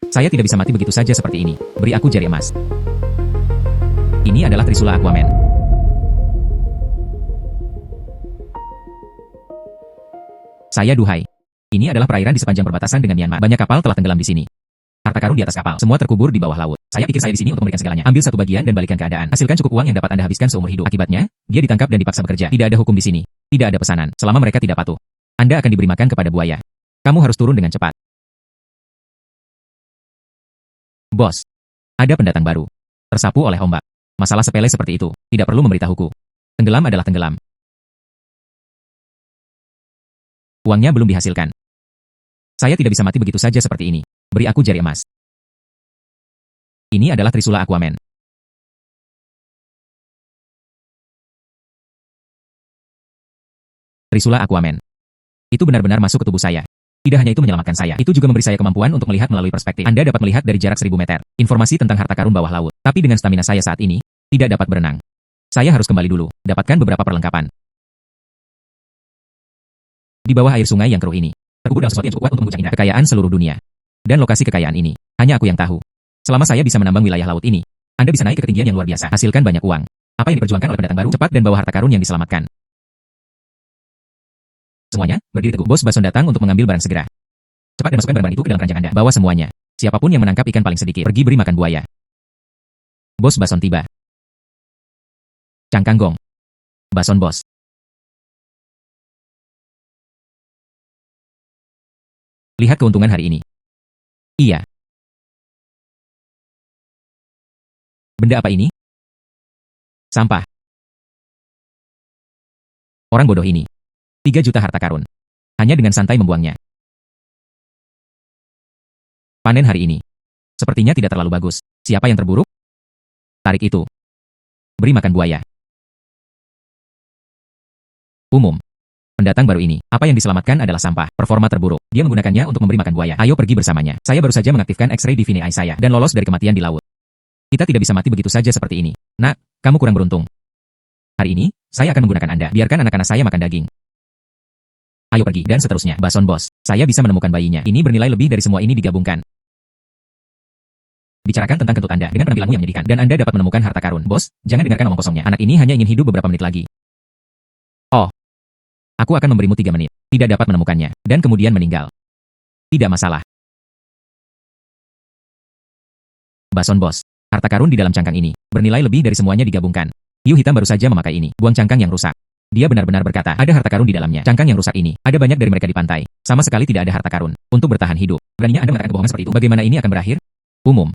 Saya tidak bisa mati begitu saja seperti ini. Beri aku jari emas. Ini adalah Trisula Aquaman. Saya duhai. Ini adalah perairan di sepanjang perbatasan dengan Myanmar. Banyak kapal telah tenggelam di sini. Harta karun di atas kapal, semua terkubur di bawah laut. Saya pikir saya di sini untuk memberikan segalanya. Ambil satu bagian dan balikan keadaan. Hasilkan cukup uang yang dapat Anda habiskan seumur hidup. Akibatnya, dia ditangkap dan dipaksa bekerja. Tidak ada hukum di sini. Tidak ada pesanan. Selama mereka tidak patuh, Anda akan diberi makan kepada buaya. Kamu harus turun dengan cepat. Bos, ada pendatang baru. Tersapu oleh ombak. Masalah sepele seperti itu, tidak perlu memberitahuku. Tenggelam adalah tenggelam. Uangnya belum dihasilkan. Saya tidak bisa mati begitu saja seperti ini. Beri aku jari emas. Ini adalah Trisula Aquaman. Trisula Aquaman. Itu benar-benar masuk ke tubuh saya. Tidak hanya itu menyelamatkan saya, itu juga memberi saya kemampuan untuk melihat melalui perspektif. Anda dapat melihat dari jarak 1000 meter. Informasi tentang harta karun bawah laut. Tapi dengan stamina saya saat ini, tidak dapat berenang. Saya harus kembali dulu, dapatkan beberapa perlengkapan. Di bawah air sungai yang keruh ini, terkubur dalam sesuatu yang cukup kuat untuk mengucap indah. Kekayaan seluruh dunia. Dan lokasi kekayaan ini, hanya aku yang tahu. Selama saya bisa menambang wilayah laut ini, Anda bisa naik ke ketinggian yang luar biasa, hasilkan banyak uang. Apa yang diperjuangkan oleh pendatang baru, cepat dan bawa harta karun yang diselamatkan. Semuanya, berdiri teguh. Bos Bason datang untuk mengambil barang segera. Cepat dan masukkan barang-barang itu ke dalam keranjang Anda. Bawa semuanya. Siapapun yang menangkap ikan paling sedikit, pergi beri makan buaya. Bos Bason tiba. Cangkang gong. Bason bos. Lihat keuntungan hari ini. Iya. Benda apa ini? Sampah. Orang bodoh ini. 3 juta harta karun. Hanya dengan santai membuangnya. Panen hari ini. Sepertinya tidak terlalu bagus. Siapa yang terburuk? Tarik itu. Beri makan buaya. Umum. Pendatang baru ini, apa yang diselamatkan adalah sampah. Performa terburuk. Dia menggunakannya untuk memberi makan buaya. Ayo pergi bersamanya. Saya baru saja mengaktifkan X-ray di Eye saya dan lolos dari kematian di laut. Kita tidak bisa mati begitu saja seperti ini. Nak, kamu kurang beruntung. Hari ini, saya akan menggunakan Anda. Biarkan anak-anak saya makan daging. Ayo pergi, dan seterusnya. Bason bos, saya bisa menemukan bayinya. Ini bernilai lebih dari semua ini digabungkan. Bicarakan tentang kentut Anda dengan penampilanmu yang menyedihkan, dan Anda dapat menemukan harta karun. Bos, jangan dengarkan omong kosongnya. Anak ini hanya ingin hidup beberapa menit lagi. Oh, aku akan memberimu 3 menit. Tidak dapat menemukannya, dan kemudian meninggal. Tidak masalah. Bason bos, harta karun di dalam cangkang ini bernilai lebih dari semuanya digabungkan. Hiu hitam baru saja memakai ini. Buang cangkang yang rusak. Dia benar-benar berkata, ada harta karun di dalamnya. Cangkang yang rusak ini, ada banyak dari mereka di pantai. Sama sekali tidak ada harta karun untuk bertahan hidup. Beraninya Anda mengatakan kebohongan seperti itu. Bagaimana ini akan berakhir? Umum.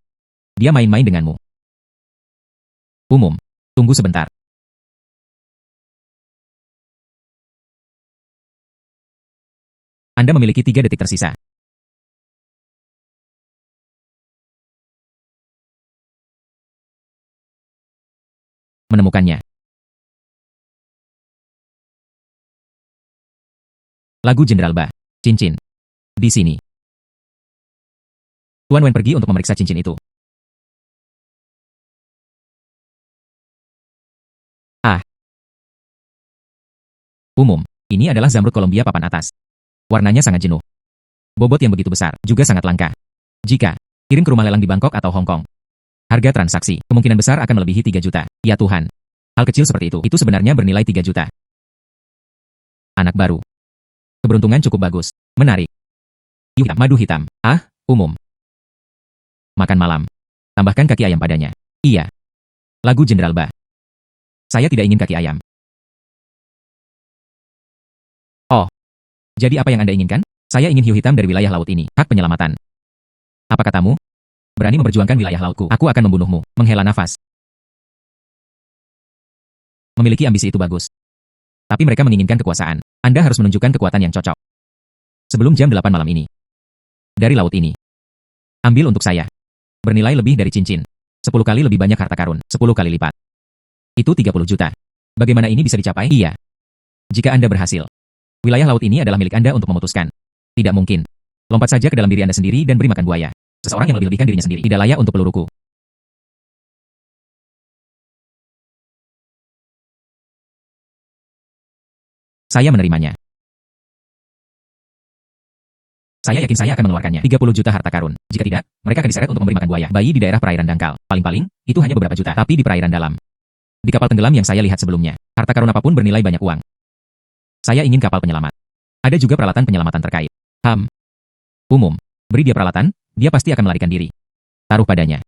Dia main-main denganmu. Umum. Tunggu sebentar. Anda memiliki 3 detik tersisa. Menemukannya. Lagu Jenderal Ba. Cincin. Di sini. Tuan Wen pergi untuk memeriksa cincin itu. Ah. Umum. Ini adalah zamrud Columbia papan atas. Warnanya sangat jenuh. Bobot yang begitu besar, juga sangat langka. Jika kirim ke rumah lelang di Bangkok atau Hong Kong, harga transaksi kemungkinan besar akan melebihi 3 juta. Ya Tuhan. Hal kecil seperti itu sebenarnya bernilai 3 juta. Anak baru. Keberuntungan cukup bagus. Menarik. Hiu hitam, madu hitam. Ah, umum. Makan malam. Tambahkan kaki ayam padanya. Iya. Lagu Jenderal Ba. Saya tidak ingin kaki ayam. Oh. Jadi apa yang Anda inginkan? Saya ingin hiu hitam dari wilayah laut ini. Hak penyelamatan. Apa katamu? Berani memperjuangkan wilayah lautku. Aku akan membunuhmu. Menghela nafas. Memiliki ambisi itu bagus. Tapi mereka menginginkan kekuasaan. Anda harus menunjukkan kekuatan yang cocok. Sebelum jam 8 malam ini. Dari laut ini. Ambil untuk saya. Bernilai lebih dari cincin. 10 kali lebih banyak harta karun. 10 kali lipat. Itu 30 juta. Bagaimana ini bisa dicapai? Iya. Jika Anda berhasil. Wilayah laut ini adalah milik Anda untuk memutuskan. Tidak mungkin. Lompat saja ke dalam diri Anda sendiri dan beri makan buaya. Seseorang yang lebih-lebihkan dirinya sendiri tidak layak untuk peluruku. Saya menerimanya. Saya yakin saya akan mengeluarkannya. 30 juta harta karun. Jika tidak, mereka akan diseret untuk memberi makan buaya. Bayi di daerah perairan dangkal. Paling-paling, itu hanya beberapa juta. Tapi di perairan dalam. Di kapal tenggelam yang saya lihat sebelumnya, harta karun apapun bernilai banyak uang. Saya ingin kapal penyelamat. Ada juga peralatan penyelamatan terkait. Umum. Beri dia peralatan, dia pasti akan melarikan diri. Taruh padanya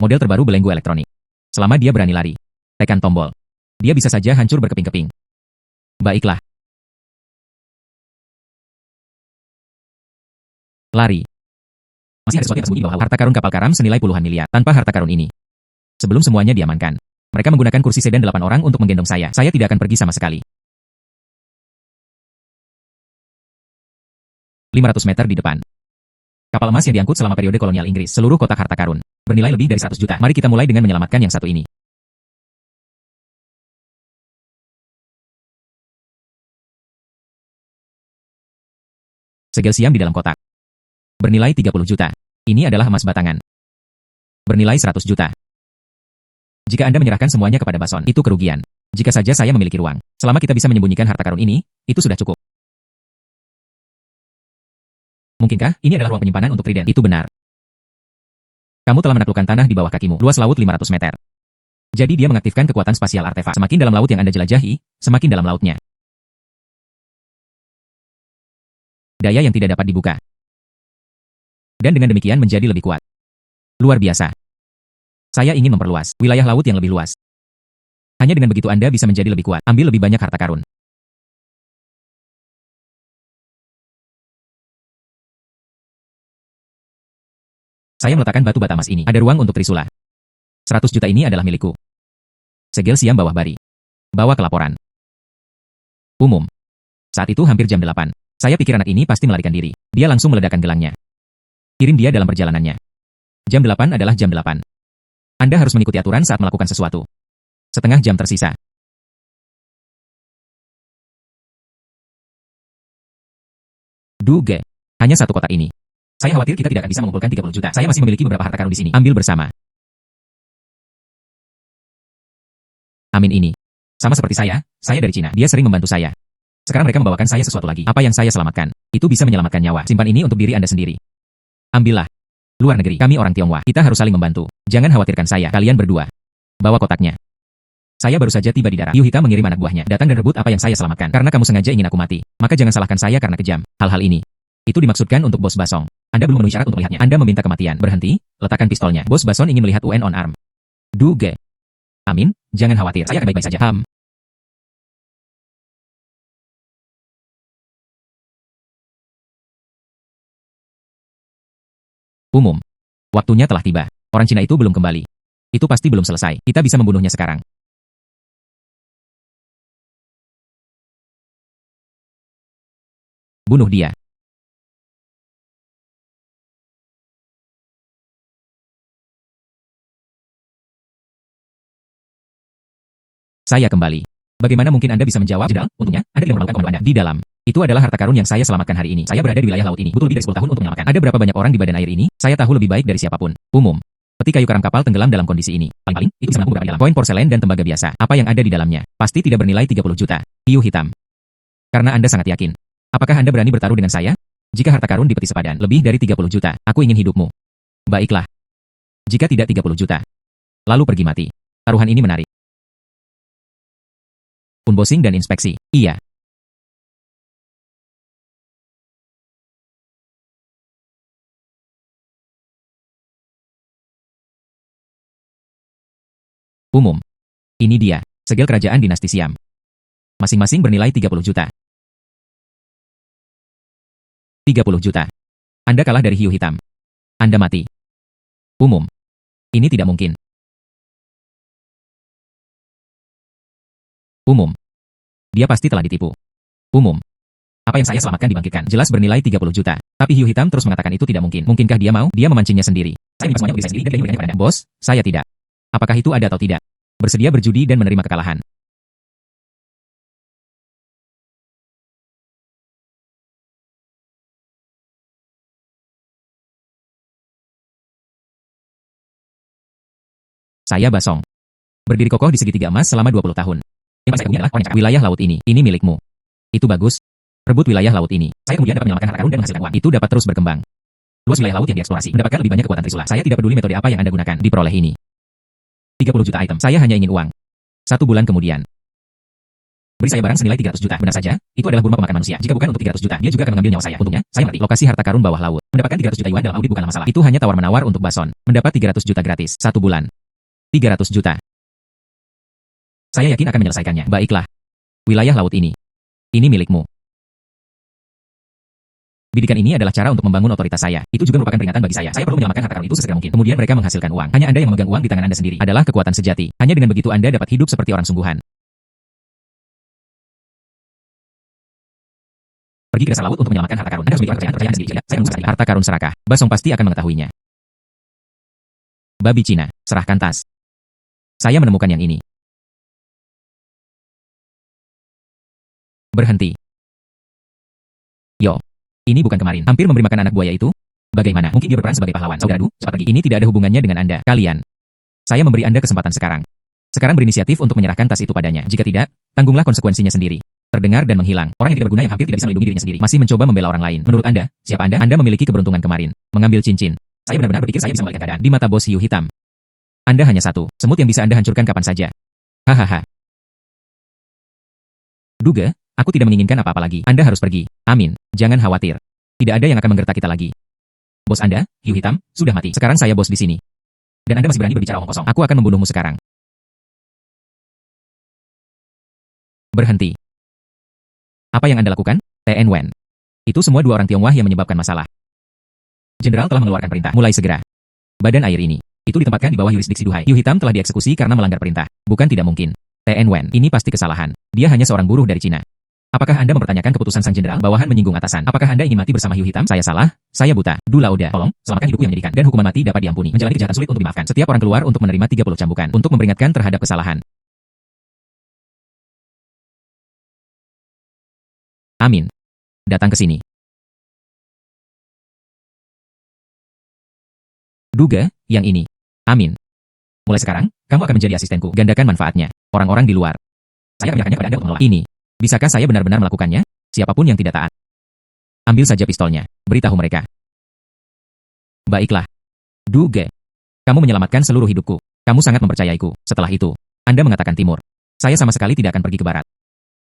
model terbaru belenggu elektronik. Selama dia berani lari, tekan tombol. Dia bisa saja hancur berkeping-keping. Baiklah. Lari. Masih ada sesuatu yang tersembunyi di bawah laut. Harta karun kapal karam senilai puluhan miliar. Tanpa harta karun ini, sebelum semuanya diamankan, mereka menggunakan kursi sedan 8 orang untuk menggendong saya. Saya tidak akan pergi sama sekali. 500 meter di depan. Kapal emas yang diangkut selama periode kolonial Inggris. Seluruh kotak harta karun bernilai lebih dari 100 juta. Mari kita mulai dengan menyelamatkan yang satu ini. Segel siam di dalam kotak. Bernilai 30 juta. Ini adalah emas batangan. Bernilai 100 juta. Jika Anda menyerahkan semuanya kepada Bason, itu kerugian. Jika saja saya memiliki ruang, selama kita bisa menyembunyikan harta karun ini, itu sudah cukup. Mungkinkah ini adalah ruang penyimpanan untuk Trident? Itu benar. Kamu telah menaklukkan tanah di bawah kakimu. Luas laut 500 meter. Jadi dia mengaktifkan kekuatan spasial artefak. Semakin dalam laut yang Anda jelajahi, semakin dalam lautnya. Daya yang tidak dapat dibuka. Dan dengan demikian menjadi lebih kuat. Luar biasa. Saya ingin memperluas wilayah laut yang lebih luas. Hanya dengan begitu Anda bisa menjadi lebih kuat. Ambil lebih banyak harta karun. Saya meletakkan batu bata emas ini. Ada ruang untuk Trisula. 100 juta ini adalah milikku. Segel siam bawah bari. Bawa ke laporan umum. Saat itu hampir jam 8. Saya pikir anak ini pasti melarikan diri. Dia langsung meledakkan gelangnya. Kirim dia dalam perjalanannya. Jam 8 adalah jam 8. Anda harus mengikuti aturan saat melakukan sesuatu. Setengah jam tersisa. Duge. Hanya satu kotak ini. Saya khawatir kita tidak akan bisa mengumpulkan 30 juta. Saya masih memiliki beberapa harta karun di sini. Ambil bersama. Amin ini. Sama seperti saya dari Cina. Dia sering membantu saya. Sekarang mereka membawakan saya sesuatu lagi. Apa yang saya selamatkan, itu bisa menyelamatkan nyawa. Simpan ini untuk diri Anda sendiri. Ambillah. Luar negeri, kami orang Tionghoa. Kita harus saling membantu. Jangan khawatirkan saya, kalian berdua. Bawa kotaknya. Saya baru saja tiba di darat. Hiu hitam mengirim anak buahnya. Datang dan rebut apa yang saya selamatkan. Karena kamu sengaja ingin aku mati. Maka jangan salahkan saya karena kejam. Hal-hal ini. Itu dimaksudkan untuk Bos Basong. Anda belum memenuhi syarat untuk melihatnya. Anda meminta kematian. Berhenti, letakkan pistolnya. Bos Bason ingin melihat UN on arm. Duge. Amin, jangan khawatir. Saya akan baik-baik saja. Umum. Waktunya telah tiba. Orang Cina itu belum kembali. Itu pasti belum selesai. Kita bisa membunuhnya sekarang. Bunuh dia. Saya kembali. Bagaimana mungkin Anda bisa menjawab? Jedal, untungnya, Anda tidak melakukan komando Anda. Di dalam. Itu adalah harta karun yang saya selamatkan hari ini. Saya berada di wilayah laut ini. Butuh lebih dari 10 tahun untuk menyelamatkan. Ada berapa banyak orang di badan air ini? Saya tahu lebih baik dari siapapun. Umum. Peti kayu karam kapal tenggelam dalam kondisi ini. Paling-paling, itu bisa menampung berapa di dalam. Koin porselen dan tembaga biasa. Apa yang ada di dalamnya? Pasti tidak bernilai 30 juta. Hiu hitam. Karena Anda sangat yakin. Apakah Anda berani bertaruh dengan saya? Jika harta karun di peti sepadan lebih dari 30 juta, aku ingin hidupmu. Baiklah. Jika tidak 30 juta, lalu pergi mati. Taruhan ini menarik. Unboxing dan inspeksi. Iya. Umum. Ini dia, segel kerajaan dinasti Siam. Masing-masing bernilai 30 juta. 30 juta. Anda kalah dari hiu hitam. Anda mati. Umum. Ini tidak mungkin. Umum. Dia pasti telah ditipu. Umum. Apa yang saya selamatkan dibangkitkan. Jelas bernilai 30 juta. Tapi hiu hitam terus mengatakan itu tidak mungkin. Mungkinkah dia mau? Dia memancingnya sendiri. Saya menyimpan semuanya untuk diri sendiri dan dia memberikannya kepada Anda. Bos, saya tidak. Apakah itu ada atau tidak? Bersedia berjudi dan menerima kekalahan. Saya Basong. Berdiri kokoh di segitiga emas selama 20 tahun. Yang pasti adalah orang yang wilayah laut ini milikmu. Itu bagus. Rebut wilayah laut ini. Saya kemudian dapat menyelamatkan harta karun dan menghasilkan uang. Itu dapat terus berkembang. Luas wilayah laut yang dieksplorasi, mendapatkan lebih banyak kekuatan Trisula. Saya tidak peduli metode apa yang Anda gunakan. Diperoleh ini. 30 juta item. Saya hanya ingin uang. 1 bulan kemudian. Beri saya barang senilai 300 juta. Benar saja, itu adalah gurma pemakan manusia. Jika bukan untuk 300 juta, dia juga akan mengambil nyawa saya. Untungnya, saya mengerti. Lokasi harta karun bawah laut. Mendapatkan 300 juta yuan dalam audit bukanlah masalah. Itu hanya tawar-menawar untuk Bason. Mendapat 300 juta gratis. 1 bulan. 300 juta. Saya yakin akan menyelesaikannya. Baiklah. Wilayah laut ini. Ini milikmu. Bidikan ini adalah cara untuk membangun otoritas saya. Itu juga merupakan peringatan bagi saya. Saya perlu menyelamatkan harta karun itu sesegera mungkin. Kemudian mereka menghasilkan uang. Hanya Anda yang memegang uang di tangan Anda sendiri. Adalah kekuatan sejati. Hanya dengan begitu Anda dapat hidup seperti orang sungguhan. Pergi ke dasar laut untuk menyelamatkan harta karun. Anda harus memiliki kepercayaan sendiri. Jika saya menunggu harta karun serakah, Basong pasti akan mengetahuinya. Babi Cina, serahkan tas. Saya menemukan yang ini. Berhenti. Yo, ini bukan kemarin. Hampir memberi makan anak buaya itu? Bagaimana? Mungkin dia berperan sebagai pahlawan. Saudaraku, cepat pergi. Ini tidak ada hubungannya dengan Anda. Kalian. Saya memberi Anda kesempatan sekarang. Sekarang berinisiatif untuk menyerahkan tas itu padanya. Jika tidak, tanggunglah konsekuensinya sendiri. Terdengar dan menghilang. Orang yang tidak berguna yang hampir tidak bisa melindungi dirinya sendiri. Masih mencoba membela orang lain. Menurut Anda, siapa Anda? Anda memiliki keberuntungan kemarin. Mengambil cincin. Saya benar-benar berpikir saya bisa membalikkan keadaan. Di mata bos hiu hitam. Anda hanya satu. Semut yang bisa Anda hancurkan kapan saja. Hahaha. Duga, aku tidak menginginkan apa-apa lagi. Anda harus pergi. Amin. Jangan khawatir. Tidak ada yang akan menggertak kita lagi. Bos Anda, hiu hitam, sudah mati. Sekarang saya bos di sini. Dan Anda masih berani berbicara omong kosong. Aku akan membunuhmu sekarang. Berhenti. Apa yang Anda lakukan? T.N. Wen. Itu semua dua orang Tionghoa yang menyebabkan masalah. Jenderal telah mengeluarkan perintah. Mulai segera. Badan air ini. Itu ditempatkan di bawah yurisdiksi Duhai. Hiu hitam telah dieksekusi karena melanggar perintah. Bukan tidak mungkin. T.N. Wen. Ini pasti kesalahan. Dia hanya seorang buruh dari Cina. Apakah Anda mempertanyakan keputusan sang jenderal? Bawahan menyinggung atasan. Apakah Anda ingin mati bersama hiu hitam? Saya salah. Saya buta. Dula Oda. Tolong, selamatkan hidupku yang menyedihkan. Dan hukuman mati dapat diampuni. Menjalani kejahatan sulit untuk dimaafkan. Setiap orang keluar untuk menerima 30 cambukan. Untuk memperingatkan terhadap kesalahan. Amin. Datang ke sini. Duga, yang ini. Amin. Mulai sekarang, kamu akan menjadi asistenku. Gandakan manfaatnya. Orang-orang di luar. Saya akan menyerahkannya pada Anda untuk mengelola. Ini. Bisakah saya benar-benar melakukannya? Siapapun yang tidak taat. Ambil saja pistolnya. Beritahu mereka. Baiklah. Duga. Kamu menyelamatkan seluruh hidupku. Kamu sangat mempercayaiku. Setelah itu, Anda mengatakan timur. Saya sama sekali tidak akan pergi ke barat.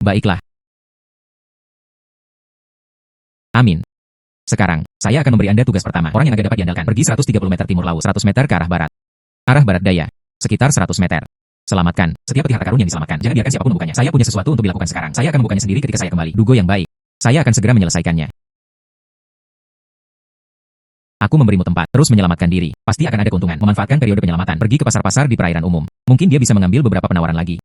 Baiklah. Amin. Sekarang, saya akan memberi Anda tugas pertama. Orang yang agak dapat diandalkan. Pergi 130 meter timur laut, 100 meter ke arah barat. Arah barat daya. Sekitar 100 meter. Selamatkan. Setiap peti harta karun yang diselamatkan. Jangan biarkan siapapun membukanya. Saya punya sesuatu untuk dilakukan sekarang. Saya akan membukanya sendiri ketika saya kembali. Dugo yang baik. Saya akan segera menyelesaikannya. Aku memberimu tempat. Terus menyelamatkan diri. Pasti akan ada keuntungan. Memanfaatkan periode penyelamatan. Pergi ke pasar-pasar di perairan umum. Mungkin dia bisa mengambil beberapa penawaran lagi.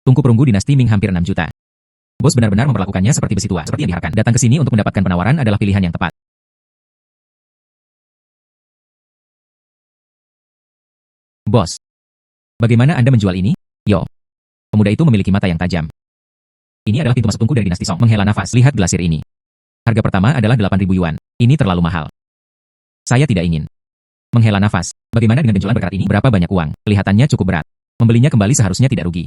Tungku perunggu dinasti Ming hampir 6 juta. Bos benar-benar memperlakukannya seperti besi tua, seperti yang diharapkan. Datang ke sini untuk mendapatkan penawaran adalah pilihan yang tepat. Bos, bagaimana Anda menjual ini? Yo. Pemuda itu memiliki mata yang tajam. Ini adalah pintu masuk tungku dari dinasti Song. Menghela nafas. Lihat glasir ini. Harga pertama adalah 8.000 yuan. Ini terlalu mahal. Saya tidak ingin. Menghela nafas. Bagaimana dengan penjualan berkarat ini? Berapa banyak uang? Kelihatannya cukup berat. Membelinya kembali seharusnya tidak rugi.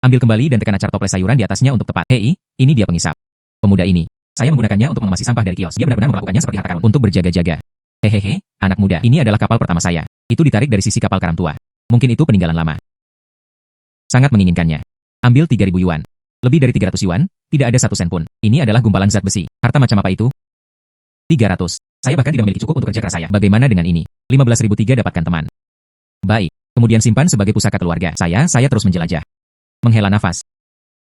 Ambil kembali dan tekan acar toples sayuran di atasnya untuk tepat. Hei, ini dia pengisap. Pemuda ini. Saya menggunakannya untuk mengemasi sampah dari kios. Dia benar-benar melakukannya seperti harta karun. Untuk berjaga-jaga. Hehehe, anak muda. Ini adalah kapal pertama saya. Itu ditarik dari sisi kapal karam tua. Mungkin itu peninggalan lama. Sangat menginginkannya. Ambil 3.000 yuan. Lebih dari 300 yuan, tidak ada 1 sen pun. Ini adalah gumpalan zat besi. Harta macam apa itu? 300. Saya bahkan tidak memiliki cukup untuk kerja keras saya. Bagaimana dengan ini? 15.003 dapatkan teman. Baik. Kemudian simpan sebagai pusaka keluarga. Saya terus menjelajah. Menghela nafas.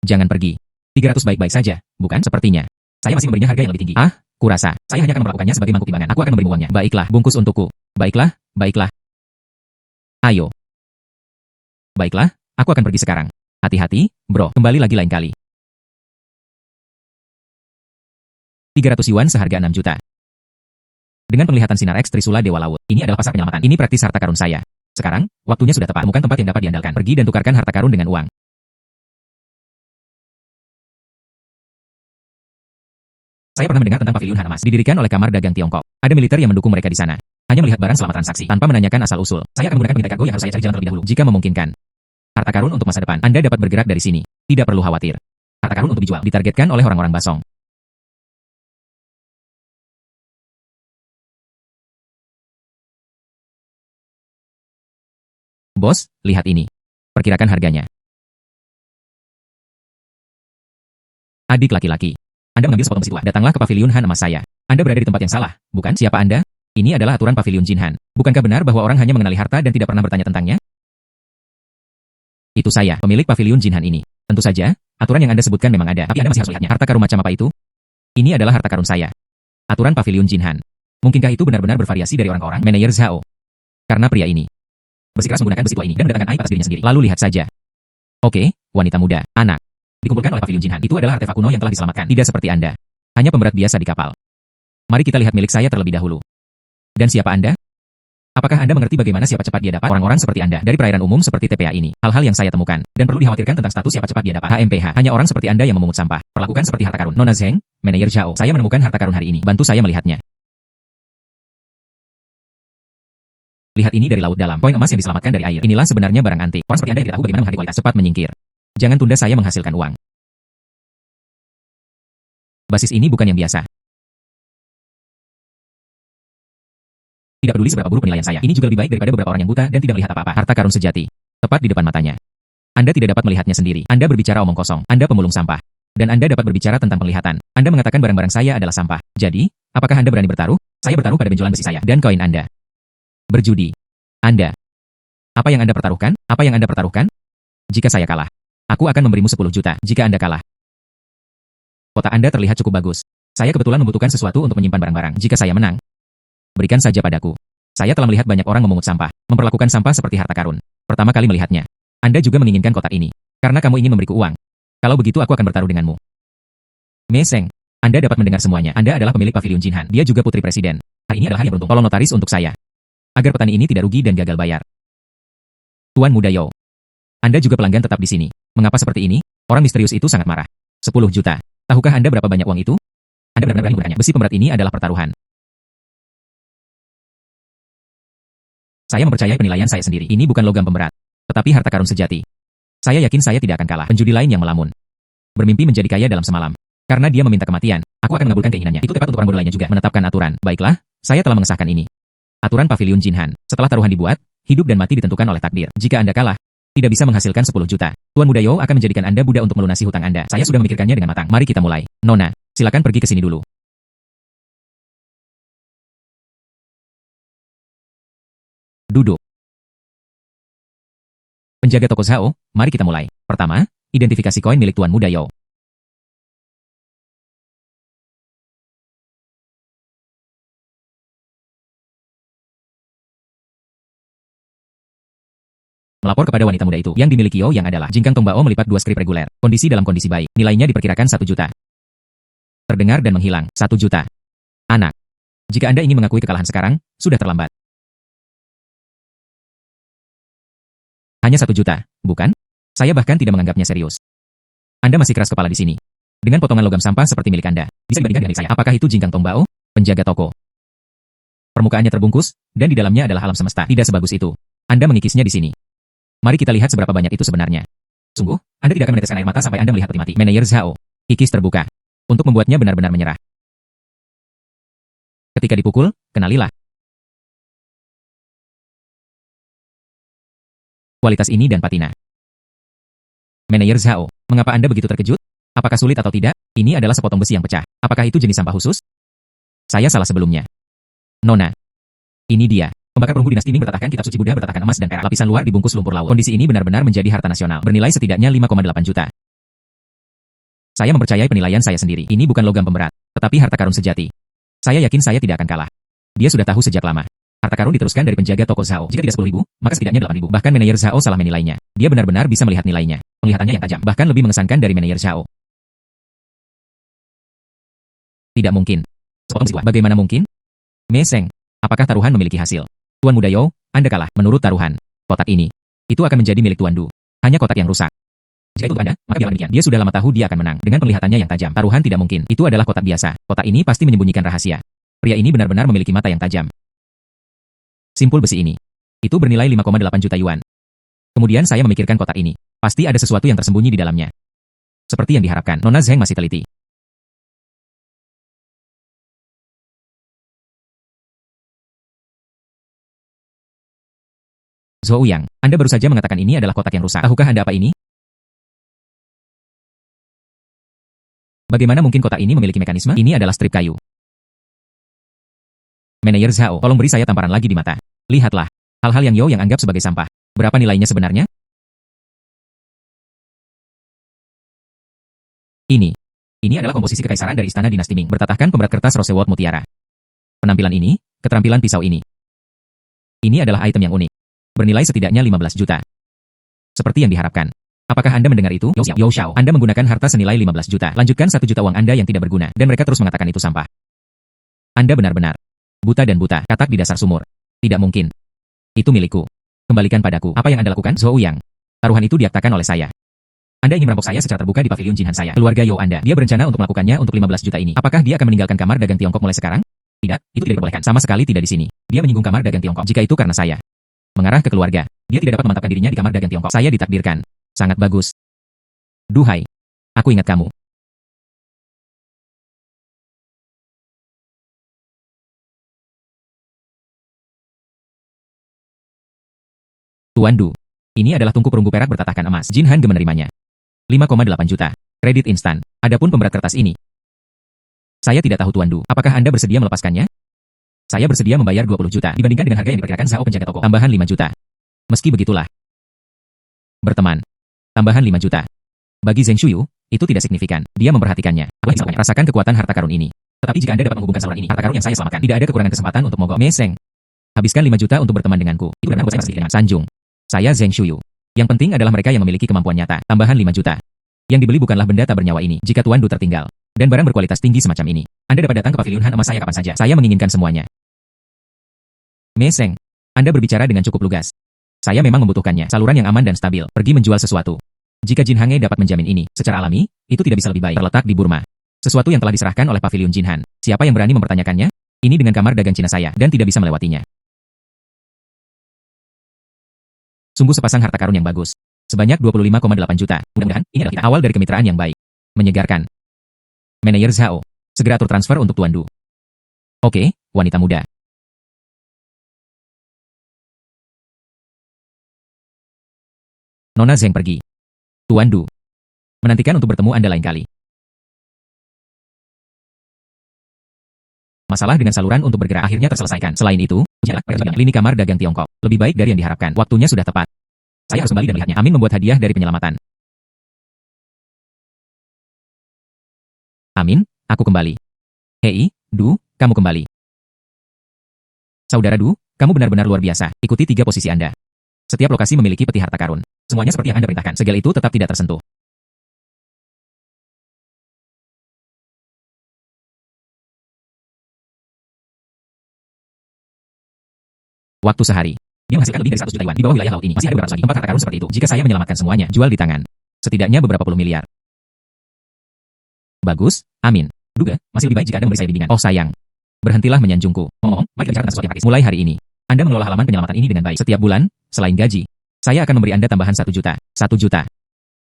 Jangan pergi. 300 baik-baik saja, bukan? Sepertinya. Saya masih memberinya harga yang lebih tinggi. Ah, kurasa. Saya hanya akan memperlakukannya sebagai mangkuk timbangan. Aku akan memberi uangnya. Baiklah, bungkus untukku. Baiklah, baiklah. Ayo. Baiklah, aku akan pergi sekarang. Hati-hati, bro. Kembali lagi lain kali. 300 yuan seharga 6 juta. Dengan penglihatan sinar X Trisula Dewa Laut. Ini adalah pasar penyelamatan. Ini praktis harta karun saya. Sekarang, waktunya sudah tepat. Temukan tempat yang dapat diandalkan. Pergi dan tukarkan harta karun dengan uang. Saya pernah mendengar tentang paviliun Hanamas. Didirikan oleh Kamar Dagang Tiongkok. Ada militer yang mendukung mereka di sana. Hanya melihat barang selama transaksi, tanpa menanyakan asal-usul. Saya akan menggunakan bingkai kargo yang harus saya cari jalan terlebih dahulu. Jika memungkinkan. Harta karun untuk masa depan. Anda dapat bergerak dari sini. Tidak perlu khawatir. Harta karun untuk dijual. Ditargetkan oleh orang-orang basong. Bos, lihat ini. Perkirakan harganya. Adik laki-laki. Anda mengambil sepotong besi tua. Datanglah ke paviliun Han emas saya. Anda berada di tempat yang salah, bukan? Siapa Anda? Ini adalah aturan paviliun Jin Han. Bukankah benar bahwa orang hanya mengenali harta dan tidak pernah bertanya tentangnya? Itu saya, pemilik paviliun Jin Han ini. Tentu saja, aturan yang Anda sebutkan memang ada, tapi Anda masih harus melihatnya. Harta karun macam apa itu? Ini adalah harta karun saya. Aturan paviliun Jin Han. Mungkinkah itu benar-benar bervariasi dari orang-orang? Manajer Zhao. Karena pria ini bersikeras menggunakan besi tua ini dan mendatangkan aib atas dirinya sendiri. Lalu lihat saja. Oke, wanita muda, anak. Dikumpulkan oleh paviliun Jin Han. Itu adalah artefak kuno yang telah diselamatkan. Tidak seperti Anda. Hanya pemberat biasa di kapal. Mari kita lihat milik saya terlebih dahulu. Dan siapa Anda? Apakah Anda mengerti bagaimana siapa cepat dia dapat? Orang-orang seperti Anda dari perairan umum seperti TPA ini. Hal-hal yang saya temukan. Dan perlu dikhawatirkan tentang status siapa cepat dia dapat. HMPH. Hanya orang seperti Anda yang memungut sampah. Perlakukan seperti harta karun. Nona Zheng, manajer Zhao. Saya menemukan harta karun hari ini. Bantu saya melihatnya. Lihat ini dari laut dalam. Koin emas yang diselamatkan dari air. Inilah sebenarnya barang antik. Orang seperti Anda yang tidak tahu bagaimana menghargai kualitas. Cepat menyingkir. Jangan tunda saya menghasilkan uang. Basis ini bukan yang biasa. Tidak peduli seberapa buruk penilaian saya. Ini juga lebih baik daripada beberapa orang yang buta dan tidak melihat apa-apa. Harta karun sejati. Tepat di depan matanya. Anda tidak dapat melihatnya sendiri. Anda berbicara omong kosong. Anda pemulung sampah. Dan Anda dapat berbicara tentang penglihatan. Anda mengatakan barang-barang saya adalah sampah. Jadi, apakah Anda berani bertaruh? Saya bertaruh pada benjolan besi saya dan koin Anda. Berjudi. Anda. Apa yang Anda pertaruhkan? Apa yang Anda pertaruhkan? Jika saya kalah, aku akan memberimu 10 juta. Jika Anda kalah. Kotak Anda terlihat cukup bagus. Saya kebetulan membutuhkan sesuatu untuk menyimpan barang-barang. Jika saya menang, berikan saja padaku. Saya telah melihat banyak orang memungut sampah, memperlakukan sampah seperti harta karun. Pertama kali melihatnya. Anda juga menginginkan kotak ini. Karena kamu ingin memberiku uang. Kalau begitu aku akan bertaruh denganmu. Meseng. Anda dapat mendengar semuanya. Anda adalah pemilik paviliun Jin Han. Dia juga putri presiden. Hari ini adalah hari yang beruntung. Tolong notaris untuk saya. Agar petani ini tidak rugi dan gagal bayar. Tuan Muda Yo. Anda juga pelanggan tetap di sini. Mengapa seperti ini? Orang misterius itu sangat marah. 10 juta. Tahukah Anda berapa banyak uang itu? Anda benar-benar berani menggunakannya. Besi pemberat ini adalah pertaruhan. Saya mempercayai penilaian saya sendiri. Ini bukan logam pemberat, tetapi harta karun sejati. Saya yakin saya tidak akan kalah. Penjudi lain yang melamun. Bermimpi menjadi kaya dalam semalam. Karena dia meminta kematian. Aku akan mengabulkan keinginannya. Itu tepat untuk orang bodoh lainnya juga. Menetapkan aturan. Baiklah, saya telah mengesahkan ini. Aturan paviliun Jin Han. Setelah taruhan dibuat, hidup dan mati ditentukan oleh takdir. Jika Anda kalah, tidak bisa menghasilkan 10 juta. Tuan Muda Yo akan menjadikan Anda budak untuk melunasi hutang Anda. Saya sudah memikirkannya dengan matang. Mari kita mulai. Nona, silakan pergi ke sini dulu. Duduk. Penjaga toko Zhao, mari kita mulai. Pertama, identifikasi koin milik Tuan Muda Yo. Melapor kepada wanita muda itu. Yang dimiliki Yo yang adalah Jingkang Tongbao melipat 2 skrip reguler. Kondisi dalam kondisi baik. Nilainya diperkirakan 1 juta. Terdengar dan menghilang. 1 juta. Anak. Jika Anda ingin mengakui kekalahan sekarang, sudah terlambat. Hanya 1 juta, bukan? Saya bahkan tidak menganggapnya serius. Anda masih keras kepala di sini. Dengan potongan logam sampah seperti milik Anda. Bisa dibandingkan dengan saya. Apakah itu Jingkang Tongbao? Penjaga toko. Permukaannya terbungkus, dan di dalamnya adalah alam semesta. Tidak sebagus itu. Anda mengikisnya di sini. Mari kita lihat seberapa banyak itu sebenarnya. Sungguh, Anda tidak akan meneteskan air mata sampai Anda melihat peti mati. Manajer Zhao. Kikis terbuka. Untuk membuatnya benar-benar menyerah. Ketika dipukul, kenalilah. Kualitas ini dan patina. Manajer Zhao, mengapa Anda begitu terkejut? Apakah sulit atau tidak? Ini adalah sepotong besi yang pecah. Apakah itu jenis sampah khusus? Saya salah sebelumnya. Nona. Ini dia. Pembakar perunggu dinasti Ming bertatahkan kitab suci Buddha bertatahkan emas dan perak. Lapisan luar dibungkus lumpur laut. Kondisi ini benar-benar menjadi harta nasional. Bernilai setidaknya 5,8 juta. Saya mempercayai penilaian saya sendiri. Ini bukan logam pemberat, tetapi harta karun sejati. Saya yakin saya tidak akan kalah. Dia sudah tahu sejak lama. Harta karun diteruskan dari penjaga toko Zhao. Jika tidak 10.000, maka setidaknya 8.000. Bahkan manajer Zhao salah menilainya. Dia benar-benar bisa melihat nilainya. Penglihatannya yang tajam. Bahkan lebih mengesankan dari manajer Zhao. Tidak mungkin. Sepotong besi tua. Bagaimana mungkin? Meseng. Apakah taruhan memiliki hasil? Tuan Muda Yo, Anda kalah. Menurut taruhan, kotak ini, itu akan menjadi milik Tuan Du. Hanya kotak yang rusak. Jika itu Anda, maka biarlah demikian. Dia sudah lama tahu dia akan menang. Dengan penglihatannya yang tajam, taruhan tidak mungkin. Itu adalah kotak biasa. Kotak ini pasti menyembunyikan rahasia. Pria ini benar-benar memiliki mata yang tajam. Simpul besi ini. Itu bernilai 5,8 juta yuan. Kemudian saya memikirkan kotak ini. Pasti ada sesuatu yang tersembunyi di dalamnya. Seperti yang diharapkan, Nona Zheng masih teliti. Zhou Yang, Anda baru saja mengatakan ini adalah kotak yang rusak. Tahukah Anda apa ini? Bagaimana mungkin kotak ini memiliki mekanisme? Ini adalah strip kayu. Manajer Zhao, tolong beri saya tamparan lagi di mata. Lihatlah, hal-hal yang Yo yang anggap sebagai sampah. Berapa nilainya sebenarnya? Ini. Ini adalah komposisi kekaisaran dari istana dinasti Ming, bertatahkan pemberat kertas Rosewot Mutiara. Penampilan ini, keterampilan pisau ini. Ini adalah item yang unik. Bernilai setidaknya 15 juta. Seperti yang diharapkan. Apakah Anda mendengar itu? Yo Xiao, Anda menggunakan harta senilai 15 juta. Lanjutkan 1 juta uang Anda yang tidak berguna, dan mereka terus mengatakan itu sampah. Anda benar-benar buta dan buta, katak di dasar sumur. Tidak mungkin. Itu milikku. Kembalikan padaku. Apa yang Anda lakukan? Zhou Yang. Taruhan itu diaktakan oleh saya. Anda ingin merampok saya secara terbuka di pavilion Jinhan saya. Keluarga Yo Anda. Dia berencana untuk melakukannya untuk 15 juta ini. Apakah dia akan meninggalkan kamar dagang Tiongkok mulai sekarang? Tidak, itu tidak diperbolehkan. Sama sekali tidak di sini. Dia menyinggung kamar dagang Tiongkok. Jika itu karena saya. Mengarah ke keluarga. Dia tidak dapat memantapkan dirinya di kamar dagang Tiongkok. Saya ditakdirkan. Sangat bagus. Duhai. Aku ingat kamu. Tuan Du. Ini adalah tungku perunggu perak bertatahkan emas. Jinhan menerimanya. 5,8 juta. Kredit instan. Adapun pemberat kertas ini. Saya tidak tahu Tuan Du. Apakah Anda bersedia melepaskannya? Saya bersedia membayar 20 juta. Dibandingkan dengan harga yang diperkirakan Zhao penjaga toko. Tambahan 5 juta. Meski begitulah. Berteman. Tambahan 5 juta. Bagi Zheng Shuyu, itu tidak signifikan. Dia memperhatikannya. Rasakan kekuatan harta karun ini. Tetapi jika Anda dapat menghubungkan saluran ini, harta karun yang saya selamatkan, tidak ada kekurangan kesempatan untuk mogok. Meseng. Habiskan 5 juta untuk berteman denganku. Itu benar saya dengan Sanjung. Saya Zheng Shuyu. Yang penting adalah mereka yang memiliki kemampuan nyata. Tambahan 5 juta. Yang dibeli bukanlah benda tak bernyawa ini. Jika Tuan Du tertinggal, dan barang berkualitas tinggi semacam ini, Anda dapat datang ke pavilion Han emas saya kapan saja. Saya menginginkan semuanya. Meseng. Anda berbicara dengan cukup lugas. Saya memang membutuhkannya. Saluran yang aman dan stabil. Pergi menjual sesuatu. Jika Jin Hange dapat menjamin ini, secara alami, itu tidak bisa lebih baik. Terletak di Burma. Sesuatu yang telah diserahkan oleh pavilion Jinhan. Siapa yang berani mempertanyakannya? Ini dengan kamar dagang Cina saya, dan tidak bisa melewatinya. Sungguh sepasang harta karun yang bagus. Sebanyak 25,8 juta. Mudah-mudahan, ini adalah awal dari kemitraan yang baik. Menyegarkan. Manajer Zhao. Segera atur transfer untuk Tuan Du. Oke, wanita muda. Nona Zheng pergi. Tuan Du. Menantikan untuk bertemu Anda lain kali. Masalah dengan saluran untuk bergerak akhirnya terselesaikan. Selain itu, lini kamar dagang Tiongkok. Lebih baik dari yang diharapkan. Waktunya sudah tepat. Saya harus kembali dan melihatnya. Amin membuat hadiah dari penyelamatan. Amin, aku kembali. Hei, Du, kamu kembali. Saudara Du, kamu benar-benar luar biasa. Ikuti 3 posisi Anda. Setiap lokasi memiliki peti harta karun. Semuanya seperti yang Anda perintahkan. Segel itu tetap tidak tersentuh. Waktu sehari. Dia menghasilkan lebih dari 100 juta yuan di bawah wilayah laut ini. Masih ada beberapa lagi tempat harta karun seperti itu. Jika saya menyelamatkan semuanya, jual di tangan. Setidaknya beberapa puluh miliar. Bagus, amin. Duga, masih lebih baik jika Anda memberi saya bimbingan. Oh sayang. Berhentilah menyanjungku. Ngomong, mari kita bicara tentang sesuatu yang praktis. Mulai hari ini, Anda mengelola halaman penyelamatan ini dengan baik. Setiap bulan, selain gaji, saya akan memberi Anda tambahan 1 juta. 1 juta.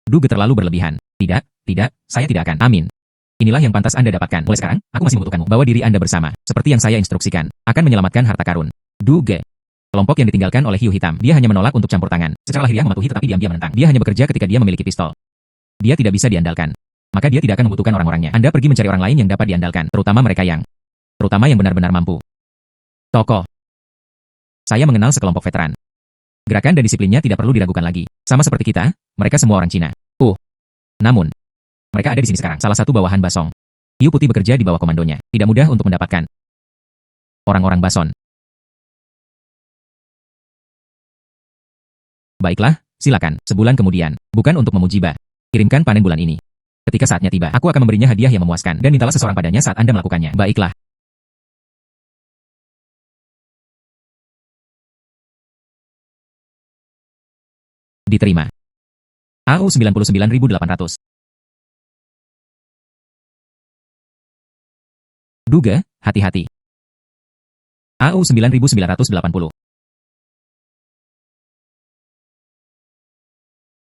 Duga terlalu berlebihan. Tidak, tidak, saya tidak akan. Amin. Inilah yang pantas Anda dapatkan. Mulai sekarang, aku masih membutuhkanmu. Bawa diri Anda bersama. Seperti yang saya instruksikan. Akan menyelamatkan harta karun. Duga. Kelompok yang ditinggalkan oleh hiu hitam. Dia hanya menolak untuk campur tangan. Secara lahiriah mematuhi tetapi diam-diam menentang. Dia hanya bekerja ketika dia memiliki pistol. Dia tidak bisa diandalkan. Maka dia tidak akan membutuhkan orang-orangnya. Anda pergi mencari orang lain yang dapat diandalkan. Terutama yang benar-benar mampu. Tokoh. Saya mengenal sekelompok veteran. Gerakan dan disiplinnya tidak perlu diragukan lagi. Sama seperti kita, mereka semua orang Cina. Namun, mereka ada di sini sekarang. Salah satu bawahan Basong. Hiu putih bekerja di bawah komandonya. Tidak mudah untuk mendapatkan orang-orang Bason. Baiklah, silakan. Sebulan kemudian, bukan untuk memuji Ba. Kirimkan panen bulan ini. Ketika saatnya tiba, aku akan memberinya hadiah yang memuaskan dan mintalah seseorang padanya saat Anda melakukannya. Baiklah. Diterima. AU 99.800. Duga, hati-hati. AU 9.980.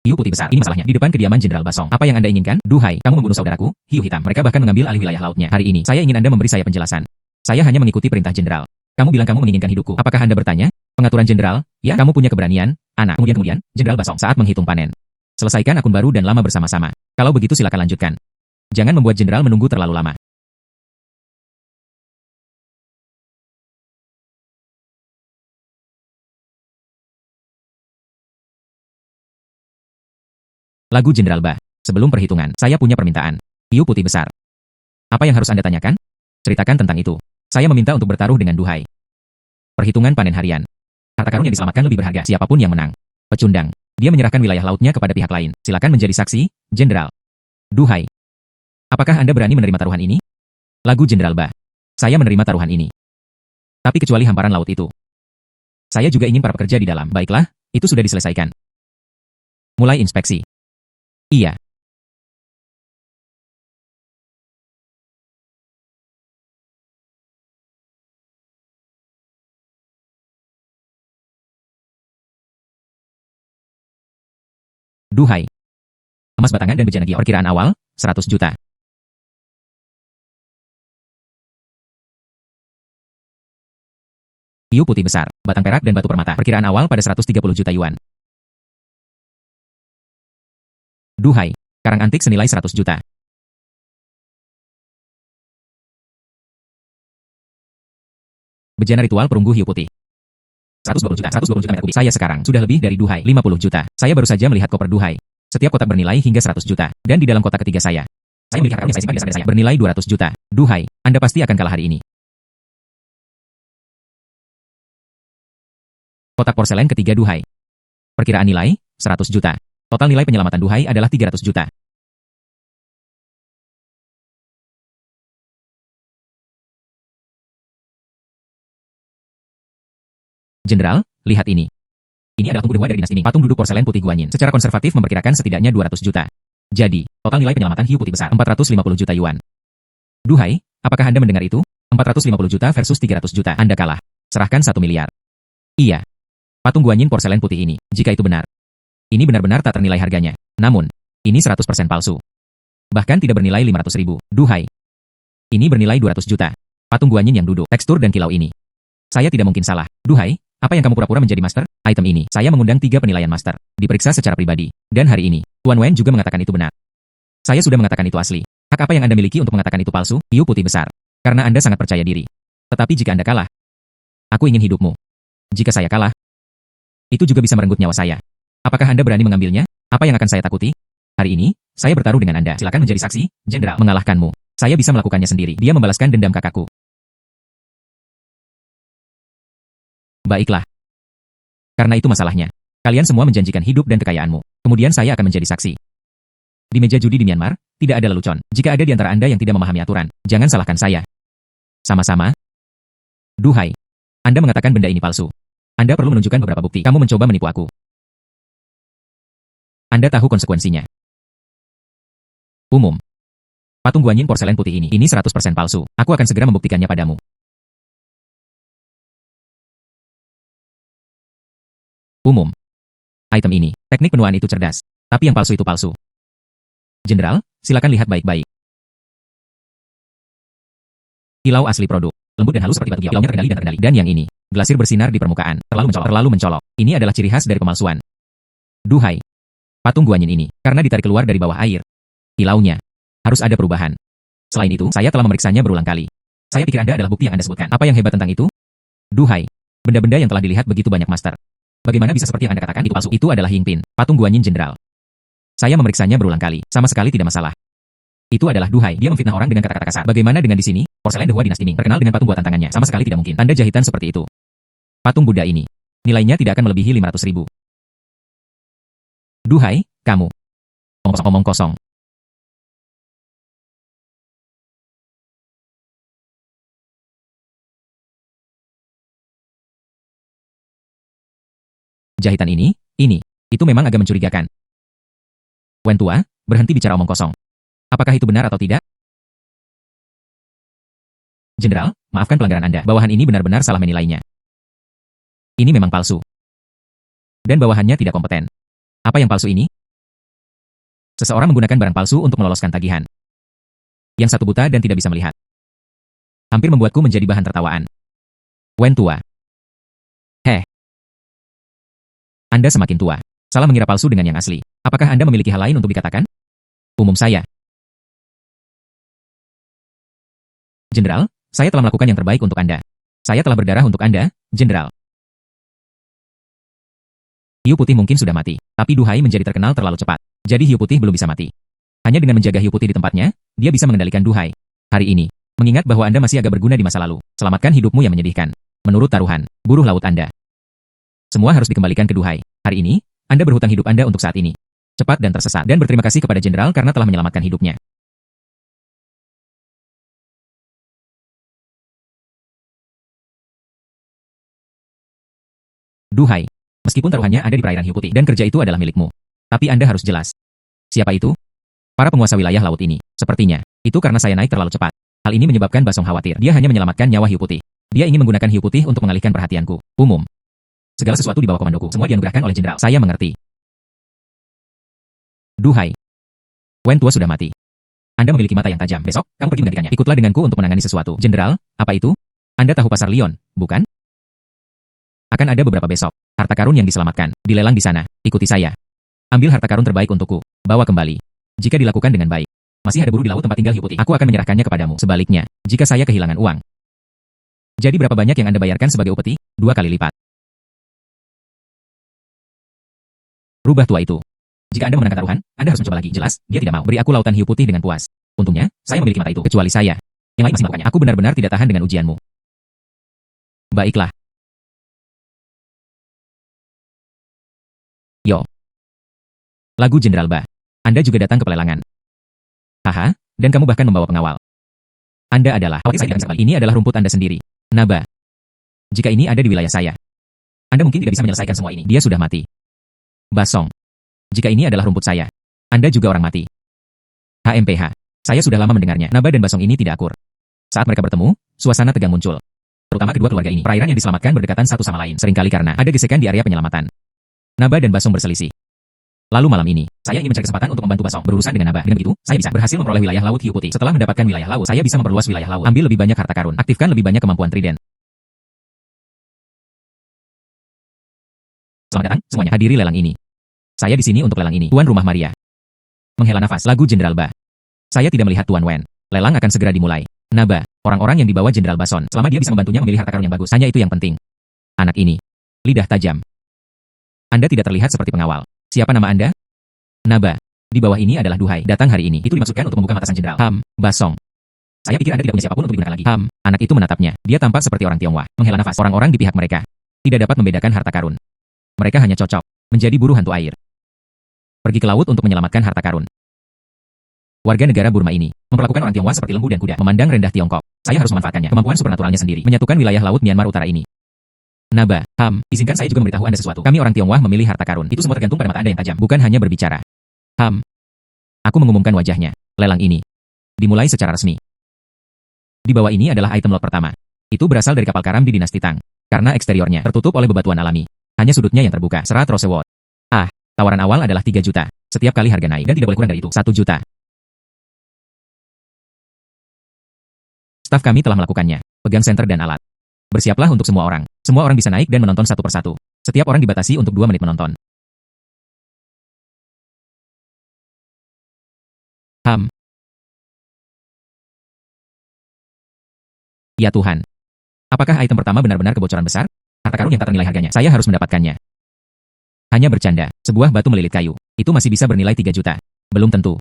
Hiu putih besar. Ini masalahnya. Di depan kediaman Jenderal Basong. Apa yang Anda inginkan? Duhai, kamu membunuh saudaraku, hiu hitam. Mereka bahkan mengambil alih wilayah lautnya. Hari ini, saya ingin Anda memberi saya penjelasan. Saya hanya mengikuti perintah Jenderal. Kamu bilang kamu menginginkan hidupku. Apakah Anda bertanya? Pengaturan Jenderal? Ya, kamu punya keberanian, anak. Kemudian, Jenderal Basong saat menghitung panen. Selesaikan akun baru dan lama bersama-sama. Kalau begitu silakan lanjutkan. Jangan membuat Jenderal menunggu terlalu lama. Lagu Jenderal Ba. Sebelum perhitungan, saya punya permintaan. Hiu putih besar. Apa yang harus Anda tanyakan? Ceritakan tentang itu. Saya meminta untuk bertaruh dengan Duhai. Perhitungan panen harian. Harta karun yang diselamatkan lebih berharga. Siapapun yang menang. Pecundang. Dia menyerahkan wilayah lautnya kepada pihak lain. Silakan menjadi saksi, Jenderal. Duhai. Apakah Anda berani menerima taruhan ini? Lagu Jenderal Ba. Saya menerima taruhan ini. Tapi kecuali hamparan laut itu. Saya juga ingin para pekerja di dalam. Baiklah, itu sudah diselesaikan. Mulai inspeksi. Iya. Duhai. Emas batangan dan bejana giok. Perkiraan awal, 100 juta. Hiu putih besar, batang perak dan batu permata. Perkiraan awal pada 130 juta yuan. Duhai. Karang antik senilai 100 juta. Bejana ritual perunggu hiu putih. 120 juta meter kubik. Saya sekarang sudah lebih dari Duhai, 50 juta. Saya baru saja melihat koper Duhai. Setiap kotak bernilai hingga 100 juta. Dan di dalam kotak ketiga saya memiliki harta karun yang saya simpan di saya bernilai 200 juta. Duhai, Anda pasti akan kalah hari ini. Kotak porselen ketiga Duhai. Perkiraan nilai, 100 juta. Total nilai penyelamatan Duhai adalah 300 juta. Jenderal, lihat ini. Ini adalah tungku dewa dari dinasti Ming. Patung duduk porselen putih Guanyin. Secara konservatif memperkirakan setidaknya 200 juta. Jadi, total nilai penyelamatan hiu putih besar 450 juta yuan. Duhai, apakah Anda mendengar itu? 450 juta versus 300 juta. Anda kalah. Serahkan 1 miliar. Iya. Patung Guanyin porselen putih ini, jika itu benar. Ini benar-benar tak ternilai harganya. Namun, ini 100% palsu. Bahkan tidak bernilai 500 ribu. Duhai. Ini bernilai 200 juta. Patung Guanyin yang duduk, tekstur dan kilau ini. Saya tidak mungkin salah. Duhai, apa yang kamu pura-pura menjadi master? Item ini, saya mengundang 3 penilaian master. Diperiksa secara pribadi. Dan hari ini, Tuan Wen juga mengatakan itu benar. Saya sudah mengatakan itu asli. Hak apa yang Anda miliki untuk mengatakan itu palsu? Hiu putih besar. Karena Anda sangat percaya diri. Tetapi jika Anda kalah, aku ingin hidupmu. Jika saya kalah, itu juga bisa merenggut nyawa saya. Apakah Anda berani mengambilnya? Apa yang akan saya takuti? Hari ini, saya bertaruh dengan Anda. Silakan menjadi saksi, Jenderal. Mengalahkanmu. Saya bisa melakukannya sendiri. Dia membalaskan dendam kakakku. Baiklah. Karena itu masalahnya. Kalian semua menjanjikan hidup dan kekayaanmu. Kemudian saya akan menjadi saksi. Di meja judi di Myanmar, tidak ada lelucon. Jika ada di antara Anda yang tidak memahami aturan, jangan salahkan saya. Sama-sama. Duhai. Anda mengatakan benda ini palsu. Anda perlu menunjukkan beberapa bukti. Kamu mencoba menipu aku. Anda tahu konsekuensinya. Umum. Patung Guanyin porselen putih ini 100% palsu. Aku akan segera membuktikannya padamu. Umum. Item ini, teknik penuaan itu cerdas. Tapi yang palsu itu palsu. Jenderal, silakan lihat baik-baik. Kilau asli produk. Lembut dan halus seperti batu giok. Kilaunya terkendali. Dan yang ini, glasir bersinar di permukaan. Terlalu mencolok. Ini adalah ciri khas dari pemalsuan. Duhai. Patung Guanyin ini, karena ditarik keluar dari bawah air. Kilaunya. Harus ada perubahan. Selain itu, saya telah memeriksanya berulang kali. Saya pikir Anda adalah bukti yang Anda sebutkan. Apa yang hebat tentang itu? Duhai. Benda-benda yang telah dilihat begitu banyak master. Bagaimana bisa seperti yang Anda katakan itu palsu? Itu adalah Yingpin, patung Guanyin Jenderal. Saya memeriksanya berulang kali, sama sekali tidak masalah. Itu adalah Duhai, dia memfitnah orang dengan kata-kata kasar. Bagaimana dengan di sini? Porselen Dewa dinasti Ming, terkenal dengan patung buatan tangannya. Sama sekali tidak mungkin. Tanda jahitan seperti itu. Patung Buddha ini, nilainya tidak akan melebihi 500 ribu. Duhai, kamu. Omong kosong. Jahitan ini, itu memang agak mencurigakan. Wen tua, berhenti bicara omong kosong. Apakah itu benar atau tidak? Jenderal, maafkan pelanggaran Anda. Bawahan ini benar-benar salah menilainya. Ini memang palsu. Dan bawahannya tidak kompeten. Apa yang palsu ini? Seseorang menggunakan barang palsu untuk meloloskan tagihan. Yang satu buta dan tidak bisa melihat. Hampir membuatku menjadi bahan tertawaan. Wen tua. Heh. Anda semakin tua. Salah mengira palsu dengan yang asli. Apakah Anda memiliki hal lain untuk dikatakan? Umum saya. Jenderal, saya telah melakukan yang terbaik untuk Anda. Saya telah berdarah untuk Anda, Jenderal. Hiu putih mungkin sudah mati, tapi Duhai menjadi terkenal terlalu cepat. Jadi hiu putih belum bisa mati. Hanya dengan menjaga hiu putih di tempatnya, dia bisa mengendalikan Duhai. Hari ini, mengingat bahwa Anda masih agak berguna di masa lalu, selamatkan hidupmu yang menyedihkan. Menurut taruhan, buruh laut Anda. Semua harus dikembalikan ke Duhai. Hari ini, Anda berhutang hidup Anda untuk saat ini. Cepat dan tersesat, dan berterima kasih kepada Jenderal karena telah menyelamatkan hidupnya. Duhai. Meskipun taruhannya ada di perairan hiu putih, dan kerja itu adalah milikmu. Tapi Anda harus jelas. Siapa itu? Para penguasa wilayah laut ini. Sepertinya, itu karena saya naik terlalu cepat. Hal ini menyebabkan Basong khawatir. Dia hanya menyelamatkan nyawa hiu putih. Dia ingin menggunakan hiu putih untuk mengalihkan perhatianku. Umum. Segala sesuatu di bawah komandoku. Semua dianugerahkan oleh Jenderal. Saya mengerti. Duhai. Wen tua sudah mati. Anda memiliki mata yang tajam. Besok, kamu pergi menggantikannya. Ikutlah denganku untuk menangani sesuatu. Jenderal, apa itu? Anda tahu pasar Lyon, bukan? Akan ada beberapa besok. Harta karun yang diselamatkan. Dilelang di sana. Ikuti saya. Ambil harta karun terbaik untukku. Bawa kembali. Jika dilakukan dengan baik. Masih ada buruh di laut tempat tinggal hiu putih. Aku akan menyerahkannya kepadamu. Sebaliknya, jika saya kehilangan uang. Jadi berapa banyak yang Anda bayarkan sebagai upeti? 2 kali lipat. Rubah tua itu. Jika Anda memenangkan taruhan, Anda harus mencoba lagi. Jelas, dia tidak mau. Beri aku lautan hiu putih dengan puas. Untungnya, saya memiliki mata itu. Kecuali saya. Yang lain masih melakukannya. Aku benar-benar tidak tahan dengan ujianmu. Baiklah. Yo. Lagu Jenderal Ba. Anda juga datang ke pelelangan. Haha, dan kamu bahkan membawa pengawal. Anda adalah, ini adalah rumput Anda sendiri. Naba. Jika ini ada di wilayah saya. Anda mungkin tidak bisa menyelesaikan semua ini. Dia sudah mati. Basong. Jika ini adalah rumput saya. Anda juga orang mati. HMPH. Saya sudah lama mendengarnya. Naba dan Basong ini tidak akur. Saat mereka bertemu, suasana tegang muncul. Terutama kedua keluarga ini. Perairan yang diselamatkan berdekatan satu sama lain. Seringkali karena ada gesekan di area penyelamatan. Naba dan Basong berselisih. Lalu malam ini, saya ingin mencari kesempatan untuk membantu Basong berurusan dengan Naba. Dengan begitu, saya bisa berhasil memperoleh wilayah laut hiu putih. Setelah mendapatkan wilayah laut, saya bisa memperluas wilayah laut. Ambil lebih banyak harta karun. Aktifkan lebih banyak kemampuan Trident. Selamat datang, semuanya. Hadiri lelang ini. Saya di sini untuk lelang ini. Tuan Rumah Maria. Menghela nafas. Lagu Jenderal Ba. Saya tidak melihat Tuan Wen. Lelang akan segera dimulai. Naba, orang-orang yang dibawa Jenderal Bason. Selama dia bisa membantunya memilih harta karun yang bagus. Hanya itu yang penting. Anak ini. Lidah tajam. Anda tidak terlihat seperti pengawal. Siapa nama Anda? Naba. Di bawah ini adalah Duhai. Datang hari ini. Itu dimaksudkan untuk membuka mata sang Jenderal. Basong. Saya pikir Anda tidak punya siapapun untuk digunakan lagi. Anak itu menatapnya. Dia tampak seperti orang Tionghoa. Menghela nafas. Orang-orang di pihak mereka tidak dapat membedakan harta karun. Mereka hanya cocok menjadi buruh hantu air. Pergi ke laut untuk menyelamatkan harta karun. Warga negara Burma ini memperlakukan orang Tionghoa seperti lembu dan kuda, memandang rendah Tiongkok. Saya harus memanfaatkannya. Kemampuan supernaturalnya sendiri menyatukan wilayah laut Myanmar Utara ini. Naba, izinkan saya juga memberitahu Anda sesuatu. Kami orang Tionghoa memilih harta karun. Itu semua tergantung pada mata Anda yang tajam, bukan hanya berbicara. Aku mengumumkan wajahnya. Lelang ini dimulai secara resmi. Di bawah ini adalah item lot pertama. Itu berasal dari kapal karam di dinasti Tang. Karena eksteriornya tertutup oleh bebatuan alami. Hanya sudutnya yang terbuka. Serat Roseward. Tawaran awal adalah 3 juta. Setiap kali harga naik dan tidak boleh kurang dari itu. 1 juta. Staf kami telah melakukannya. Pegang senter dan alat. Bersiaplah untuk semua orang. Semua orang bisa naik dan menonton satu persatu. Setiap orang dibatasi untuk 2 menit menonton. Ya Tuhan. Apakah item pertama benar-benar kebocoran besar? Harta karun yang tak ternilai harganya. Saya harus mendapatkannya. Hanya bercanda. Sebuah batu melilit kayu. Itu masih bisa bernilai 3 juta. Belum tentu.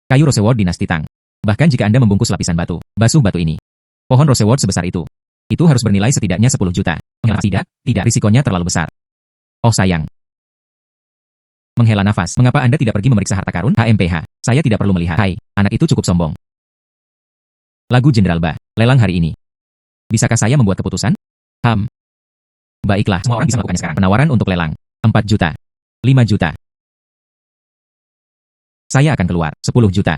Kayu Roseward dinasti Tang. Bahkan jika Anda membungkus lapisan batu, basuh batu ini. Pohon Roseward sebesar itu. Itu harus bernilai setidaknya 10 juta. Tidak, risikonya terlalu besar. Oh sayang. Menghela nafas. Mengapa Anda tidak pergi memeriksa harta karun? HMPH. Saya tidak perlu melihat. Hai, anak itu cukup sombong. Lagu Jenderal Ba. Lelang hari ini. Bisakah saya membuat keputusan? Baiklah, semua orang bisa melakukannya sekarang. Penawaran untuk lelang. 4 juta. 5 juta. Saya akan keluar. 10 juta.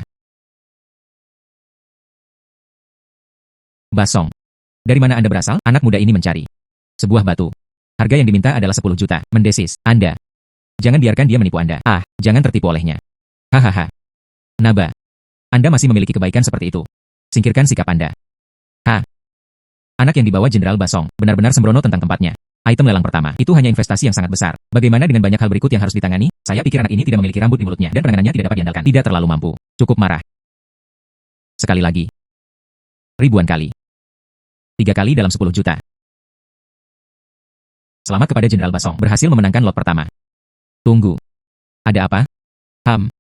Basong. Dari mana Anda berasal? Anak muda ini mencari sebuah batu. Harga yang diminta adalah 10 juta. Mendesis. Anda. Jangan biarkan dia menipu Anda. Jangan tertipu olehnya. Hahaha. Naba, Anda masih memiliki kebaikan seperti itu. Singkirkan sikap Anda. Anak yang dibawa Jenderal Basong, benar-benar sembrono tentang tempatnya. Item lelang pertama, itu hanya investasi yang sangat besar. Bagaimana dengan banyak hal berikut yang harus ditangani? Saya pikir anak ini tidak memiliki rambut di mulutnya, dan penanganannya tidak dapat diandalkan. Tidak terlalu mampu. Cukup marah. Sekali lagi. Ribuan kali. 3 kali dalam 10 juta. Selamat kepada Jenderal Basong, berhasil memenangkan lot pertama. Tunggu. Ada apa?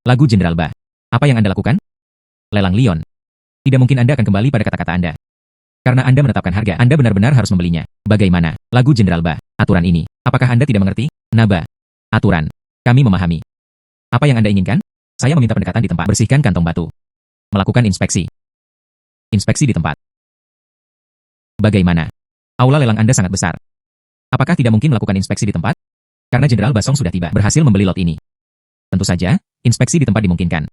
Lagu Jenderal Ba. Apa yang Anda lakukan? Lelang Leon. Tidak mungkin Anda akan kembali pada kata-kata Anda. Karena Anda menetapkan harga, Anda benar-benar harus membelinya. Bagaimana? Lagu Jenderal Ba. Aturan ini. Apakah Anda tidak mengerti? Naba. Aturan. Kami memahami. Apa yang Anda inginkan? Saya meminta pendekatan di tempat. Bersihkan kantong batu. Melakukan inspeksi. Inspeksi di tempat. Bagaimana? Aula lelang Anda sangat besar. Apakah tidak mungkin melakukan inspeksi di tempat? Karena Jenderal Basong sudah tiba, berhasil membeli lot ini. Tentu saja, inspeksi di tempat dimungkinkan.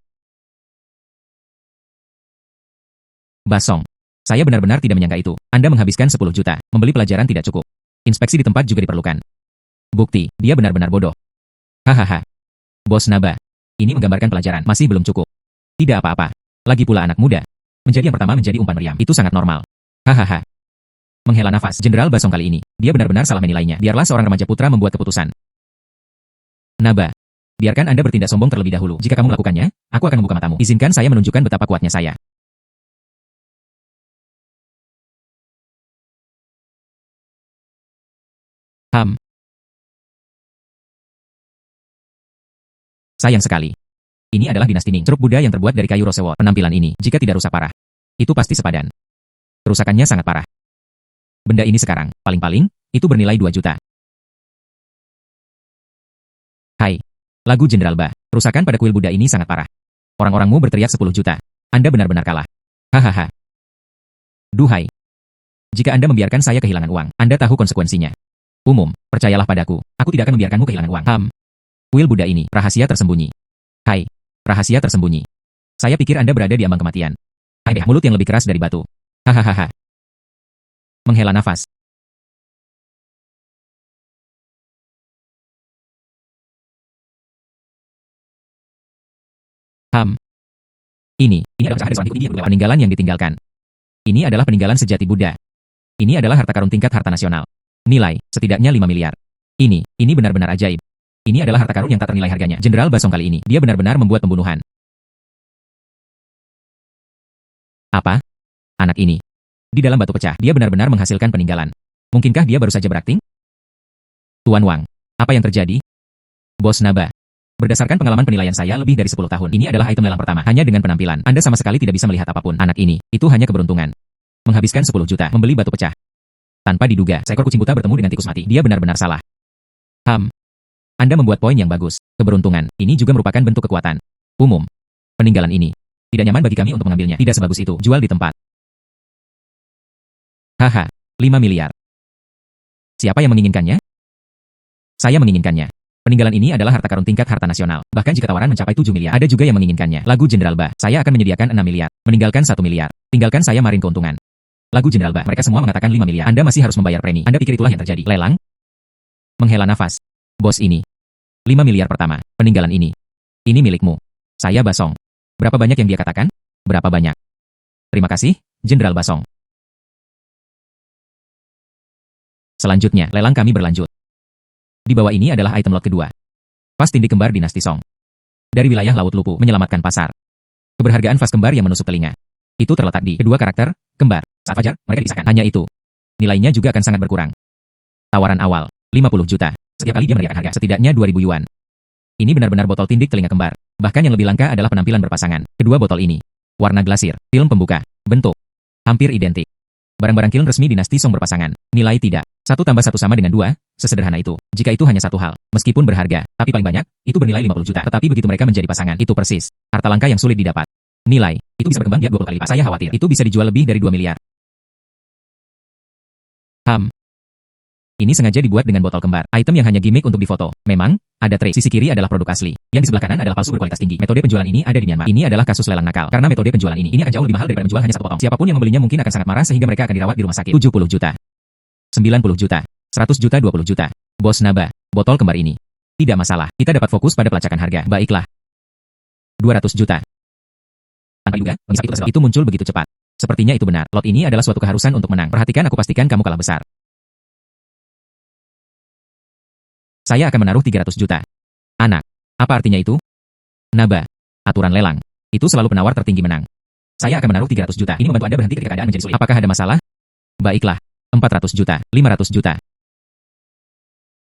Basong. Saya benar-benar tidak menyangka itu. Anda menghabiskan 10 juta. Membeli pelajaran tidak cukup. Inspeksi di tempat juga diperlukan. Bukti, dia benar-benar bodoh. Hahaha. Bos Naba. Ini menggambarkan pelajaran, masih belum cukup. Tidak apa-apa. Lagi pula anak muda. Menjadi yang pertama menjadi umpan meriam. Itu sangat normal. Hahaha. Menghela nafas, Jenderal Basong kali ini. Dia benar-benar salah menilainya. Biarlah seorang remaja putra membuat keputusan. Naba. Biarkan Anda bertindak sombong terlebih dahulu. Jika kamu melakukannya, aku akan membuka matamu. Izinkan saya menunjukkan betapa kuatnya saya. Sayang sekali. Ini adalah dinasti Ning, ceruk Buddha yang terbuat dari kayu rosewot. Penampilan ini, jika tidak rusak parah, itu pasti sepadan. Kerusakannya sangat parah. Benda ini sekarang, paling-paling, itu bernilai 2 juta. Hai. Lagu Jenderal Ba. Kerusakan pada kuil Buddha ini sangat parah. Orang-orangmu berteriak 10 juta. Anda benar-benar kalah. Hahaha. Duhai. Jika Anda membiarkan saya kehilangan uang, Anda tahu konsekuensinya. Umum, percayalah padaku, aku tidak akan membiarkanmu kehilangan uang. Kuil Buddha ini, rahasia tersembunyi. Hai. Rahasia tersembunyi. Saya pikir Anda berada di ambang kematian. Hai, mulut yang lebih keras dari batu. Hahaha. Menghela nafas. Ini adalah peninggalan yang ditinggalkan. Ini adalah peninggalan sejati Buddha. Ini adalah harta karun tingkat harta nasional. Nilai, setidaknya 5 miliar. Ini benar-benar ajaib. Ini adalah harta karun yang tak ternilai harganya. Jenderal Basong kali ini, dia benar-benar membuat pembunuhan. Apa? Anak ini. Di dalam batu pecah, dia benar-benar menghasilkan peninggalan. Mungkinkah dia baru saja berakting? Tuan Wang, apa yang terjadi? Bos Naba. Berdasarkan pengalaman penilaian saya lebih dari 10 tahun, ini adalah item lelang pertama. Hanya dengan penampilan, Anda sama sekali tidak bisa melihat apapun. Anak ini, itu hanya keberuntungan. Menghabiskan 10 juta, membeli batu pecah. Tanpa diduga, seekor kucing buta bertemu dengan tikus mati. Dia benar-benar salah. Anda membuat poin yang bagus. Keberuntungan, ini juga merupakan bentuk kekuatan. Umum. Peninggalan ini. Tidak nyaman bagi kami untuk mengambilnya. Tidak sebagus itu. Jual di tempat. Haha. 5 miliar. Siapa yang menginginkannya? Saya menginginkannya. Peninggalan ini adalah harta karun tingkat harta nasional. Bahkan jika tawaran mencapai 7 miliar, ada juga yang menginginkannya. Lagu Jenderal Ba. Saya akan menyediakan 6 miliar. Meninggalkan 1 miliar. Tinggalkan saya marin keuntungan. Lagu Jenderal Ba. Mereka semua mengatakan 5 miliar. Anda masih harus membayar premi. Anda pikir itulah yang terjadi. Lelang? Menghela nafas. Bos ini. 5 miliar pertama. Peninggalan ini. Ini milikmu. Saya Basong. Berapa banyak yang dia katakan? Berapa banyak? Terima kasih, Jenderal Basong. Selanjutnya, lelang kami berlanjut. Di bawah ini adalah item lot kedua. Vas tindik kembar dinasti Song. Dari wilayah Laut Lupu, menyelamatkan pasar. Keberhargaan vas kembar yang menusuk telinga. Itu terletak di kedua karakter, kembar. Saat fajar, mereka dipisahkan. Hanya itu. Nilainya juga akan sangat berkurang. Tawaran awal, 50 juta. Setiap kali dia meneriakan harga, setidaknya 2.000 yuan. Ini benar-benar botol tindik telinga kembar. Bahkan yang lebih langka adalah penampilan berpasangan. Kedua botol ini. Warna glasir, film pembuka, bentuk. Hampir identik. Barang-barang kiln resmi dinasti Song berpasangan. Nilai tidak. 1 tambah 1 sama dengan 2, sesederhana itu. Jika itu hanya satu hal, meskipun berharga, tapi paling banyak, itu bernilai 50 juta. Tetapi begitu mereka menjadi pasangan, itu persis. Harta langka yang sulit didapat. Nilai, itu bisa berkembang tiap 20 kali lipat. Saya khawatir, itu bisa dijual lebih dari 2 miliar. Ini sengaja dibuat dengan botol kembar. Item yang hanya gimmick untuk difoto. Memang, ada trik. Sisi kiri adalah produk asli. Yang di sebelah kanan adalah palsu berkualitas tinggi. Metode penjualan ini ada di Myanmar. Ini adalah kasus lelang nakal. Karena metode penjualan ini akan jauh lebih mahal daripada menjual hanya 1 potong. Siapapun yang membelinya mungkin akan sangat marah sehingga mereka akan dirawat di rumah sakit. 70 juta. 90 juta. 100 juta 20 juta. Bos Naba, botol kembar ini. Tidak masalah. Kita dapat fokus pada pelacakan harga. Baiklah. 200 juta. Tanpa diduga, pengisap itu tersedot. Itu muncul begitu cepat. Sepertinya itu benar. Lot ini adalah suatu keharusan untuk menang. Perhatikan, aku pastikan kamu kalah besar. Saya akan menaruh 300 juta. Anak. Apa artinya itu? Naba. Aturan lelang. Itu selalu penawar tertinggi menang. Saya akan menaruh 300 juta. Ini membantu Anda berhenti ketika keadaan menjadi sulit. Apakah ada masalah? Baiklah. 400 juta. 500 juta.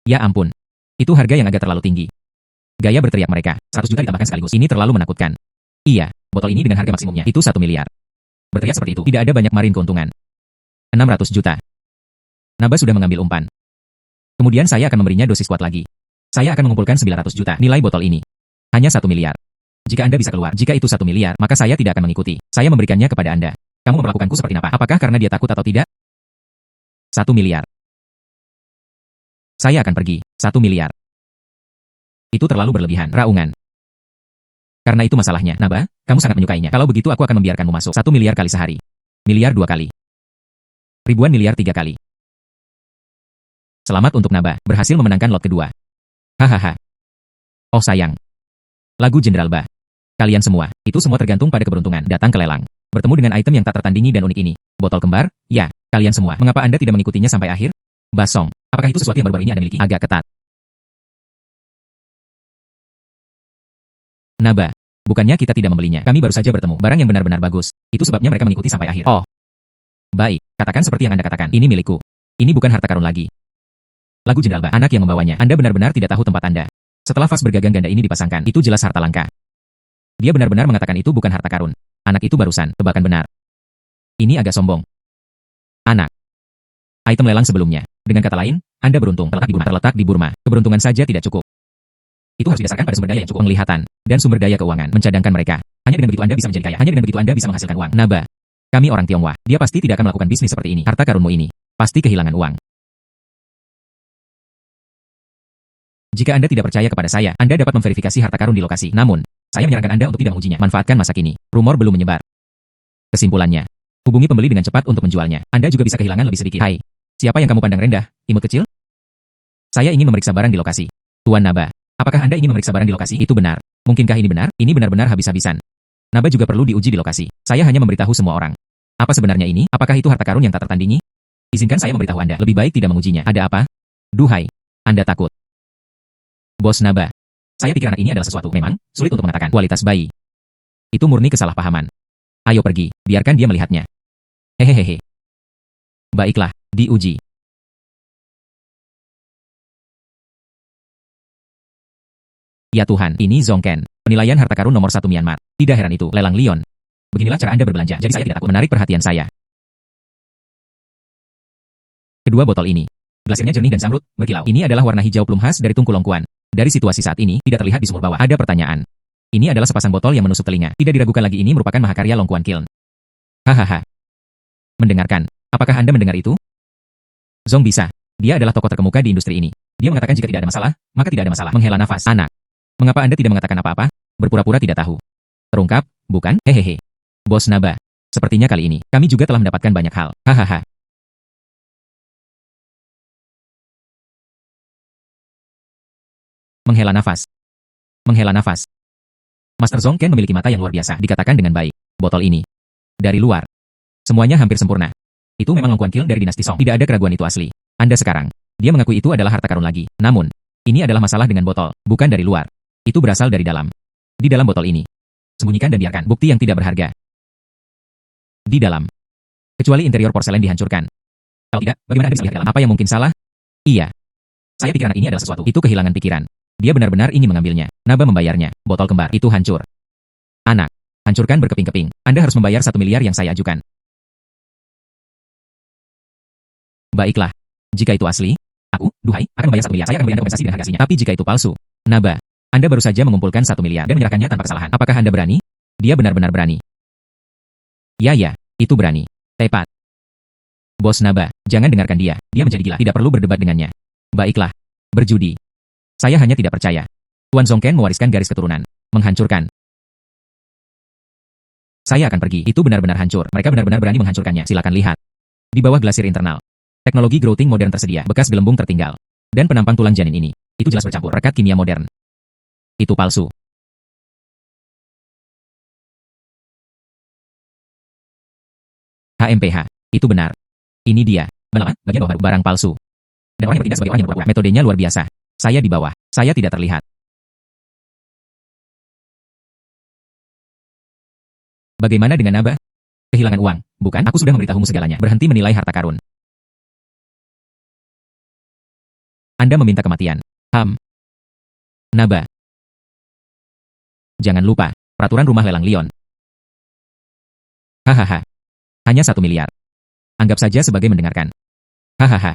Ya ampun. Itu harga yang agak terlalu tinggi. Gaya berteriak mereka. 100 juta ditambahkan sekaligus. Ini terlalu menakutkan. Iya. Botol ini dengan harga maksimumnya. Itu 1 miliar. Berteriak seperti itu. Tidak ada banyak margin keuntungan. 600 juta. Naba sudah mengambil umpan. Kemudian saya akan memberinya dosis kuat lagi. Saya akan mengumpulkan 900 juta nilai botol ini. Hanya 1 miliar. Jika Anda bisa keluar, jika itu 1 miliar, maka saya tidak akan mengikuti. Saya memberikannya kepada Anda. Kamu memperlakukanku seperti apa? Apakah karena dia takut atau tidak? 1 miliar. Saya akan pergi. 1 miliar. Itu terlalu berlebihan. Raungan. Karena itu masalahnya. Naba, kamu sangat menyukainya. Kalau begitu aku akan membiarkanmu masuk. 1 miliar kali sehari. Miliar 2 kali. Ribuan miliar 3 kali. Selamat untuk Naba, berhasil memenangkan lot kedua. Hahaha. Oh sayang. Lagu Jenderal Ba. Kalian semua, itu semua tergantung pada keberuntungan. Datang ke lelang. Bertemu dengan item yang tak tertandingi dan unik ini. Botol kembar, ya. Kalian semua, mengapa Anda tidak mengikutinya sampai akhir? Basong. Apakah itu sesuatu yang baru-baru ini Anda miliki? Agak ketat. Naba. Bukannya kita tidak membelinya. Kami baru saja bertemu. Barang yang benar-benar bagus. Itu sebabnya mereka mengikuti sampai akhir. Oh. Baik. Katakan seperti yang Anda katakan. Ini milikku. Ini bukan harta karun lagi. Lagu Jenderal Ba, anak yang membawanya. Anda benar-benar tidak tahu tempat Anda. Setelah vas bergagang ganda ini dipasangkan, itu jelas harta langka. Dia benar-benar mengatakan itu bukan harta karun. Anak itu barusan, tebakan benar. Ini agak sombong. Anak. Item lelang sebelumnya. Dengan kata lain, Anda beruntung terletak di Burma. Keberuntungan saja tidak cukup. Itu harus didasarkan pada sumber daya yang cukup, penglihatan, dan sumber daya keuangan, mencadangkan mereka. Hanya dengan begitu Anda bisa menjadi kaya. Hanya dengan begitu Anda bisa menghasilkan uang. Naba. Kami orang Tionghoa. Dia pasti tidak akan melakukan bisnis seperti ini. Harta karunmu ini pasti kehilangan uang. Jika Anda tidak percaya kepada saya, Anda dapat memverifikasi harta karun di lokasi. Namun, saya menyarankan Anda untuk tidak mengujinya. Manfaatkan masa kini. Rumor belum menyebar. Kesimpulannya, hubungi pembeli dengan cepat untuk menjualnya. Anda juga bisa kehilangan lebih sedikit. Hai, siapa yang kamu pandang rendah? Imut kecil? Saya ingin memeriksa barang di lokasi. Tuan Naba, apakah Anda ingin memeriksa barang di lokasi? Itu benar. Mungkinkah ini benar? Ini benar-benar habis-habisan. Naba juga perlu diuji di lokasi. Saya hanya memberitahu semua orang. Apa sebenarnya ini? Apakah itu harta karun yang tak tertandingi? Izinkan saya memberitahu Anda. Lebih baik tidak mengujinya. Ada apa? Duhai, Anda takut. Bos Naba. Saya pikir anak ini adalah sesuatu. Memang, sulit untuk mengatakan. Kualitas bayi. Itu murni kesalahpahaman. Ayo pergi, biarkan dia melihatnya. Hehehe. Baiklah, diuji. Ya Tuhan, ini Zongken. Penilaian harta karun nomor 1 Myanmar. Tidak heran itu, lelang Lion. Beginilah cara Anda berbelanja. Jadi saya tidak takut. Menarik perhatian saya. Kedua botol ini. Glasirnya jernih dan zamrud, berkilau. Ini adalah warna hijau plum khas dari Tungku Longkuan. Dari situasi saat ini, tidak terlihat di sumur bawah. Ada pertanyaan. Ini adalah sepasang botol yang menusuk telinga. Tidak diragukan lagi ini merupakan mahakarya Longkuan Kiln. Hahaha. Mendengarkan. Apakah Anda mendengar itu? Zong bisa. Dia adalah tokoh terkemuka di industri ini. Dia mengatakan jika tidak ada masalah, maka tidak ada masalah. Menghela nafas. Anak. Mengapa Anda tidak mengatakan apa-apa? Berpura-pura tidak tahu. Terungkap, bukan? Hehehe. Bos Naba. Sepertinya kali ini, kami juga telah mendapatkan banyak hal. Hahaha. Menghela nafas. Menghela nafas. Master Zongken memiliki mata yang luar biasa, dikatakan dengan baik. Botol ini. Dari luar. Semuanya hampir sempurna. Itu memang Longkuan Kiln dari dinasti Song. Tidak ada keraguan itu asli. Anda sekarang. Dia mengakui itu adalah harta karun lagi. Namun, ini adalah masalah dengan botol, bukan dari luar. Itu berasal dari dalam. Di dalam botol ini. Sembunyikan dan biarkan. Bukti yang tidak berharga. Di dalam. Kecuali interior porselen dihancurkan. Kalau tidak, bagaimana Anda bisa lihat dalam? Apa yang mungkin salah? Iya. Saya pikir anak ini adalah sesuatu. Itu kehilangan pikiran. Dia benar-benar ingin mengambilnya. Naba membayarnya. Botol kembar itu hancur. Anak. Hancurkan berkeping-keping. Anda harus membayar 1 miliar yang saya ajukan. Baiklah. Jika itu asli, aku, duhai, akan membayar 1 miliar. Saya akan memberi Anda kompensasi dengan harga aslinya. Tapi jika itu palsu, Naba, Anda baru saja mengumpulkan 1 miliar dan menyerahkannya tanpa kesalahan. Apakah Anda berani? Dia benar-benar berani. Ya, itu berani. Tepat. Bos Naba, jangan dengarkan dia. Dia menjadi gila. Tidak perlu berdebat dengannya. Baiklah. Berjudi. Saya hanya tidak percaya. Tuan Zongken mewariskan garis keturunan. Menghancurkan. Saya akan pergi. Itu benar-benar hancur. Mereka benar-benar berani menghancurkannya. Silakan lihat. Di bawah glasir internal. Teknologi growting modern tersedia. Bekas gelembung tertinggal. Dan penampang tulang janin ini. Itu jelas bercampur. Rekat kimia modern. Itu palsu. HMPH. Itu benar. Ini dia. Bagian bawah baru. Barang palsu. Dan orang yang bertindak sebagai orang yang berpura-pura. Metodenya luar biasa. Saya di bawah. Saya tidak terlihat. Bagaimana dengan Naba? Kehilangan uang, bukan? Aku sudah memberitahumu segalanya. Berhenti menilai harta karun. Anda meminta kematian. Naba. Jangan lupa, peraturan rumah lelang Leon. Hahaha. Hanya 1 miliar. Anggap saja sebagai mendengarkan. Hahaha.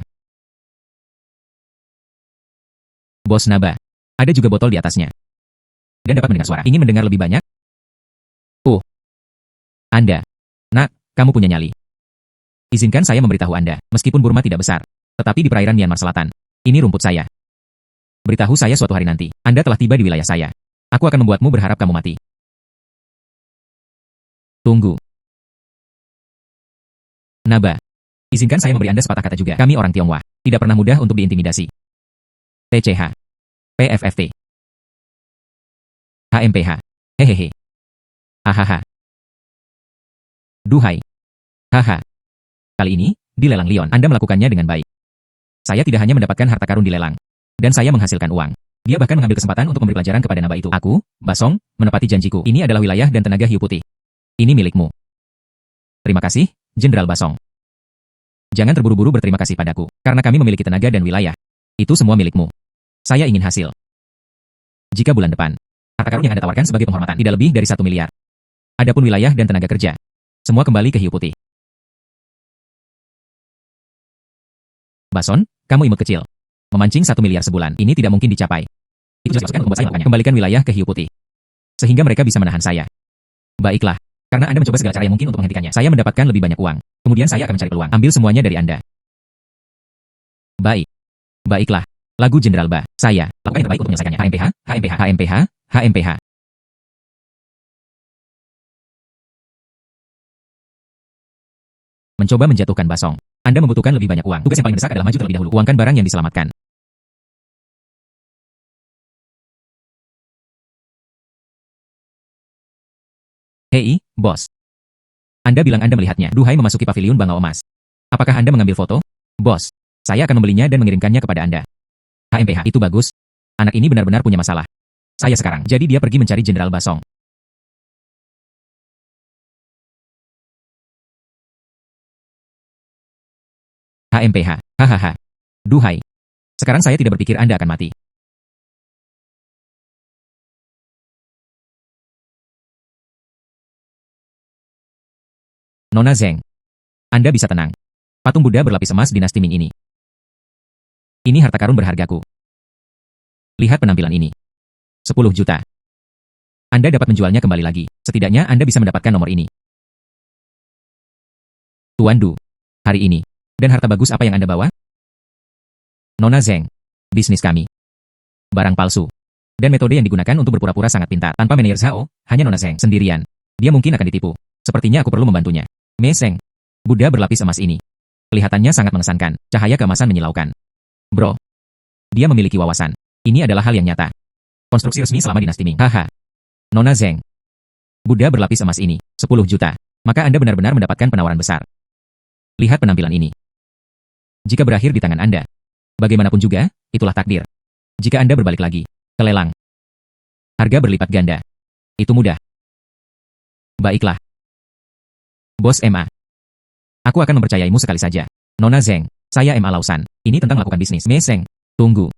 Bos Naba. Ada juga botol di atasnya. Dan dapat mendengar suara. Ingin mendengar lebih banyak? Anda. Nak, kamu punya nyali. Izinkan saya memberitahu Anda, meskipun Burma tidak besar, tetapi di perairan Myanmar Selatan. Ini rumput saya. Beritahu saya suatu hari nanti, Anda telah tiba di wilayah saya. Aku akan membuatmu berharap kamu mati. Tunggu. Naba. Izinkan saya memberi Anda sepatah kata juga. Kami orang Tionghoa. Tidak pernah mudah untuk diintimidasi. TCH. PFFT. HMPH. Hehehe. Hahaha. Duhai. Haha. Kali ini, di lelang Leon, Anda melakukannya dengan baik. Saya tidak hanya mendapatkan harta karun di lelang, dan saya menghasilkan uang. Dia bahkan mengambil kesempatan untuk memberi pelajaran kepada Naba itu. Aku, Basong, menepati janjiku. Ini adalah wilayah dan tenaga hiu putih. Ini milikmu. Terima kasih, Jenderal Basong. Jangan terburu-buru berterima kasih padaku, karena kami memiliki tenaga dan wilayah. Itu semua milikmu. Saya ingin hasil. Jika bulan depan, harta karun yang Anda tawarkan sebagai penghormatan tidak lebih dari 1 miliar. Adapun wilayah dan tenaga kerja, semua kembali ke hiu putih. Bason, kamu imut kecil. Memancing 1 miliar sebulan, ini tidak mungkin dicapai. Itu jelas untuk membuat saya melakukannya. Kembalikan wilayah ke hiu putih. Sehingga mereka bisa menahan saya. Baiklah, karena Anda mencoba segala cara yang mungkin untuk menghentikannya. Saya mendapatkan lebih banyak uang. Kemudian saya akan mencari peluang. Ambil semuanya dari Anda. Baik. Baiklah. Lagu Jenderal Ba. Saya lakukan yang terbaik untuk menyelesaikannya. HMPH, HMPH, HMPH, HMPH. Mencoba menjatuhkan Basong. Anda membutuhkan lebih banyak uang. Tugas yang paling mendesak adalah maju terlebih dahulu. Uangkan barang yang diselamatkan. Hei, bos. Anda bilang Anda melihatnya. Duhai memasuki paviliun Bangau Emas. Apakah Anda mengambil foto? Bos, saya akan membelinya dan mengirimkannya kepada Anda. HMPH, itu bagus. Anak ini benar-benar punya masalah. Saya sekarang. Jadi dia pergi mencari Jenderal Basong. HMPH, hahaha. Duhai. Sekarang saya tidak berpikir Anda akan mati. Nona Zeng. Anda bisa tenang. Patung Buddha berlapis emas dinasti Ming ini. Ini harta karun berhargaku. Lihat penampilan ini. 10 juta. Anda dapat menjualnya kembali lagi. Setidaknya Anda bisa mendapatkan nomor ini. Tuan Du. Hari ini. Dan harta bagus apa yang Anda bawa? Nona Zeng. Bisnis kami. Barang palsu. Dan metode yang digunakan untuk berpura-pura sangat pintar. Tanpa manajer Zhao, hanya Nona Zeng sendirian. Dia mungkin akan ditipu. Sepertinya aku perlu membantunya. Mei Seng. Buddha berlapis emas ini. Kelihatannya sangat mengesankan. Cahaya keemasan menyilaukan. Bro. Dia memiliki wawasan. Ini adalah hal yang nyata. Konstruksi resmi selama dinasti Ming. Haha. Nona Zeng. Buddha berlapis emas ini. 10 juta. Maka Anda benar-benar mendapatkan penawaran besar. Lihat penampilan ini. Jika berakhir di tangan Anda. Bagaimanapun juga, itulah takdir. Jika Anda berbalik lagi. Ke lelang. Harga berlipat ganda. Itu mudah. Baiklah. Bos MA. Aku akan mempercayaimu sekali saja. Nona Zeng, saya MA Lausan. Ini tentang melakukan bisnis. Mei Seng, tunggu.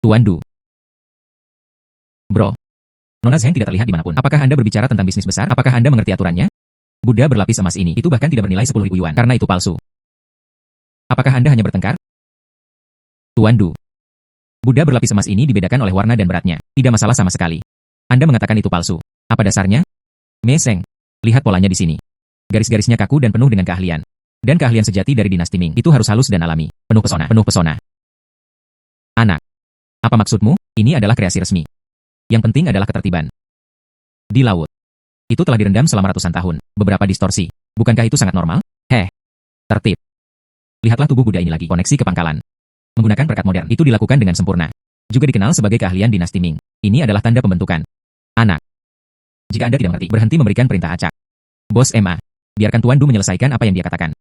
Tuan Du. Bro. Nona Zeng tidak terlihat dimanapun. Apakah Anda berbicara tentang bisnis besar? Apakah Anda mengerti aturannya? Buddha berlapis emas ini. Itu bahkan tidak bernilai 10.000 yuan. Karena itu palsu. Apakah Anda hanya bertengkar? Tuan Du. Buddha berlapis emas ini dibedakan oleh warna dan beratnya. Tidak masalah sama sekali. Anda mengatakan itu palsu. Apa dasarnya? Mei Seng. Lihat polanya di sini. Garis-garisnya kaku dan penuh dengan keahlian. Dan keahlian sejati dari dinasti Ming. Itu harus halus dan alami. Penuh pesona. Penuh pesona. Anak. Apa maksudmu? Ini adalah kreasi resmi. Yang penting adalah ketertiban. Di laut. Itu telah direndam selama ratusan tahun. Beberapa distorsi. Bukankah itu sangat normal? Tertib. Lihatlah tubuh Buddha ini lagi. Koneksi ke pangkalan. Menggunakan perkat modern. Itu dilakukan dengan sempurna. Juga dikenal sebagai keahlian dinasti Ming. Ini adalah tanda pembentukan. Anak. Jika Anda tidak mengerti, berhenti memberikan perintah acak. Bos MA, biarkan Tuan Du menyelesaikan apa yang dia katakan.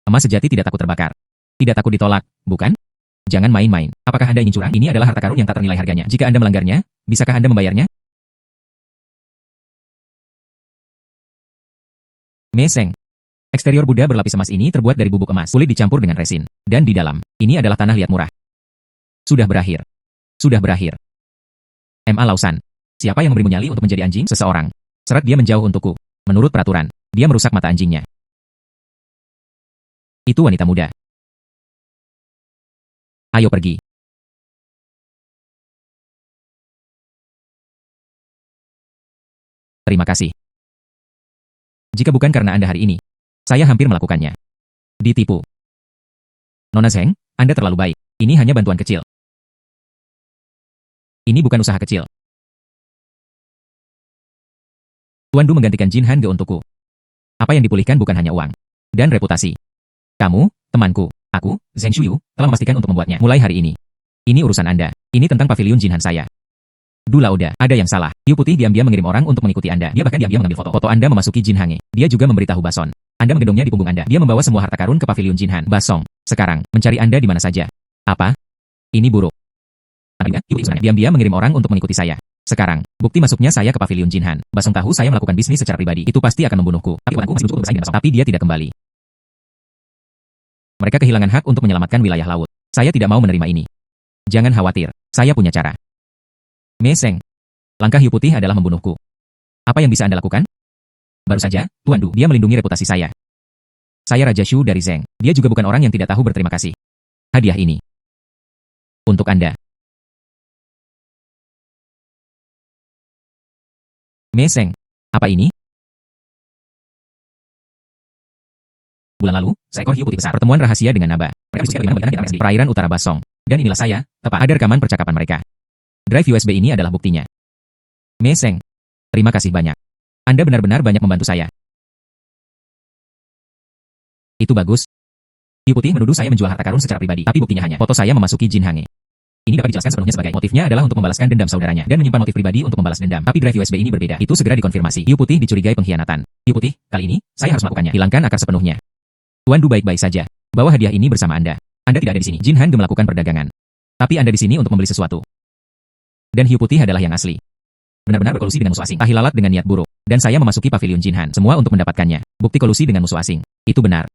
Emas sejati tidak takut terbakar. Tidak takut ditolak, bukan? Jangan main-main. Apakah Anda ingin curang? Ini adalah harta karun yang tak ternilai harganya. Jika Anda melanggarnya, bisakah Anda membayarnya? Meseng. Eksterior Buddha berlapis emas ini terbuat dari bubuk emas, kulit dicampur dengan resin. Dan di dalam, ini adalah tanah liat murah. Sudah berakhir. Sudah berakhir. MA Lausan. Siapa yang memberimu nyali untuk menjadi anjing? Seseorang. Seret dia menjauh untukku. Menurut peraturan, dia merusak mata anjingnya. Itu wanita muda. Ayo pergi. Terima kasih. Jika bukan karena Anda hari ini, saya hampir melakukannya. Ditipu. Nona Zheng, Anda terlalu baik. Ini hanya bantuan kecil. Ini bukan usaha kecil. Tuan Du menggantikan Jin Han Ge untukku. Apa yang dipulihkan bukan hanya uang dan reputasi. Kamu, temanku, aku, Zheng Shuyu, telah memastikan untuk membuatnya. Mulai hari ini. Ini urusan Anda. Ini tentang pavilion Jin Han saya. Dula udah, ada yang salah. Hiu Putih diam-diam mengirim orang untuk mengikuti Anda. Dia bahkan diam-diam mengambil foto. Foto Anda memasuki Jin Hange. Dia juga memberitahu Bason. Anda menggendongnya di punggung Anda. Dia membawa semua harta karun ke pavilion Jin Han. Basong, sekarang, mencari Anda di mana saja. Apa? Ini buruk. Diam-diam mengirim orang untuk mengikuti saya. Sekarang, bukti masuknya saya ke pavilion Jin Han. Basong tahu saya melakukan bisnis secara pribadi. Itu pasti akan membunuhku. Tapi aku masih cukup bersaing dengan Basong. Tapi dia tidak kembali. Mereka kehilangan hak untuk menyelamatkan wilayah laut. Saya tidak mau menerima ini. Jangan khawatir, saya punya cara. Meseng. Langkah Hiu Putih adalah membunuhku. Apa yang bisa Anda lakukan? Baru saja, Tuan Du, dia melindungi reputasi saya. Saya Raja Shu dari Zheng. Dia juga bukan orang yang tidak tahu berterima kasih. Hadiah ini. Untuk Anda. Meseng. Apa ini? Bulan lalu, seekor hiu putih besar. Pertemuan rahasia dengan Naba. Mereka berdiskusi bagaimana membayarkan di perairan utara Basong. Dan inilah saya, tepat. Ada rekaman percakapan mereka. Drive USB ini adalah buktinya. Meseng. Terima kasih banyak. Anda benar-benar banyak membantu saya. Itu bagus. Hiu Putih menuduh saya menjual harta karun secara pribadi, tapi buktinya hanya foto saya memasuki Jin Hange. Ini dapat dijelaskan sepenuhnya sebagai motifnya adalah untuk membalaskan dendam saudaranya dan menyimpan motif pribadi untuk membalas dendam. Tapi drive USB ini berbeda. Itu segera dikonfirmasi. Hiu Putih dicurigai pengkhianatan. Hiu Putih, kali ini saya harus melakukannya. Hilangkan akar sepenuhnya. Tuan Du baik-baik saja. Bawa hadiah ini bersama Anda. Anda tidak ada di sini. Jin Han melakukan perdagangan. Tapi Anda di sini untuk membeli sesuatu. Dan Hiu Putih adalah yang asli. Benar-benar berkolusi dengan musuh asing. Tahi lalat dengan niat buruk. Dan saya memasuki pavilion Jin Han. Semua untuk mendapatkannya. Bukti kolusi dengan musuh asing. Itu benar.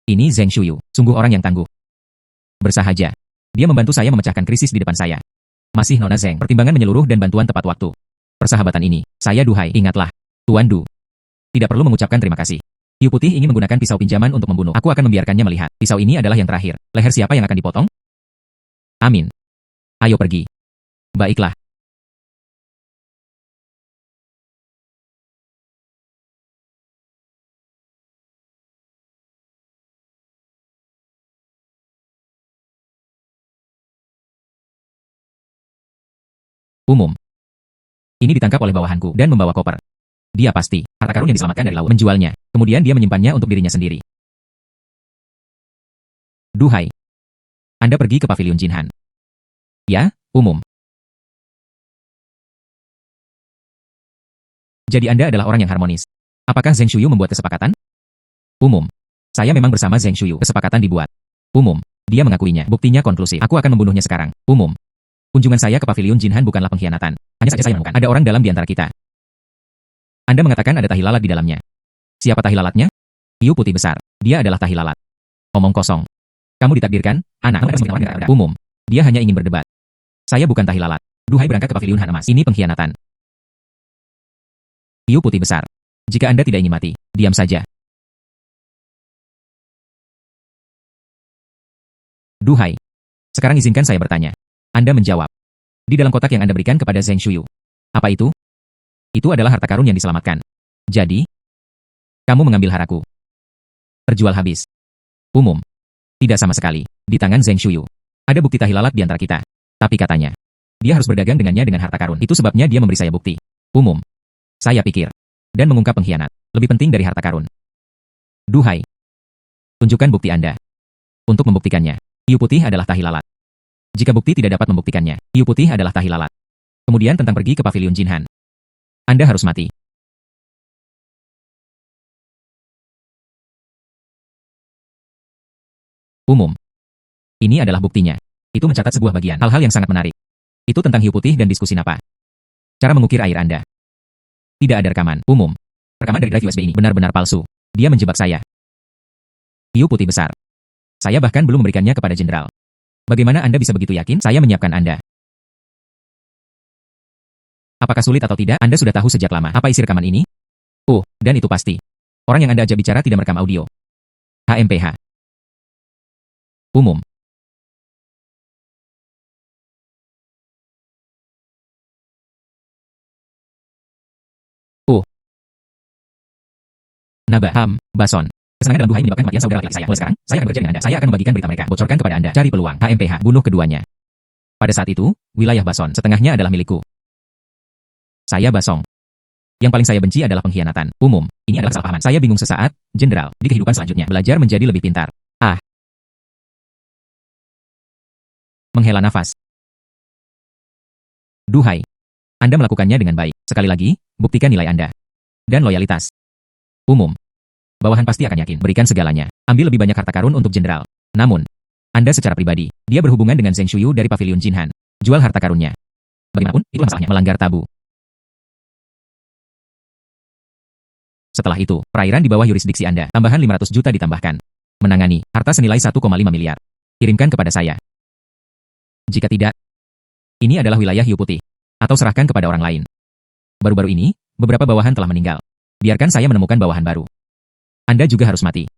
Ini Zheng Shuyu. Sungguh orang yang tangguh. Bersahaja. Dia membantu saya memecahkan krisis di depan saya. Masih Nona Zheng. Pertimbangan menyeluruh dan bantuan tepat waktu. Persahabatan ini. Saya duhai. Ingatlah. Tuan Du. Tidak perlu mengucapkan terima kasih. Hiu Putih ingin menggunakan pisau pinjaman untuk membunuh. Aku akan membiarkannya melihat. Pisau ini adalah yang terakhir. Leher siapa yang akan dipotong? Amin. Ayo pergi. Baiklah. Umum. Ini ditangkap oleh bawahanku dan membawa koper. Dia pasti harta karun yang diselamatkan dari laut, menjualnya. Kemudian dia menyimpannya untuk dirinya sendiri. Duhai. Anda pergi ke pavilion Jin Han. Ya, umum. Jadi Anda adalah orang yang harmonis. Apakah Zheng Shuyu membuat kesepakatan? Umum. Saya memang bersama Zheng Shuyu. Kesepakatan dibuat. Umum. Dia mengakuinya. Buktinya konklusif. Aku akan membunuhnya sekarang. Umum. Kunjungan saya ke pavilion Jin Han bukanlah pengkhianatan. Hanya saja saya menemukan ada orang dalam di antara kita. Anda mengatakan ada tahi lalat di dalamnya. Siapa tahi lalatnya? Hiu Putih besar. Dia adalah tahi lalat. Omong kosong. Kamu ditakdirkan, anak. Umum. Dia hanya ingin berdebat. Saya bukan tahi lalat. Duhai berangkat ke pavilion Han emas. Ini pengkhianatan. Hiu Putih besar. Jika Anda tidak ingin mati, diam saja. Duhai. Sekarang izinkan saya bertanya. Anda menjawab. Di dalam kotak yang Anda berikan kepada Zheng Shuyu. Apa itu? Itu adalah harta karun yang diselamatkan. Jadi, kamu mengambil haraku. Terjual habis. Umum. Tidak sama sekali. Di tangan Zheng Shuyu. Ada bukti tahi lalat di antara kita. Tapi katanya, dia harus berdagang dengannya dengan harta karun. Itu sebabnya dia memberi saya bukti. Umum. Saya pikir. Dan mengungkap pengkhianat. Lebih penting dari harta karun. Duhai. Tunjukkan bukti Anda. Untuk membuktikannya, Hiu Putih adalah tahi lalat. Jika bukti tidak dapat membuktikannya, Hiu Putih adalah tahi lalat. Kemudian tentang pergi ke pavilion Jinhan. Anda harus mati. Umum. Ini adalah buktinya. Itu mencatat sebuah bagian. Hal-hal yang sangat menarik. Itu tentang hiu putih dan diskusi napa. Cara mengukir air Anda. Tidak ada rekaman. Umum. Rekaman dari drive USB ini benar-benar palsu. Dia menjebak saya. Hiu putih besar. Saya bahkan belum memberikannya kepada jenderal. Bagaimana Anda bisa begitu yakin? Saya menyiapkan Anda. Apakah sulit atau tidak? Anda sudah tahu sejak lama. Apa isi rekaman ini? Oh, dan itu pasti. Orang yang Anda ajak bicara tidak merekam audio. HMPH. Umum. Oh. Naba, Bason. Kesenangan dalam duhai menyebabkan kematian saudara laki-laki saya. Mulai sekarang, saya akan bekerja dengan Anda. Saya akan membagikan berita mereka. Bocorkan kepada Anda. Cari peluang. HMPH. Bunuh keduanya. Pada saat itu, wilayah Bason setengahnya adalah milikku. Saya Basong. Yang paling saya benci adalah pengkhianatan. Umum. Ini adalah kesalahpahaman. Saya bingung sesaat, jenderal. Di kehidupan selanjutnya, belajar menjadi lebih pintar. Menghela nafas. Duhai. Anda melakukannya dengan baik. Sekali lagi, buktikan nilai Anda. Dan loyalitas. Umum. Bawahan pasti akan yakin. Berikan segalanya. Ambil lebih banyak harta karun untuk jenderal. Namun, Anda secara pribadi, dia berhubungan dengan Zheng Shuyu dari pavilion Jinhan. Jual harta karunnya. Bagaimanapun, itu masalahnya. Melanggar tabu. Setelah itu, perairan di bawah yurisdiksi Anda. Tambahan 500 juta ditambahkan. Menangani. Harta senilai 1,5 miliar. Kirimkan kepada saya. Jika tidak, ini adalah wilayah hiu putih. Atau serahkan kepada orang lain. Baru-baru ini, beberapa bawahan telah meninggal. Biarkan saya menemukan bawahan baru. Anda juga harus mati.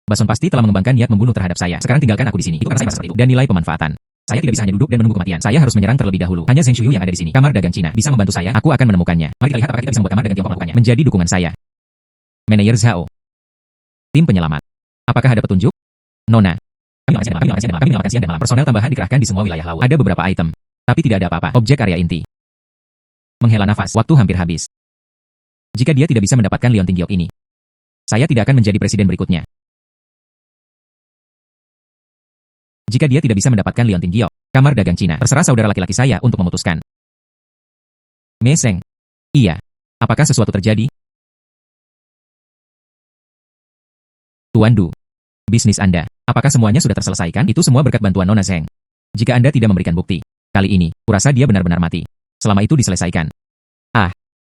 Bason pasti telah mengembangkan niat membunuh terhadap saya. Sekarang tinggalkan aku di sini. Itu karena saya merasa seperti itu. Dan nilai pemanfaatan. Saya tidak bisa hanya duduk dan menunggu kematian. Saya harus menyerang terlebih dahulu. Hanya Zheng Shuyu yang ada di sini. Kamar dagang Cina bisa membantu saya. Aku akan menemukannya. Mari kita lihat apakah kita bisa membuat kamar dagang Tiongkok melakukannya. Menjadi dukungan saya. Manajer Zhao. Tim penyelamat. Apakah ada petunjuk? Nona. Kami melakukan siang dan malam. Personel tambahan dikerahkan di semua wilayah laut. Ada beberapa item. Tapi tidak ada apa-apa. Objek area inti. Menghela nafas. Waktu hampir habis. Jika dia tidak bisa mendapatkan Liontin Giok ini, saya tidak akan menjadi presiden berikutnya. Jika dia tidak bisa mendapatkan Liontin Giok, kamar dagang Cina, terserah saudara laki-laki saya untuk memutuskan. Meseng. Iya. Apakah sesuatu terjadi? Tuan Du. Bisnis Anda. Apakah semuanya sudah terselesaikan? Itu semua berkat bantuan Nona Zheng. Jika Anda tidak memberikan bukti, kali ini, kurasa dia benar-benar mati. Selama itu diselesaikan.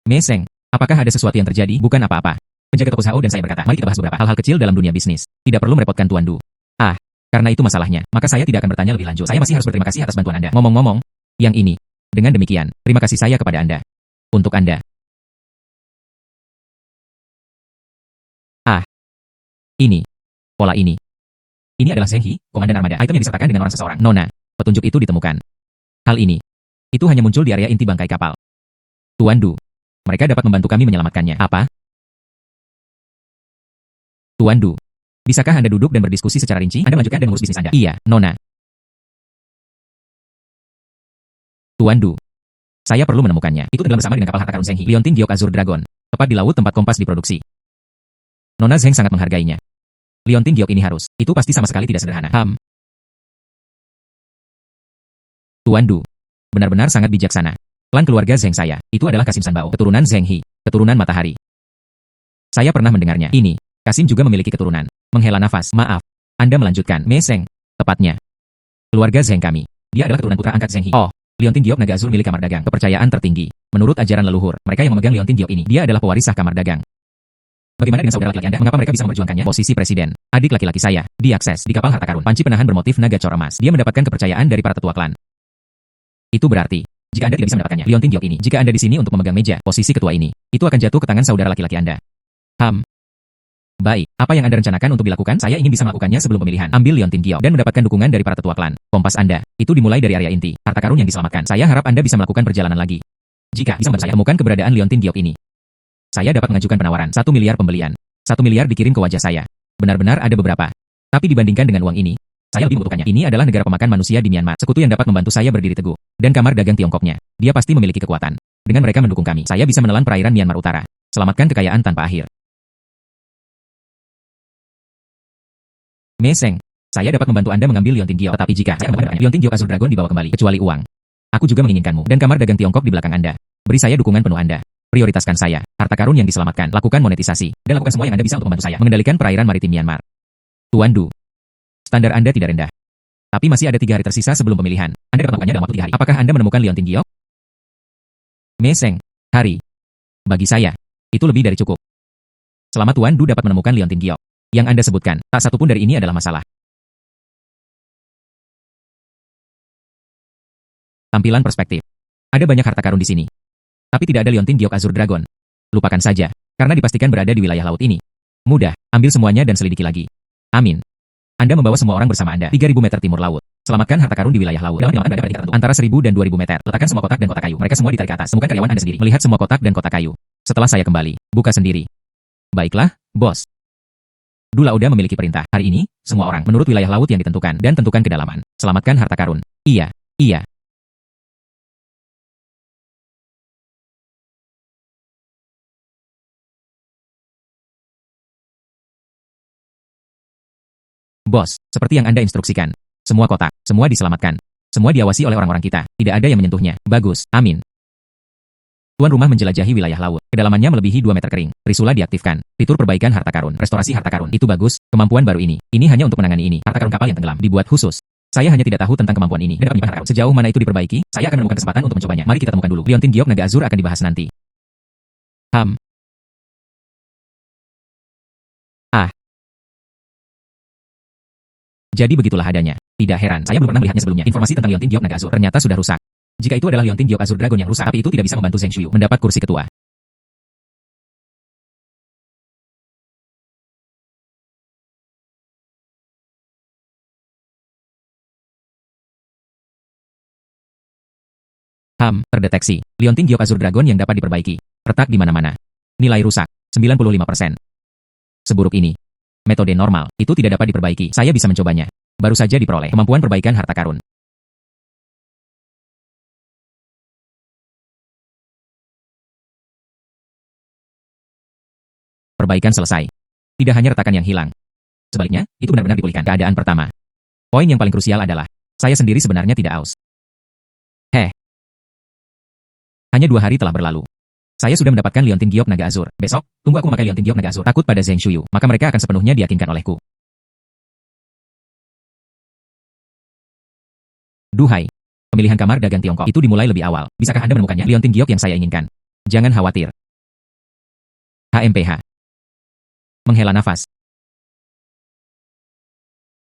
Meseng. Apakah ada sesuatu yang terjadi? Bukan apa-apa. Penjaga toko Zhao dan saya berkata, mari kita bahas beberapa hal-hal kecil dalam dunia bisnis. Tidak perlu merepotkan Tuan Du. Karena itu masalahnya, maka saya tidak akan bertanya lebih lanjut. Saya masih harus berterima kasih atas bantuan Anda. Ngomong-ngomong, yang ini. Dengan demikian, terima kasih saya kepada Anda. Untuk Anda. Ini. Pola ini. Ini adalah Zheng He, komandan armada. Item yang disertakan dengan orang seseorang. Nona. Petunjuk itu ditemukan. Hal ini. Itu hanya muncul di area inti bangkai kapal. Tuan Du. Mereka dapat membantu kami menyelamatkannya. Apa? Tuan Du. Bisakah Anda duduk dan berdiskusi secara rinci? Anda melanjutkan dan mengurus bisnis Anda. Iya, Nona. Tuan Du. Saya perlu menemukannya. Itu tenggelam bersama dengan kapal harta karun Zheng He. Liontin Giok Azure Dragon. Tepat di laut tempat Kompas diproduksi. Nona Zheng sangat menghargainya. Liontin Giok ini harus. Itu pasti sama sekali tidak sederhana. Tuan Du. Benar-benar sangat bijaksana. Klan keluarga Zheng saya. Itu adalah Kasim Sanbao. Keturunan Zheng He. Keturunan matahari. Saya pernah mendengarnya. Ini. Kasim juga memiliki keturunan. Menghela nafas. Maaf. Anda melanjutkan. Meseng. Tepatnya. Keluarga Zheng kami. Dia adalah keturunan putra angkat Zheng He. Oh. Liontin Giok naga azur milik kamar dagang. Kepercayaan tertinggi. Menurut ajaran leluhur, mereka yang memegang Liontin Giok ini. Dia adalah pewaris sah kamar dagang. Bagaimana dengan saudara laki-laki Anda? Mengapa mereka bisa memperjuangkannya? Posisi presiden. Adik laki-laki saya. Diakses. Di kapal harta karun. Panci penahan bermotif naga cor emas. Dia mendapatkan kepercayaan dari para tetua klan. Itu berarti, jika Anda tidak bisa mendapatkannya, Liontin Giok ini. Jika Anda di sini untuk memegang meja, posisi ketua ini, itu akan jatuh ke tangan saudara laki-laki Anda. Baik, apa yang Anda rencanakan untuk dilakukan? Saya ingin bisa melakukannya sebelum pemilihan. Ambil Liontin Giok dan mendapatkan dukungan dari para tetua klan. Kompas Anda, itu dimulai dari area inti. Harta karun yang diselamatkan. Saya harap Anda bisa melakukan perjalanan lagi. Jika bisa membantu saya temukan keberadaan Liontin Giok ini, saya dapat mengajukan penawaran 1 miliar pembelian. 1 miliar dikirim ke wajah saya. Benar-benar ada beberapa. Tapi dibandingkan dengan uang ini, saya lebih membutuhkannya. Ini adalah negara pemakan manusia di Myanmar. Sekutu yang dapat membantu saya berdiri teguh. Dan kamar dagang Tiongkoknya. Dia pasti memiliki kekuatan. Dengan mereka mendukung kami, saya bisa menelan perairan Myanmar Utara. Selamatkan kekayaan tanpa akhir. Meseng, saya dapat membantu Anda mengambil Liontin Giok, tetapi jika saya membantu Liontin Giok Azur Dragon dibawa kembali, kecuali uang. Aku juga menginginkanmu, dan kamar dagang Tiongkok di belakang Anda. Beri saya dukungan penuh Anda. Prioritaskan saya, harta karun yang diselamatkan, lakukan monetisasi, dan lakukan semua yang Anda bisa untuk membantu saya mengendalikan perairan maritim Myanmar. Tuan Du, standar Anda tidak rendah. Tapi masih ada 3 hari tersisa sebelum pemilihan. Anda dapat melakukannya dalam waktu 3 hari. Apakah Anda menemukan Liontin Giok? Meseng, hari. Bagi saya, itu lebih dari cukup. Selama Tuan Du dapat menemukan Liontin Giok yang Anda sebutkan, tak satu pun dari ini adalah masalah. Tampilan perspektif. Ada banyak harta karun di sini. Tapi tidak ada Liontin Giok Azur Dragon. Lupakan saja, karena dipastikan berada di wilayah laut ini. Mudah, ambil semuanya dan selidiki lagi. Amin. Anda membawa semua orang bersama Anda 3.000 meter timur laut. Selamatkan harta karun di wilayah laut. Dalam berada pada tertentu antara 1.000 dan 2.000 meter. Letakkan semua kotak dan kotak kayu. Mereka semua ditarik ke atas. Temukan karyawan Anda sendiri. Melihat semua kotak dan kotak kayu. Setelah saya kembali, buka sendiri. Baiklah, bos. Du Lauda memiliki perintah. Hari ini, semua orang menurut wilayah laut yang ditentukan dan tentukan kedalaman. Selamatkan harta karun. Iya, iya. Bos, seperti yang Anda instruksikan. Semua kotak, semua diselamatkan. Semua diawasi oleh orang-orang kita. Tidak ada yang menyentuhnya. Bagus, amin. Tuan rumah menjelajahi wilayah laut. Kedalamannya melebihi 2 meter kering. Trisula diaktifkan. Fitur perbaikan harta karun. Restorasi harta karun. Itu bagus. Kemampuan baru ini. Ini hanya untuk menangani ini. Harta karun kapal yang tenggelam. Dibuat khusus. Saya hanya tidak tahu tentang kemampuan ini. Dan dapat menyimpan harta karun. Sejauh mana itu diperbaiki, saya akan menemukan kesempatan untuk mencobanya. Mari kita temukan dulu. Liontin Giok Naga Azur akan dibahas nanti. Ah, jadi begitulah adanya. Tidak heran, saya belum pernah melihatnya sebelumnya. Informasi tentang Liontin Giok Naga Azur ternyata sudah rusak. Jika itu adalah Liontin Giok Azur Dragon yang rusak, tapi itu tidak bisa membantu Zheng Shuyu mendapat kursi ketua. Terdeteksi. Liontin Giok Azur Dragon yang dapat diperbaiki. Retak di mana-mana. Nilai rusak, 95%. Seburuk ini. Metode normal, itu tidak dapat diperbaiki. Saya bisa mencobanya. Baru saja diperoleh kemampuan perbaikan harta karun. Perbaikan selesai. Tidak hanya retakan yang hilang. Sebaliknya, itu benar-benar dipulihkan. Keadaan pertama. Poin yang paling krusial adalah, saya sendiri sebenarnya tidak aus. Hanya 2 hari telah berlalu. Saya sudah mendapatkan Liontin Giok Naga Azur. Besok, tunggu aku memakai Liontin Giok Naga Azur. Takut pada Zheng Shuyu, maka mereka akan sepenuhnya diyakinkan olehku. Duhai. Pemilihan kamar dagang Tiongkok itu dimulai lebih awal. Bisakah Anda menemukannya? Liontin Giok yang saya inginkan. Jangan khawatir. HMPH. Menghela nafas.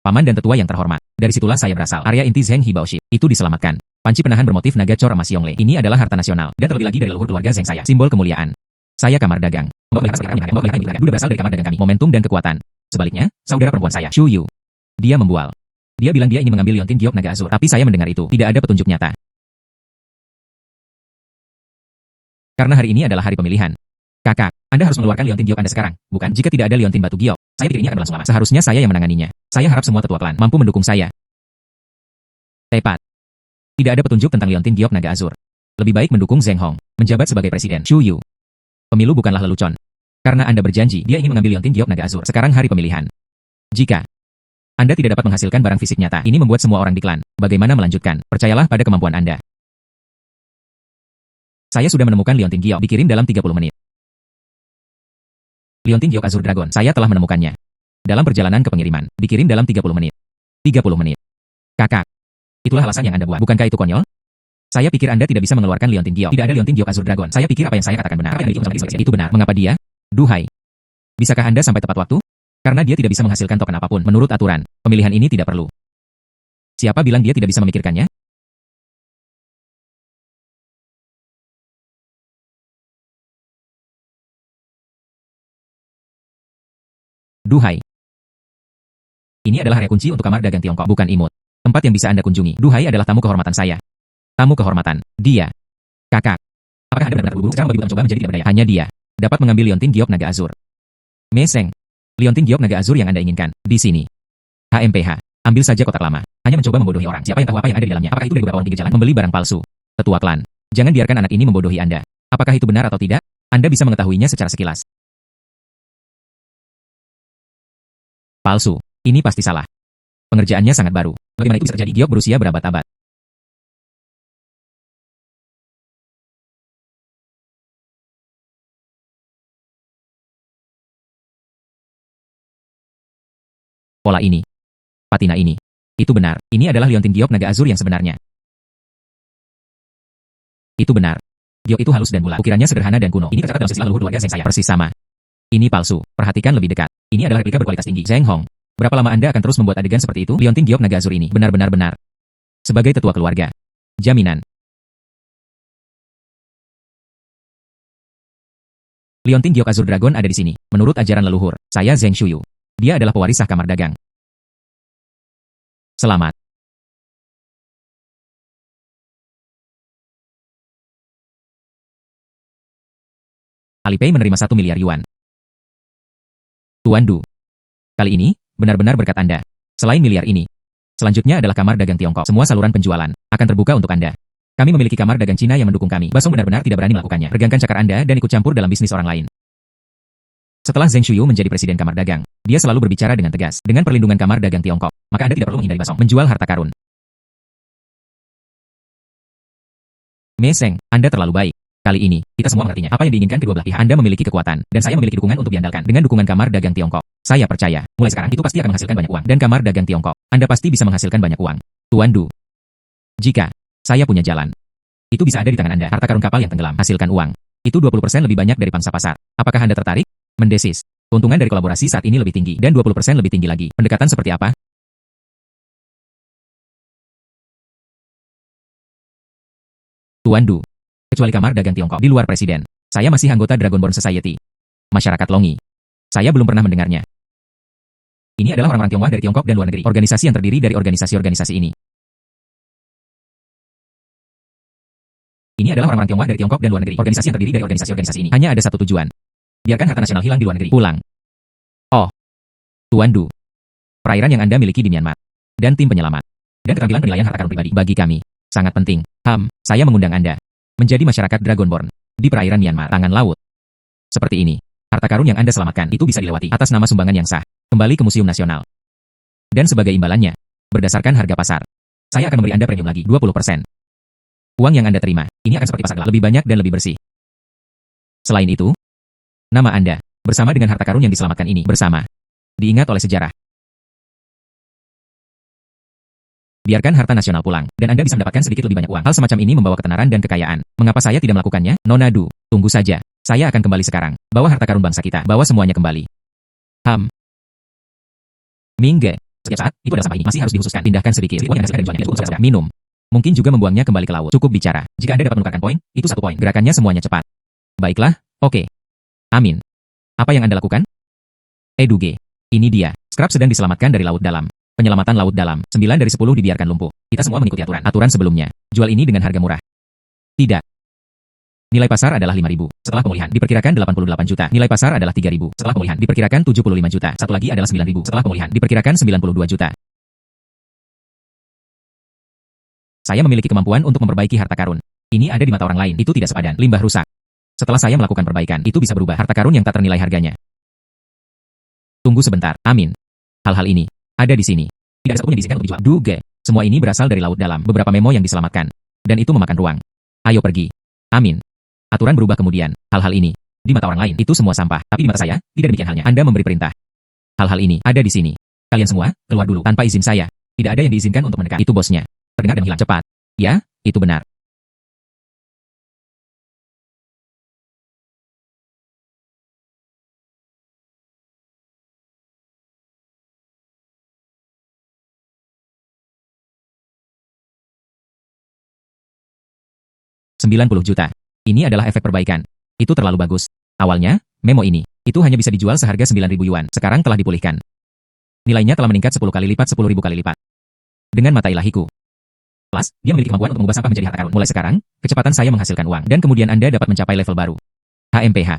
Paman dan tetua yang terhormat. Dari situlah saya berasal. Area inti Zheng Hibaoshi itu diselamatkan. Panci penahan bermotif naga cor emas Yongle. Ini adalah harta nasional dan terlebih lagi dari leluhur keluarga Zheng saya. Simbol kemuliaan. Saya kamar dagang. Duda berasal dari kamar dagang kami. Momentum dan kekuatan. Sebaliknya, saudara perempuan saya, Shu Yu. Dia membual. Dia bilang dia ingin mengambil Liontin Giok Naga Azur, tapi saya mendengar itu. Tidak ada petunjuk nyata. Karena hari ini adalah hari pemilihan. Kakak, Anda harus mengeluarkan Liontin Giok Anda sekarang, bukan? Jika tidak ada Liontin Batu Giok, saya pikir ini akan berlangsung lama. Seharusnya saya yang menanganinya. Saya harap semua tetua klan mampu mendukung saya. Tepat. Tidak ada petunjuk tentang Liontin Giok Naga Azur. Lebih baik mendukung Zheng Hong, menjabat sebagai presiden. Shu Yu. Pemilu bukanlah lelucon. Karena Anda berjanji, dia ingin mengambil Liontin Giok Naga Azur. Sekarang hari pemilihan. Jika Anda tidak dapat menghasilkan barang fisik nyata, ini membuat semua orang di klan. Bagaimana melanjutkan? Percayalah pada kemampuan Anda. Saya sudah menemukan Liontin Giok. Dikirim dalam 30 menit. Liontin Giok Azur Dragon. Saya telah menemukannya. Dalam perjalanan ke pengiriman. Dikirim dalam 30 menit. 30 menit. Kakak. Itulah alasan yang Anda buat. Bukankah itu konyol? Saya pikir Anda tidak bisa mengeluarkan Liontin Giok. Tidak ada Liontin Giok Azur Dragon. Saya pikir apa yang saya katakan benar. Itu benar. Mengapa dia? Duhai. Bisakah Anda sampai tepat waktu? Karena dia tidak bisa menghasilkan token apapun. Menurut aturan, pemilihan ini tidak perlu. Siapa bilang dia tidak bisa memikirkannya? Duhai. Ini adalah area kunci untuk kamar dagang Tiongkok, bukan imut. Tempat yang bisa Anda kunjungi. Duhai adalah tamu kehormatan saya. Tamu kehormatan. Dia. Kakak. Apakah Anda benar-benar terburu-buru sekarang bagi mencoba menjadi tidak berdaya? Hanya dia dapat mengambil Liontin Giok Naga Azur. Meseng. Liontin Giok Naga Azur yang Anda inginkan. Di sini. HMPH. Ambil saja kotak lama. Hanya mencoba membodohi orang. Siapa yang tahu apa yang ada di dalamnya? Apakah itu dari beberapa orang pinggir jalan membeli barang palsu? Tetua klan. Jangan biarkan anak ini membodohi Anda. Apakah itu benar atau tidak? Anda bisa mengetahuinya secara sekilas. Palsu. Ini pasti salah. Pengerjaannya sangat baru. Bagaimana itu bisa terjadi? Giok berusia berabad-abad. Pola ini. Patina ini. Itu benar. Ini adalah liontin giok naga azur yang sebenarnya. Itu benar. Giok itu halus dan bulat. Ukirannya sederhana dan kuno. Ini tercatat dalam silsilah leluhur keluarga Zheng saya. Persis sama. Ini palsu. Perhatikan lebih dekat. Ini adalah replika berkualitas tinggi. Zheng Hong. Berapa lama Anda akan terus membuat adegan seperti itu? Liontin giok naga azur ini benar-benar benar. Sebagai tetua keluarga. Jaminan. Liontin giok azur dragon ada di sini. Menurut ajaran leluhur, saya Zheng Shuyu. Dia adalah pewaris sah kamar dagang. Selamat. Alipay menerima 1 miliar yuan. Tuan Du. Kali ini, benar-benar berkat Anda. Selain miliar ini, selanjutnya adalah kamar dagang Tiongkok. Semua saluran penjualan akan terbuka untuk Anda. Kami memiliki kamar dagang Cina yang mendukung kami. Basong benar-benar tidak berani melakukannya. Regangkan cakar Anda dan ikut campur dalam bisnis orang lain. Setelah Zheng Shuyu menjadi presiden kamar dagang, dia selalu berbicara dengan tegas. Dengan perlindungan kamar dagang Tiongkok, maka Anda tidak perlu menghindari Basong menjual harta karun. Meseng, Anda terlalu baik. Kali ini, kita semua mengertinya. Apa yang diinginkan kedua belah pihak. Anda memiliki kekuatan, dan saya memiliki dukungan untuk diandalkan. Dengan dukungan kamar dagang Tiongkok, saya percaya, mulai sekarang itu pasti akan menghasilkan banyak uang. Dan kamar dagang Tiongkok, Anda pasti bisa menghasilkan banyak uang. Tuan Du. Jika saya punya jalan, itu bisa ada di tangan Anda. Harta karun kapal yang tenggelam, hasilkan uang. Itu 20% lebih banyak dari pangsa pasar. Apakah Anda tertarik? Mendesis. Keuntungan dari kolaborasi saat ini lebih tinggi, dan 20% lebih tinggi lagi. Pendekatan seperti apa? Tuan Du. Kecuali kamar dagang Tiongkok di luar presiden. Saya masih anggota Dragonborn Society. Masyarakat Longi. Saya belum pernah mendengarnya. Ini adalah orang-orang Tionghoa dari Tiongkok dan luar negeri. Organisasi yang terdiri dari organisasi-organisasi ini. Ini adalah orang-orang Tionghoa dari Tiongkok dan luar negeri. Organisasi yang terdiri dari organisasi-organisasi ini. Hanya ada satu tujuan. Biarkan harta nasional hilang di luar negeri. Pulang. Oh. Tuan Du. Perairan yang Anda miliki di Myanmar. Dan tim penyelamat. Dan keterampilan penilaian harta karun pribadi. Bagi kami. Sangat penting. Saya mengundang Anda. Menjadi masyarakat Dragonborn. Di perairan Myanmar. Tangan laut. Seperti ini. Harta karun yang Anda selamatkan itu bisa dilewati atas nama sumbangan yang sah. Kembali ke Museum Nasional. Dan sebagai imbalannya, berdasarkan harga pasar, saya akan memberi Anda premium lagi, 20%. Uang yang Anda terima, ini akan seperti pasar gelap, lebih banyak dan lebih bersih. Selain itu, nama Anda, bersama dengan harta karun yang diselamatkan ini, bersama, diingat oleh sejarah. Biarkan harta nasional pulang, dan Anda bisa mendapatkan sedikit lebih banyak uang. Hal semacam ini membawa ketenaran dan kekayaan. Mengapa saya tidak melakukannya? Nona Du, tunggu saja. Saya akan kembali sekarang. Bawa harta karun bangsa kita. Bawa semuanya kembali. Mingge. Setiap saat, itu adalah sampah ini. Masih harus dihususkan. Pindahkan sedikit. Uang yang hasilkan dari jualnya cukup untuk minum. Mungkin juga membuangnya kembali ke laut. Cukup bicara. Jika Anda dapat menukarkan poin, itu 1 poin. Gerakannya semuanya cepat. Baiklah, oke. Amin. Apa yang Anda lakukan? Eduge. Ini dia. Scrap sedang diselamatkan dari laut dalam. Penyelamatan laut dalam. 9 dari 10 dibiarkan lumpuh. Kita semua mengikuti aturan sebelumnya. Jual ini dengan harga murah. Tidak. Nilai pasar adalah 5.000. Setelah pemulihan, diperkirakan 88 juta. Nilai pasar adalah 3.000. Setelah pemulihan, diperkirakan 75 juta. Satu lagi adalah 9.000. Setelah pemulihan, diperkirakan 92 juta. Saya memiliki kemampuan untuk memperbaiki harta karun. Ini ada di mata orang lain. Itu tidak sepadan. Limbah rusak. Setelah saya melakukan perbaikan, itu bisa berubah. Harta karun yang tak ternilai harganya. Tunggu sebentar. Amin. Hal-hal ini ada di sini. Tidak ada satupun yang diizinkan untuk dijual. Duge. Semua ini berasal dari laut dalam. Beberapa memo yang diselamatkan. Dan itu memakan ruang. Ayo pergi. Amin. Aturan berubah kemudian. Hal-hal ini, di mata orang lain, itu semua sampah. Tapi di mata saya, tidak demikian halnya. Anda memberi perintah. Hal-hal ini, ada di sini. Kalian semua, keluar dulu. Tanpa izin saya. Tidak ada yang diizinkan untuk mendekat. Itu bosnya. Terdengar dan hilang. Cepat. Ya, itu benar. $90 juta. Ini adalah efek perbaikan. Itu terlalu bagus. Awalnya, memo ini, itu hanya bisa dijual seharga 9.000 yuan. Sekarang telah dipulihkan. Nilainya telah meningkat 10 kali lipat, 10.000 kali lipat. Dengan mata ilahiku. Plus, dia memiliki kemampuan untuk mengubah sampah menjadi harta karun. Mulai sekarang, kecepatan saya menghasilkan uang. Dan kemudian Anda dapat mencapai level baru. HMPH.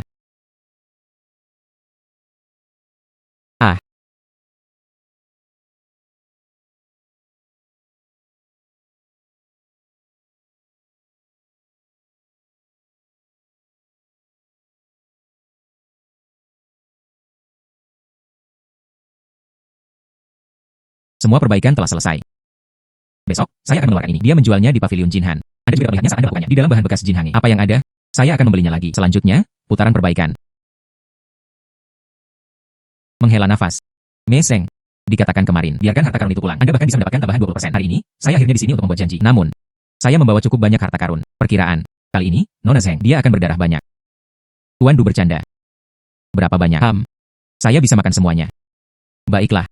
Ah. Semua perbaikan telah selesai. Besok, saya akan mengeluarkan ini. Dia menjualnya di pavilion Jinhan. Anda juga melihatnya saat Anda melakukannya. Di dalam bahan bekas Jinhangi. Apa yang ada? Saya akan membelinya lagi. Selanjutnya, putaran perbaikan. Menghela nafas. Meseng. Dikatakan kemarin, biarkan harta karun itu pulang. Anda bahkan bisa mendapatkan tambahan 20%. Hari ini, saya akhirnya di sini untuk membuat janji. Namun, saya membawa cukup banyak harta karun. Perkiraan. Kali ini, Nona Zheng, dia akan berdarah banyak. Tuan Du bercanda. Berapa banyak? Saya bisa makan semuanya. Baiklah.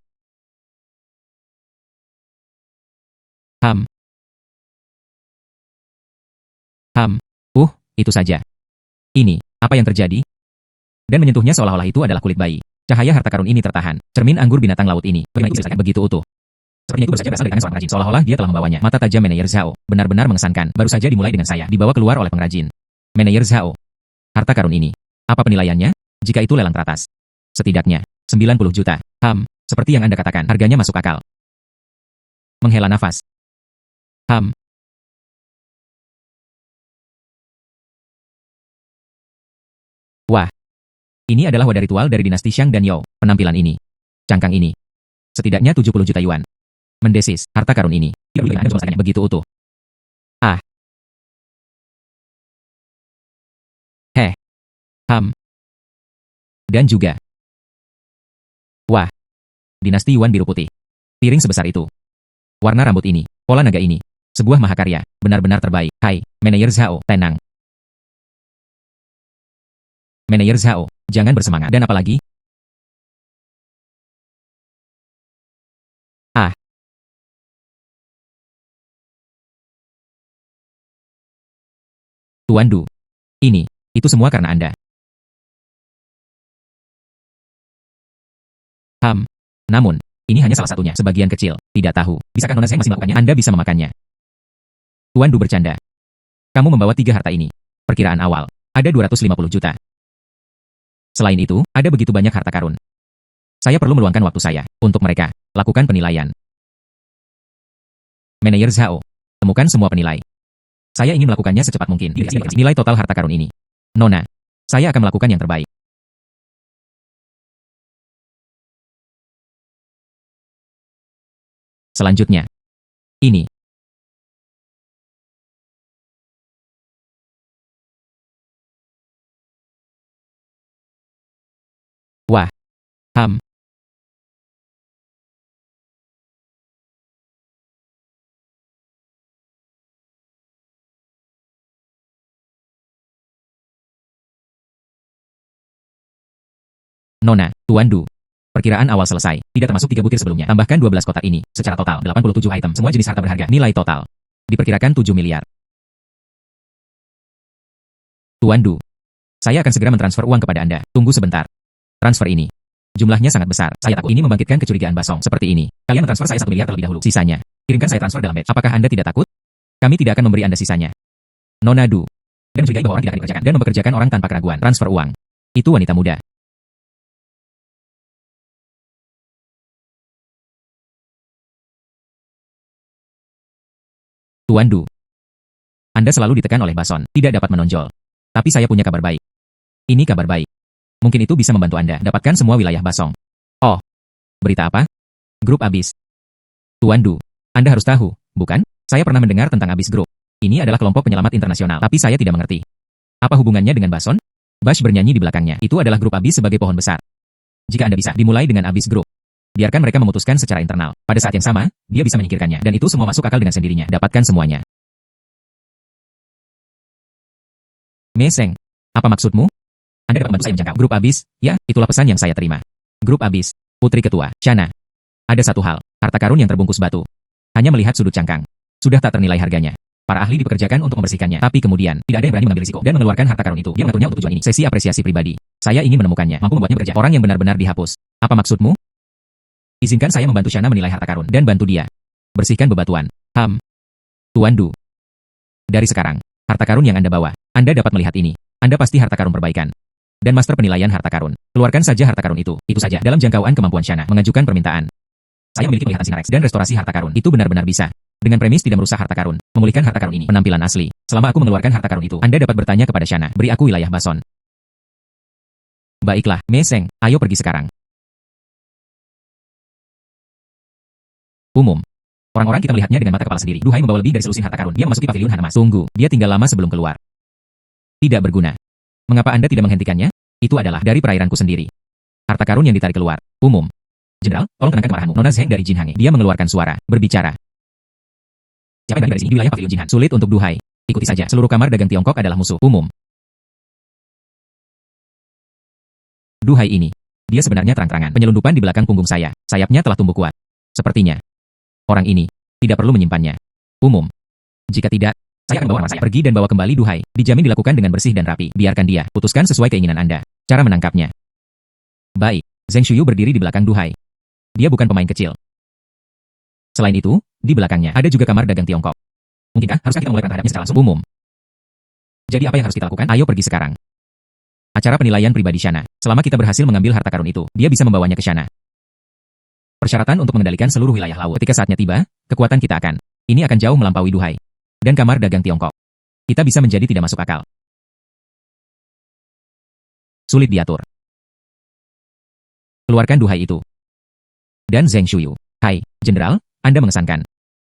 Ham. Itu saja. Ini, apa yang terjadi? Dan menyentuhnya seolah-olah itu adalah kulit bayi. Cahaya harta karun ini tertahan. Cermin anggur binatang laut ini. Bagaimana itu bisa begitu utuh? Sepertinya itu baru saja berasal dari tangan seorang pengrajin. Seolah-olah dia telah membawanya. Mata tajam Manajer Zhao. Benar-benar mengesankan. Baru saja dimulai dengan saya. Dibawa keluar oleh pengrajin. Manajer Zhao. Harta karun ini. Apa penilaiannya? Jika itu lelang teratas. Setidaknya, 90 juta. Seperti yang Anda katakan. Harganya masuk akal. Menghela nafas. Wah. Ini adalah wadah ritual dari dinasti Xiang dan Yao. Penampilan ini. Cangkang ini. Setidaknya 70 juta yuan. Mendesis, harta karun ini. Begitu utuh. Dan juga. Wah. Dinasti Yuan biru putih. Piring sebesar itu. Warna rambut ini. Pola naga ini. Sebuah mahakarya. Benar-benar terbaik. Hai, Manajer Zhao, tenang. Manajer Zhao, jangan bersemangat. Dan apalagi? Tuan Du. Itu semua karena Anda. Namun, ini hanya salah satunya. Sebagian kecil. Tidak tahu. Bisakah Nona Zheng masih melakukannya? Anda bisa memakannya. Tuan Du bercanda. Kamu membawa 3 harta ini. Perkiraan awal. Ada 250 juta. Selain itu, ada begitu banyak harta karun. Saya perlu meluangkan waktu saya untuk mereka. Lakukan penilaian. Manajer Zhao. Temukan semua penilai. Saya ingin melakukannya secepat mungkin. Nilai total harta karun ini. Nona. Saya akan melakukan yang terbaik. Selanjutnya. Ini. Wah. Nona, Tuan Du. Perkiraan awal selesai. Tidak termasuk 3 butir sebelumnya. Tambahkan 12 kotak ini. Secara total, 87 item. Semua jenis harta berharga. Nilai total. Diperkirakan 7 miliar. Tuan Du. Saya akan segera mentransfer uang kepada Anda. Tunggu sebentar. Transfer ini. Jumlahnya sangat besar. Saya takut ini membangkitkan kecurigaan Basong. Seperti ini. Kalian mentransfer saya 1 miliar terlebih dahulu. Sisanya. Kirimkan saya transfer dalam batch. Apakah Anda tidak takut? Kami tidak akan memberi Anda sisanya. Nona Du. Dan mencurigai bahwa orang tidak akan dikerjakan. Dan mempekerjakan orang tanpa keraguan. Transfer uang. Itu wanita muda. Tuan Du. Anda selalu ditekan oleh Bason. Tidak dapat menonjol. Tapi saya punya kabar baik. Ini kabar baik. Mungkin itu bisa membantu Anda dapatkan semua wilayah Basong. Oh. Berita apa? Grup Abyss. Tuan Du. Anda harus tahu, bukan? Saya pernah mendengar tentang Abyss Group. Ini adalah kelompok penyelamat internasional. Tapi saya tidak mengerti. Apa hubungannya dengan Bason? Bash bernyanyi di belakangnya. Itu adalah grup Abyss sebagai pohon besar. Jika Anda bisa, dimulai dengan Abyss Group. Biarkan mereka memutuskan secara internal. Pada saat yang sama, dia bisa menyingkirkannya. Dan itu semua masuk akal dengan sendirinya. Dapatkan semuanya. Meseng. Apa maksudmu? Anda dapat membantu saya menjangkau grup Abyss? Ya, itulah pesan yang saya terima. Grup Abyss. Putri Ketua, Shana. Ada satu hal, harta karun yang terbungkus batu. Hanya melihat sudut cangkang. Sudah tak ternilai harganya. Para ahli dipekerjakan untuk membersihkannya. Tapi kemudian, tidak ada yang berani mengambil risiko dan mengeluarkan harta karun itu. Dia mengaturnya untuk tujuan ini. Sesi apresiasi pribadi. Saya ingin menemukannya. Mampu membuatnya bekerja. Orang yang benar-benar dihapus. Apa maksudmu? Izinkan saya membantu Shana menilai harta karun. Dan bantu dia. Bersihkan bebatuan. Tuan Du. Dari sekarang, harta karun yang Anda bawa. Anda dapat melihat ini. Anda pasti harta karun perbaikan. Dan master penilaian harta karun. Keluarkan saja harta karun itu. Itu saja. Dalam jangkauan kemampuan Shana. Mengajukan permintaan. Saya memiliki penglihatan Sinarex dan restorasi harta karun. Itu benar-benar bisa. Dengan premis tidak merusak harta karun. Memulihkan harta karun ini. Penampilan asli. Selama aku mengeluarkan harta karun itu, Anda dapat bertanya kepada Shana. Beri aku wilayah Bason. Baiklah, Meseng. Ayo pergi sekarang. Umum. Orang-orang kita melihatnya dengan mata kepala sendiri. Duhai membawa lebih dari selusin harta karun. Dia memasuki paviliun Hanamas. Tunggu, dia tinggal lama sebelum keluar. Tidak berguna. Mengapa Anda tidak menghentikannya? Itu adalah dari perairanku sendiri. Harta karun yang ditarik keluar. Umum. Jenderal, tolong tenangkan kemarahanmu. Nona Zheng dari Jin Hange. Dia mengeluarkan suara, berbicara. Siapa yang dari sini? Di wilayah paviliun Jinhan. Sulit untuk duhai. Ikuti saja. Seluruh kamar dagang Tiongkok adalah musuh. Umum. Duhai ini. Dia sebenarnya terang-terangan. Penyelundupan di belakang punggung saya. Sayapnya telah tumbuh kuat. Sepertinya. Orang ini. Tidak perlu menyimpannya. Umum. Jika tidak, saya akan bawa nama saya. Pergi dan bawa kembali duhai. Dijamin dilakukan dengan bersih dan rapi. Biarkan dia. Putuskan sesuai keinginan Anda. Cara menangkapnya. Baik. Zheng Shuyu berdiri di belakang duhai. Dia bukan pemain kecil. Selain itu, di belakangnya ada juga kamar dagang Tiongkok. Mungkinkah haruskah kita mulai perang terhadapnya secara langsung? Umum. Jadi apa yang harus kita lakukan? Ayo pergi sekarang. Acara penilaian pribadi Shana. Selama kita berhasil mengambil harta karun itu, dia bisa membawanya ke Shana. Persyaratan untuk mengendalikan seluruh wilayah laut. Ketika saatnya tiba, kekuatan kita akan. Ini akan jauh melampaui duhai. Dan kamar dagang Tiongkok. Kita bisa menjadi tidak masuk akal. Sulit diatur. Keluarkan duhai itu. Dan Zheng Shuyu. Hai, Jenderal, Anda mengesankan.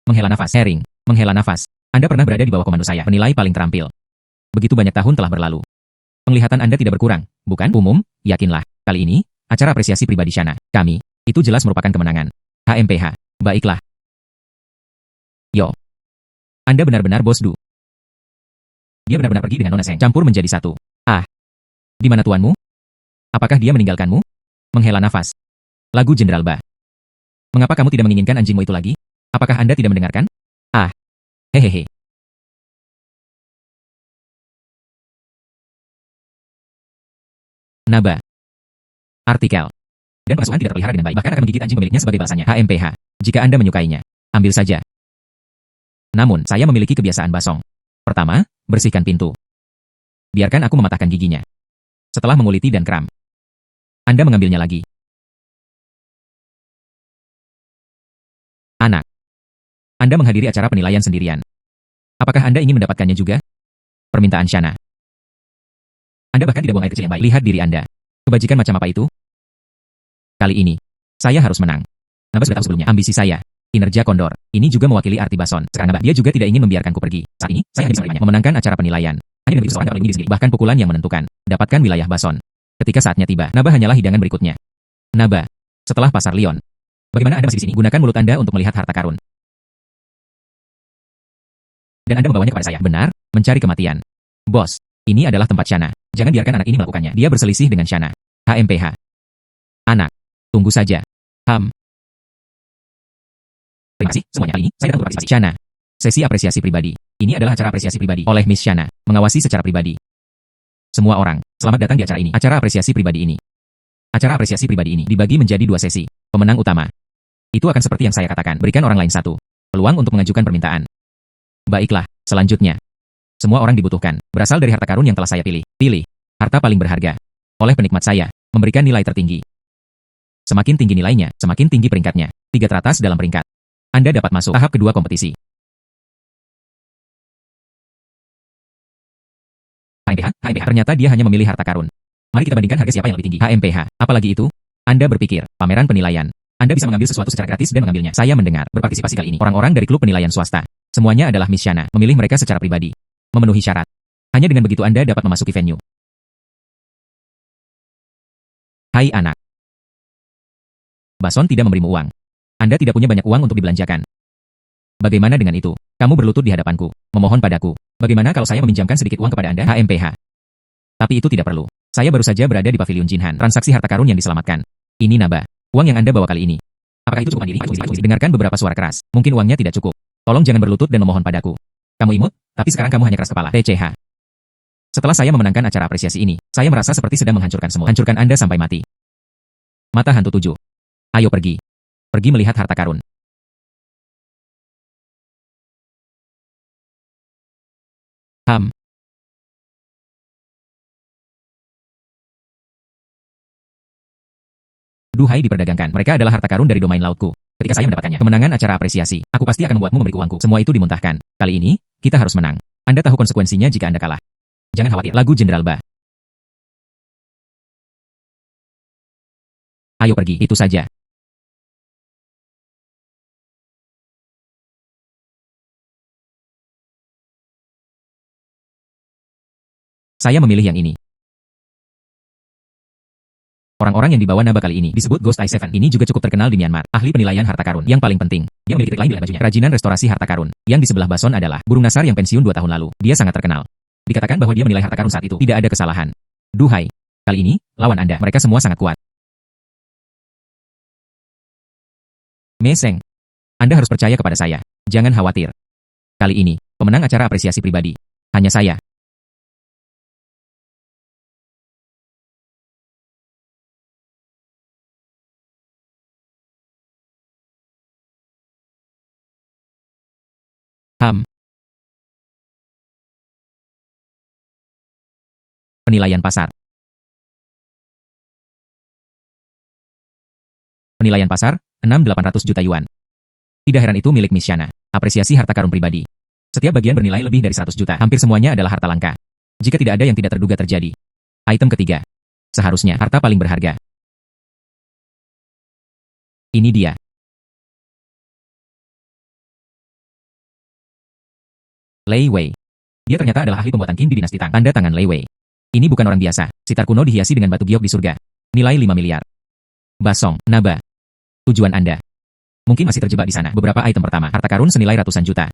Menghela nafas. Hering, menghela nafas. Anda pernah berada di bawah komando saya, penilai paling terampil. Begitu banyak tahun telah berlalu. Penglihatan Anda tidak berkurang, bukan? Umum, yakinlah. Kali ini, acara apresiasi pribadi Shana. Kami, itu jelas merupakan kemenangan. HMPH. Baiklah. Yo. Anda benar-benar bos Du. Dia benar-benar pergi dengan Nona Zheng. Campur menjadi satu. Ah. Di mana tuanmu? Apakah dia meninggalkanmu? Menghela nafas. Lagu Jenderal Ba. Mengapa kamu tidak menginginkan anjingmu itu lagi? Apakah Anda tidak mendengarkan? Ah. Hehehe. Naba. Artikel. Dan pengasuhan tidak terpelihara dengan baik. Bahkan akan menggigit anjing pemiliknya sebagai balasannya. HMPH. Jika Anda menyukainya, ambil saja. Namun, saya memiliki kebiasaan basong. Pertama, bersihkan pintu. Biarkan aku mematahkan giginya. Setelah menguliti dan kram, Anda mengambilnya lagi. Anak. Anda menghadiri acara penilaian sendirian. Apakah Anda ingin mendapatkannya juga? Permintaan Shana. Anda bahkan tidak buang air kecil yang baik. Lihat diri Anda. Kebajikan macam apa itu? Kali ini, saya harus menang. Naba sudah tahu sebelumnya. Ambisi saya. Kinerja kondor. Ini juga mewakili arti Bason. Sekarang Naba, dia juga tidak ingin membiarkanku pergi. Saat ini, saya hanya bisa menerimanya. Memenangkan acara penilaian. Hanya dengan begitu seorang dapat menjadi bahkan pukulan yang menentukan. Dapatkan wilayah Bason. Ketika saatnya tiba, Naba hanyalah hidangan berikutnya. Naba. Setelah pasar Lion. Bagaimana Anda masih di sini? Gunakan mulut Anda untuk melihat harta karun. Dan Anda membawanya kepada saya. Benar, mencari kematian. Bos, ini adalah tempat Shana. Jangan biarkan anak ini melakukannya. Dia berselisih dengan Shana. HMPH. Anak, tunggu saja. Terima kasih, semuanya. Kali ini, saya datang untuk apresiasi Shana. Sesi apresiasi pribadi. Ini adalah acara apresiasi pribadi oleh Miss Shana. Mengawasi secara pribadi. Semua orang, selamat datang di acara ini. Acara apresiasi pribadi ini. Acara apresiasi pribadi ini dibagi menjadi dua sesi. Pemenang utama. Itu akan seperti yang saya katakan. Berikan orang lain satu peluang untuk mengajukan permintaan. Baiklah, selanjutnya. Semua orang dibutuhkan. Berasal dari harta karun yang telah saya pilih. Pilih. Harta paling berharga. Oleh penikmat saya. Memberikan nilai tertinggi. Semakin tinggi nilainya, semakin tinggi peringkatnya. 3 teratas dalam peringkat. Anda dapat masuk tahap kedua kompetisi. HMPH. Ternyata dia hanya memilih harta karun. Mari kita bandingkan harga siapa yang lebih tinggi. HMPH. Apalagi itu? Anda berpikir, pameran penilaian. Anda bisa mengambil sesuatu secara gratis dan mengambilnya. Saya mendengar, berpartisipasi kali ini. Orang-orang dari klub penilaian swasta. Semuanya adalah Miss Shana. Memilih mereka secara pribadi. Memenuhi syarat. Hanya dengan begitu Anda dapat memasuki venue. Hai anak. Bason tidak memberimu uang. Anda tidak punya banyak uang untuk dibelanjakan. Bagaimana dengan itu? Kamu berlutut di hadapanku, memohon padaku. Bagaimana kalau saya meminjamkan sedikit uang kepada Anda? HMPH. Tapi itu tidak perlu. Saya baru saja berada di paviliun Jinhan. Transaksi harta karun yang diselamatkan. Ini Naba. Uang yang Anda bawa kali ini. Apakah itu cukup mandiri? Dengarkan beberapa suara keras. Mungkin uangnya tidak cukup. Tolong jangan berlutut dan memohon padaku. Kamu imut, tapi sekarang kamu hanya keras kepala. TCH. Setelah saya memenangkan acara apresiasi ini, saya merasa seperti sedang menghancurkan semut. Hancurkan Anda sampai mati. Mata hantu 7. Ayo pergi. Pergi melihat harta karun. Duhai diperdagangkan. Mereka adalah harta karun dari domain lautku. Ketika saya mendapatkannya, kemenangan acara apresiasi, aku pasti akan membuatmu memberi uangku. Semua itu dimuntahkan. Kali ini, kita harus menang. Anda tahu konsekuensinya jika Anda kalah. Jangan khawatir. Lagu Jenderal Ba. Ayo pergi. Itu saja. Saya memilih yang ini. Orang-orang yang dibawa Naba kali ini disebut Ghost Eye Seven. Ini juga cukup terkenal di Myanmar. Ahli penilaian harta karun. Yang paling penting, dia memiliki trik lain di bajunya. Kerajinan restorasi harta karun. Yang di sebelah Bason adalah burung nasar yang pensiun 2 tahun lalu. Dia sangat terkenal. Dikatakan bahwa dia menilai harta karun saat itu. Tidak ada kesalahan. Duhai. Kali ini, lawan Anda. Mereka semua sangat kuat. Meseng. Anda harus percaya kepada saya. Jangan khawatir. Kali ini, pemenang acara apresiasi pribadi. Hanya saya. Ham. Penilaian pasar. Penilaian pasar, 6.800 juta yuan. Tidak heran itu milik Miss Shana. Apresiasi harta karun pribadi. Setiap bagian bernilai lebih dari 100 juta. Hampir semuanya adalah harta langka. Jika tidak ada yang tidak terduga terjadi. Item ketiga. Seharusnya harta paling berharga. Ini dia. Lei Wei. Dia ternyata adalah ahli pembuatan kin di dinasti Tang. Tanda tangan Lei Wei. Ini bukan orang biasa. Sitar kuno dihiasi dengan batu giok di surga. Nilai 5 miliar. Basong, Naba. Tujuan Anda. Mungkin masih terjebak di sana. Beberapa item pertama. Harta karun senilai ratusan juta.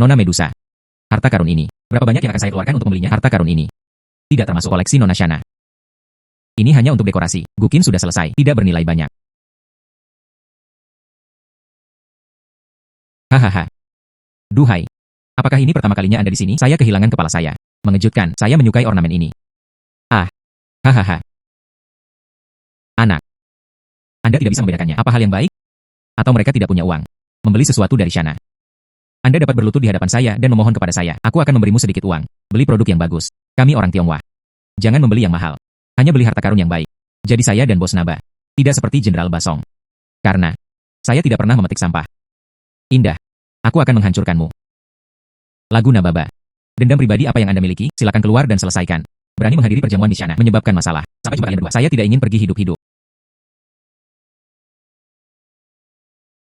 Nona Medusa. Harta karun ini. Berapa banyak yang akan saya keluarkan untuk membelinya? Harta karun ini. Tidak termasuk koleksi Nona Shana. Ini hanya untuk dekorasi. Gukin sudah selesai. Tidak bernilai banyak. Hahaha. Duhai. Apakah ini pertama kalinya Anda di sini? Saya kehilangan kepala saya. Mengejutkan. Saya menyukai ornamen ini. Ah. Hahaha. Anak. Anda tidak bisa membedakannya. Apa hal yang baik? Atau mereka tidak punya uang? Membeli sesuatu dari Shana. Anda dapat berlutut di hadapan saya dan memohon kepada saya. Aku akan memberimu sedikit uang. Beli produk yang bagus. Kami orang Tionghoa. Jangan membeli yang mahal. Hanya beli harta karun yang baik. Jadi saya dan Bos Naba. Tidak seperti Jenderal Basong. Karena saya tidak pernah memetik sampah. Indah. Aku akan menghancurkanmu. Lagu Nababa. Dendam pribadi apa yang Anda miliki? Silakan keluar dan selesaikan. Berani menghadiri perjamuan di Shana. Menyebabkan masalah. Sampai jumpa kalian berdua. Saya tidak ingin pergi hidup-hidup.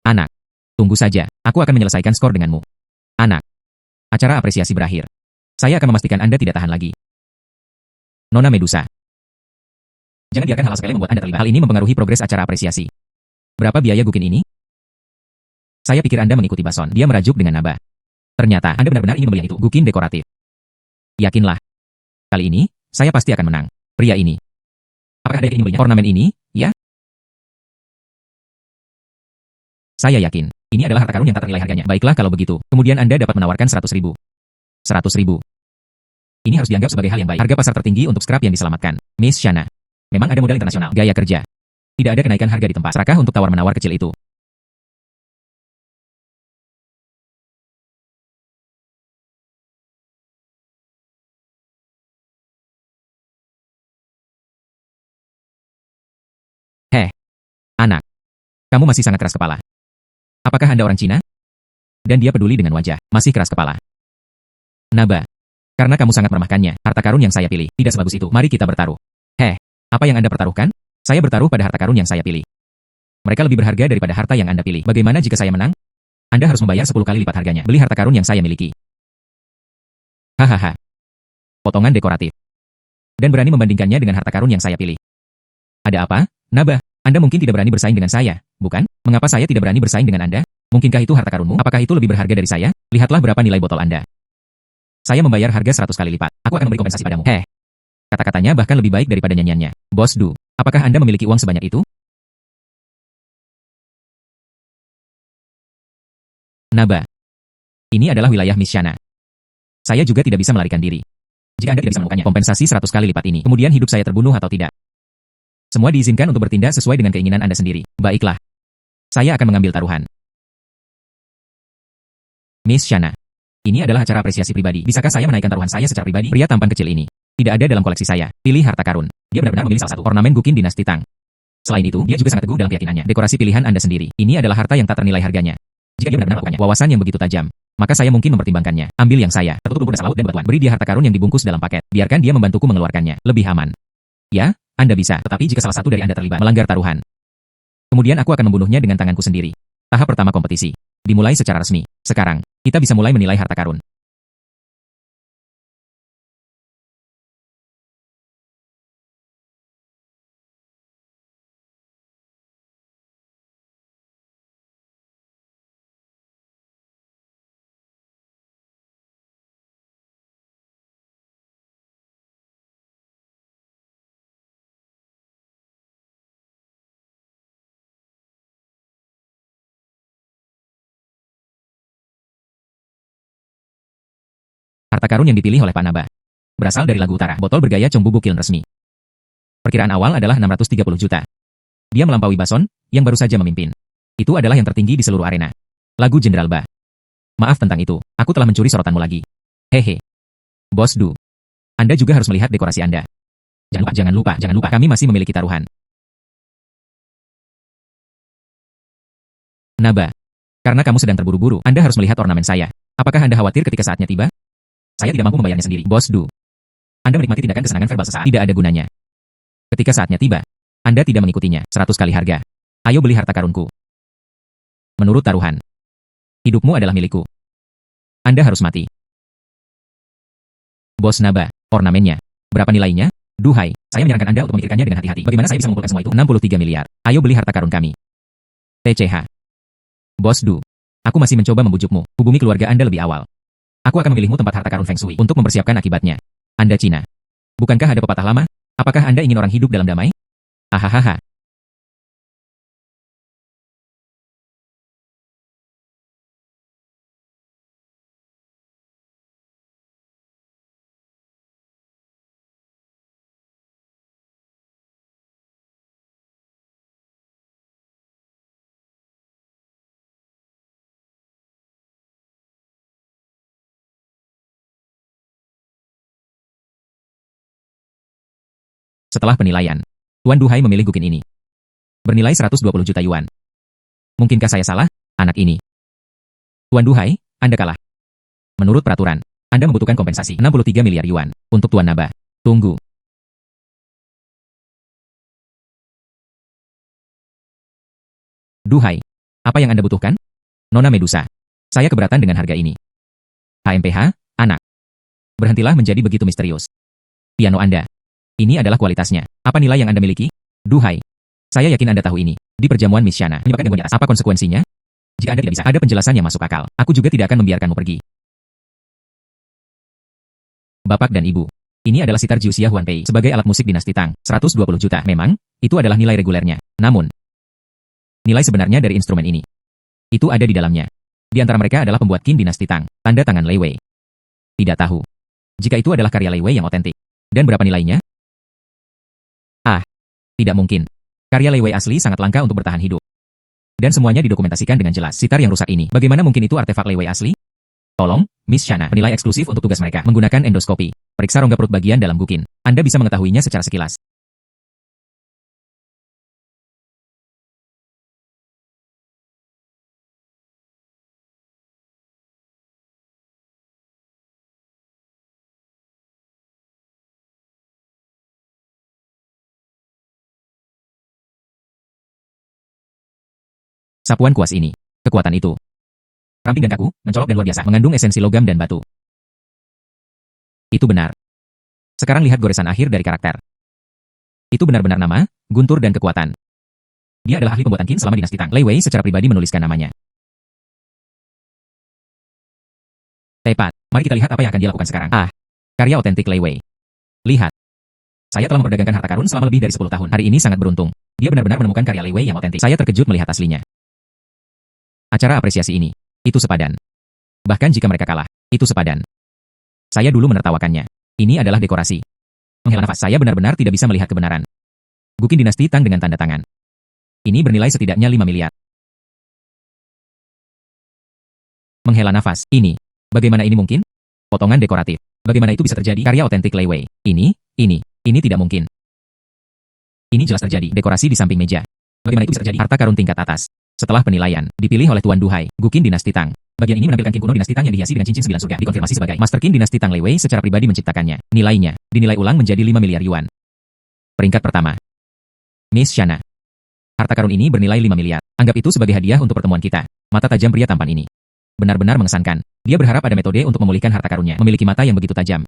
Anak. Tunggu saja. Aku akan menyelesaikan skor denganmu. Anak. Acara apresiasi berakhir. Saya akan memastikan Anda tidak tahan lagi. Nona Medusa. Jangan biarkan hal sepele membuat Anda terlibat. Hal ini mempengaruhi progres acara apresiasi. Berapa biaya Gukin ini? Saya pikir Anda mengikuti Bason. Dia merajuk dengan Naba. Ternyata Anda benar-benar ingin membeli yang itu. Gukin dekoratif. Yakinlah. Kali ini, saya pasti akan menang. Pria ini. Apakah Anda ingin membelinya? Ornamen ini, ya? Saya yakin. Ini adalah harta karun yang tak ternilai harganya. Baiklah kalau begitu. Kemudian Anda dapat menawarkan 100.000. 100.000. Ini harus dianggap sebagai hal yang baik. Harga pasar tertinggi untuk scrap yang diselamatkan. Miss Shana. Memang ada modal internasional. Gaya kerja. Tidak ada kenaikan harga di tempat. Serakah untuk tawar-menawar kecil itu. Heh. Anak. Kamu masih sangat keras kepala. Apakah Anda orang Cina? Dan dia peduli dengan wajah. Masih keras kepala. Naba. Karena kamu sangat meremehkannya, harta karun yang saya pilih tidak sebagus itu. Mari kita bertaruh. Heh, apa yang Anda pertaruhkan? Saya bertaruh pada harta karun yang saya pilih. Mereka lebih berharga daripada harta yang Anda pilih. Bagaimana jika saya menang? Anda harus membayar 10 kali lipat harganya. Beli harta karun yang saya miliki. Hahaha. Potongan dekoratif. Dan berani membandingkannya dengan harta karun yang saya pilih. Ada apa? Naba, Anda mungkin tidak berani bersaing dengan saya, bukan? Mengapa saya tidak berani bersaing dengan Anda? Mungkinkah itu harta karunmu? Apakah itu lebih berharga dari saya? Lihatlah berapa nilai botol Anda. Saya membayar harga 100 kali lipat. Aku akan memberi kompensasi padamu. Heh. Kata-katanya bahkan lebih baik daripada nyanyiannya. Bos Du, apakah Anda memiliki uang sebanyak itu? Naba. Ini adalah wilayah Miss Shana. Saya juga tidak bisa melarikan diri. Jika Anda tidak bisa menemukannya, kompensasi 100 kali lipat ini. Kemudian hidup saya terbunuh atau tidak. Semua diizinkan untuk bertindak sesuai dengan keinginan Anda sendiri. Baiklah. Saya akan mengambil taruhan. Miss Shana. Ini adalah acara apresiasi pribadi. Bisakah saya menaikkan taruhan saya secara pribadi? Pria tampan kecil ini tidak ada dalam koleksi saya. Pilih harta karun. Dia benar-benar memilih salah satu ornamen Gukin dinasti Tang. Selain itu, dia juga sangat teguh dalam keyakinannya. Dekorasi pilihan Anda sendiri. Ini adalah harta yang tak ternilai harganya. Jika dia benar-benar melakukannya, wawasan yang begitu tajam, maka saya mungkin mempertimbangkannya. Ambil yang saya. Tertutup lumpur dasar laut dan batuan. Beri dia harta karun yang dibungkus dalam paket. Biarkan dia membantuku mengeluarkannya. Lebih aman. Ya, Anda bisa. Tetapi jika salah satu dari Anda terlibat melanggar taruhan, kemudian aku akan membunuhnya dengan tanganku sendiri. Tahap pertama kompetisi dimulai secara resmi. Sekarang, kita bisa mulai menilai harta karun. Harta karun yang dipilih oleh Pak Naba berasal dari lagu utara. Botol bergaya Chong Bubu Kiln resmi. Perkiraan awal adalah 630 juta. Dia melampaui Bason, yang baru saja memimpin. Itu adalah yang tertinggi di seluruh arena. Lagu Jenderal Ba. Maaf tentang itu, aku telah mencuri sorotanmu lagi. Hehe. Bos Du. Anda juga harus melihat dekorasi Anda. Jangan lupa, kami masih memiliki taruhan. Naba. Karena kamu sedang terburu-buru, Anda harus melihat ornamen saya. Apakah Anda khawatir ketika saatnya tiba? Saya tidak mampu membayarnya sendiri. Bos Du. Anda menikmati tindakan kesenangan verbal sesaat. Tidak ada gunanya. Ketika saatnya tiba, Anda tidak mengikutinya. 100 kali harga. Ayo beli harta karunku. Menurut taruhan, hidupmu adalah milikku. Anda harus mati. Bos Naba, ornamennya. Berapa nilainya? Duhai, saya menyarankan Anda untuk memikirkannya dengan hati-hati. Bagaimana saya bisa mengumpulkan semua itu? 63 miliar. Ayo beli harta karun kami. TCH. Bos Du, aku masih mencoba membujukmu. Hubungi keluarga Anda lebih awal. Aku akan memilihmu tempat harta karun Feng Shui untuk mempersiapkan akibatnya. Anda Cina. Bukankah ada pepatah lama? Apakah Anda ingin orang hidup dalam damai? Hahaha. Setelah penilaian, Tuan Duhai memilih Gukin ini. Bernilai 120 juta yuan. Mungkinkah saya salah, anak ini? Tuan Duhai, Anda kalah. Menurut peraturan, Anda membutuhkan kompensasi 63 miliar yuan untuk Tuan Naba. Tunggu. Duhai, apa yang Anda butuhkan? Nona Medusa. Saya keberatan dengan harga ini. HMPH, anak. Berhentilah menjadi begitu misterius. Piano Anda. Ini adalah kualitasnya. Apa nilai yang Anda miliki? Duhai. Saya yakin Anda tahu ini. Di perjamuan Miss Shana, menyebabkan gangguan di atas. Apa konsekuensinya? Jika Anda tidak bisa, ada penjelasan yang masuk akal. Aku juga tidak akan membiarkanmu pergi. Bapak dan Ibu. Ini adalah sitar Jiuxia Huanpei sebagai alat musik dinasti Tang. 120 juta. Memang, itu adalah nilai regulernya. Namun, nilai sebenarnya dari instrumen ini. Itu ada di dalamnya. Di antara mereka adalah pembuat Qin dinasti Tang. Tanda tangan Lei Wei. Tidak tahu. Jika itu adalah karya Lei Wei yang otentik. Dan berapa nilainya? Tidak mungkin. Karya Lei Wei asli sangat langka untuk bertahan hidup. Dan semuanya didokumentasikan dengan jelas. Sitar yang rusak ini. Bagaimana mungkin itu artefak Lei Wei asli? Tolong, Miss Shana. Penilai eksklusif untuk tugas mereka. Menggunakan endoskopi. Periksa rongga perut bagian dalam Gukin. Anda bisa mengetahuinya secara sekilas. Sapuan kuas ini. Kekuatan itu. Ramping dan kaku, mencolok dan luar biasa. Mengandung esensi logam dan batu. Itu benar. Sekarang lihat goresan akhir dari karakter. Itu benar-benar nama, guntur dan kekuatan. Dia adalah ahli pembuatan Qin selama dinasti Tang. Lei Wei secara pribadi menuliskan namanya. Tepat. Mari kita lihat apa yang akan dia lakukan sekarang. Karya otentik Lei Wei. Lihat. Saya telah memperdagangkan harta karun selama lebih dari 10 tahun. Hari ini sangat beruntung. Dia benar-benar menemukan karya Lei Wei yang otentik. Saya terkejut melihat aslinya. Acara apresiasi ini. Itu sepadan. Bahkan jika mereka kalah. Itu sepadan. Saya dulu menertawakannya. Ini adalah dekorasi. Menghela nafas. Saya benar-benar tidak bisa melihat kebenaran. Gukin dinasti Tang dengan tanda tangan. Ini bernilai setidaknya 5 miliar. Menghela nafas. Ini. Bagaimana ini mungkin? Potongan dekoratif. Bagaimana itu bisa terjadi? Karya otentik Lei Wei. Ini tidak mungkin. Ini jelas terjadi. Dekorasi di samping meja. Bagaimana itu bisa terjadi? Harta karun tingkat atas. Setelah penilaian, dipilih oleh Tuan Duhai, Gukin dinasti Tang. Bagian ini menampilkan Qin kuno dinasti Tang yang dihiasi dengan cincin 9 surga. Dikonfirmasi sebagai Master Qin dinasti Tang. Lei Wei secara pribadi menciptakannya. Nilainya, dinilai ulang menjadi 5 miliar yuan. Peringkat pertama. Miss Shana. Harta karun ini bernilai 5 miliar. Anggap itu sebagai hadiah untuk pertemuan kita. Mata tajam pria tampan ini. Benar-benar mengesankan. Dia berharap ada metode untuk memulihkan harta karunnya. Memiliki mata yang begitu tajam.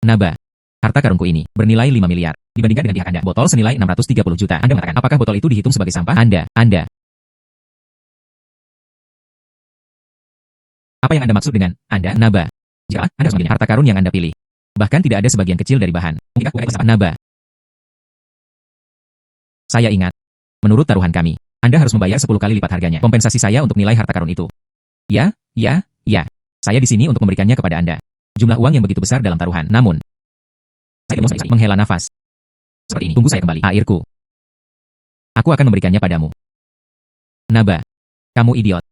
Naba. Harta karunku ini bernilai 5 miliar. Dibandingkan dengan pihak Anda, botol senilai 630 juta. Anda mengatakan, apakah botol itu dihitung sebagai sampah? Anda. Apa yang Anda maksud dengan Anda, Naba? Jika Anda harus memilih harta karun yang Anda pilih. Bahkan tidak ada sebagian kecil dari bahan. Mungkinkah bukan itu sampah? Naba. Saya ingat. Menurut taruhan kami, Anda harus membayar 10 kali lipat harganya. Kompensasi saya untuk nilai harta karun itu. Ya. Saya di sini untuk memberikannya kepada Anda. Jumlah uang yang begitu besar dalam taruhan. Namun, saya menghela nafas. Seperti ini. Tunggu saya kembali. Airku. Aku akan memberikannya padamu. Naba. Kamu idiot.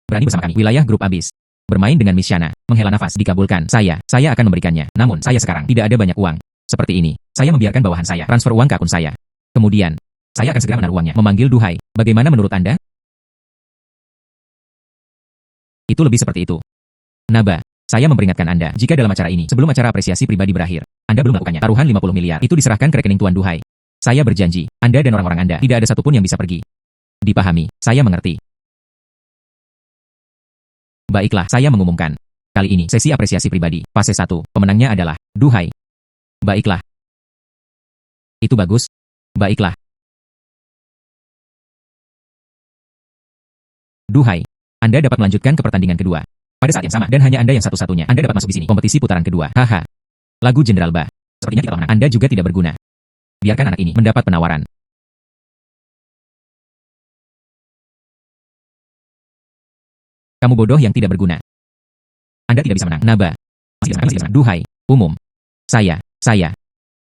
Berani bersama kami. Wilayah grup abis. Bermain dengan Miss Shanna. Menghela nafas. Dikabulkan. Saya akan memberikannya. Namun, saya sekarang tidak ada banyak uang. Seperti ini. Saya membiarkan bawahan saya transfer uang ke akun saya. Kemudian, saya akan segera menaruh uangnya. Memanggil duhai. Bagaimana menurut Anda? Itu lebih seperti itu. Naba, saya memperingatkan Anda, jika dalam acara ini, sebelum acara apresiasi pribadi berakhir, Anda belum melakukannya. Taruhan 50 miliar itu diserahkan ke rekening Tuan Duhai. Saya berjanji, Anda dan orang-orang Anda tidak ada satupun yang bisa pergi. Dipahami, saya mengerti. Baiklah, saya mengumumkan. Kali ini, sesi apresiasi pribadi, fase 1, pemenangnya adalah Duhai. Baiklah. Itu bagus. Baiklah. Duhai, Anda dapat melanjutkan ke pertandingan kedua. Pada saat yang sama, dan hanya Anda yang satu-satunya, Anda dapat masuk di sini. Kompetisi putaran kedua. Haha. Lagu Jenderal Ba. Sepertinya kita menang. Anda juga tidak berguna. Biarkan anak ini mendapat penawaran. Kamu bodoh yang tidak berguna. Anda tidak bisa menang. Naba. Duhai. Umum. Saya.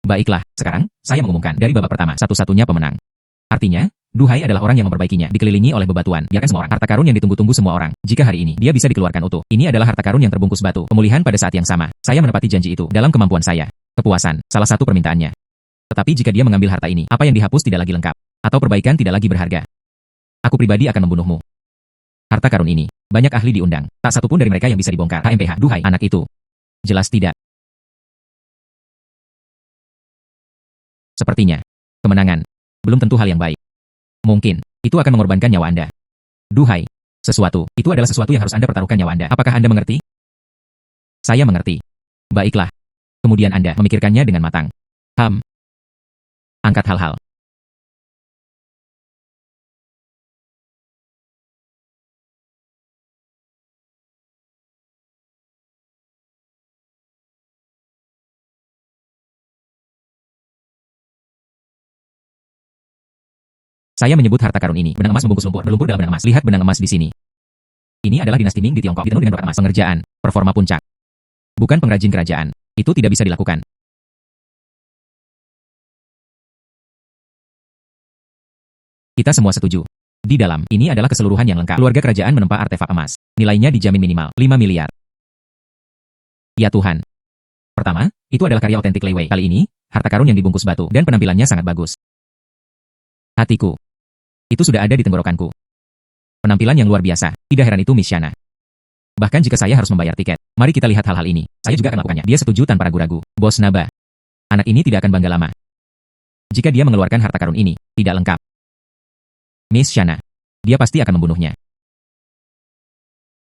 Baiklah, sekarang, saya mengumumkan dari babak pertama, satu-satunya pemenang. Artinya, Duhai adalah orang yang memperbaikinya, dikelilingi oleh bebatuan. Biarkan semua orang. Harta karun yang ditunggu-tunggu semua orang. Jika hari ini, dia bisa dikeluarkan utuh. Ini adalah harta karun yang terbungkus batu. Pemulihan pada saat yang sama. Saya menepati janji itu dalam kemampuan saya. Kepuasan, salah satu permintaannya. Tetapi jika dia mengambil harta ini, apa yang dihapus tidak lagi lengkap. Atau perbaikan tidak lagi berharga. Aku pribadi akan membunuhmu. Harta karun ini, banyak ahli diundang. Tak satupun dari mereka yang bisa dibongkar. HMPH, Duhai, anak itu. Jelas tidak. Sepertinya, kemenangan, belum tentu hal yang baik. Mungkin, itu akan mengorbankan nyawa Anda. Duhai, itu adalah sesuatu yang harus Anda pertaruhkan nyawa Anda. Apakah Anda mengerti? Saya mengerti. Baiklah. Kemudian Anda memikirkannya dengan matang. Angkat hal-hal. Saya menyebut harta karun ini, benang emas membungkus lumpur, berlumpur dalam benang emas. Lihat benang emas di sini. Ini adalah dinasti Ming di Tiongkok, ditenun dengan perkat emas. Pengerjaan, performa puncak. Bukan pengrajin kerajaan. Itu tidak bisa dilakukan. Kita semua setuju. Di dalam, ini adalah keseluruhan yang lengkap. Keluarga kerajaan menempa artefak emas. Nilainya dijamin minimal 5 miliar. Ya Tuhan. Pertama, itu adalah karya otentik Lei Wei. Kali ini, harta karun yang dibungkus batu, dan penampilannya sangat bagus. Hatiku. Itu sudah ada di tenggorokanku. Penampilan yang luar biasa. Tidak heran itu Miss Shanna. Bahkan jika saya harus membayar tiket, mari kita lihat hal-hal ini. Saya juga akan melakukannya. Dia setuju tanpa ragu-ragu. Bos Naba. Anak ini tidak akan bangga lama. Jika dia mengeluarkan harta karun ini, tidak lengkap. Miss Shanna. Dia pasti akan membunuhnya.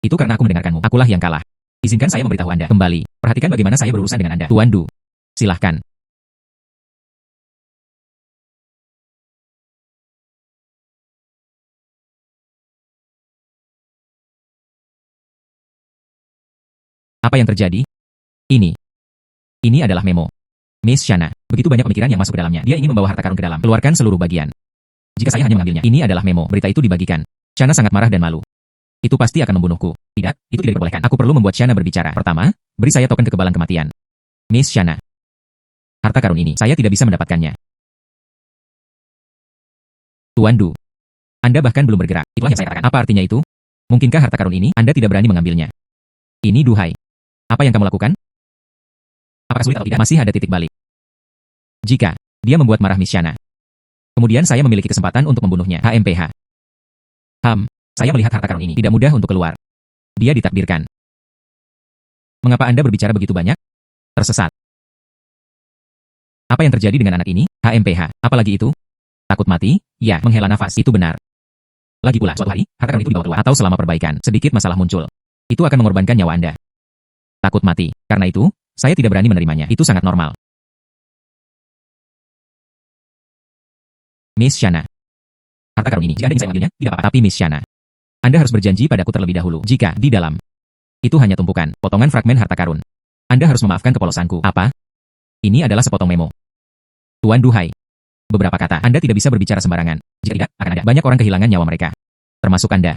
Itu karena aku mendengarkanmu. Akulah yang kalah. Izinkan saya memberitahu Anda. Kembali. Perhatikan bagaimana saya berurusan dengan Anda. Tuan Du. Silahkan. Apa yang terjadi? Ini adalah memo. Miss Shanna, begitu banyak pemikiran yang masuk ke dalamnya. Dia ingin membawa harta karun ke dalam. Keluarkan seluruh bagian. Jika saya hanya mengambilnya, ini adalah memo. Berita itu dibagikan. Shanna sangat marah dan malu. Itu pasti akan membunuhku. Tidak, itu tidak diperbolehkan. Aku perlu membuat Shanna berbicara. Pertama, beri saya token kekebalan kematian. Miss Shanna. Harta karun ini, saya tidak bisa mendapatkannya. Tuan Du. Anda bahkan belum bergerak. Itulah yang saya katakan. Apa artinya itu? Mungkinkah harta karun ini, Anda tidak berani mengambilnya? Ini Duhai. Apa yang kamu lakukan? Apakah sulit atau tidak? Masih ada titik balik. Jika dia membuat marah Miss Shanna, kemudian saya memiliki kesempatan untuk membunuhnya. HMPH. Saya melihat harta karun ini tidak mudah untuk keluar. Dia ditakdirkan. Mengapa Anda berbicara begitu banyak? Tersesat. Apa yang terjadi dengan anak ini? HMPH. Apalagi itu? Takut mati? Ya, menghela nafas. Itu benar. Lagi pula, suatu hari, harta karun itu dibawa keluar atau selama perbaikan, sedikit masalah muncul. Itu akan mengorbankan nyawa Anda. Takut mati. Karena itu, saya tidak berani menerimanya. Itu sangat normal. Miss Shanna. Harta karun ini, jika Anda ingin saya mengambilnya, tidak apa-apa. Tapi Miss Shanna, Anda harus berjanji padaku terlebih dahulu. Jika di dalam itu hanya tumpukan, potongan fragmen harta karun, Anda harus memaafkan kepolosanku. Apa? Ini adalah sepotong memo. Tuan Duhai. Beberapa kata, Anda tidak bisa berbicara sembarangan. Jika tidak, akan ada banyak orang kehilangan nyawa mereka. Termasuk Anda.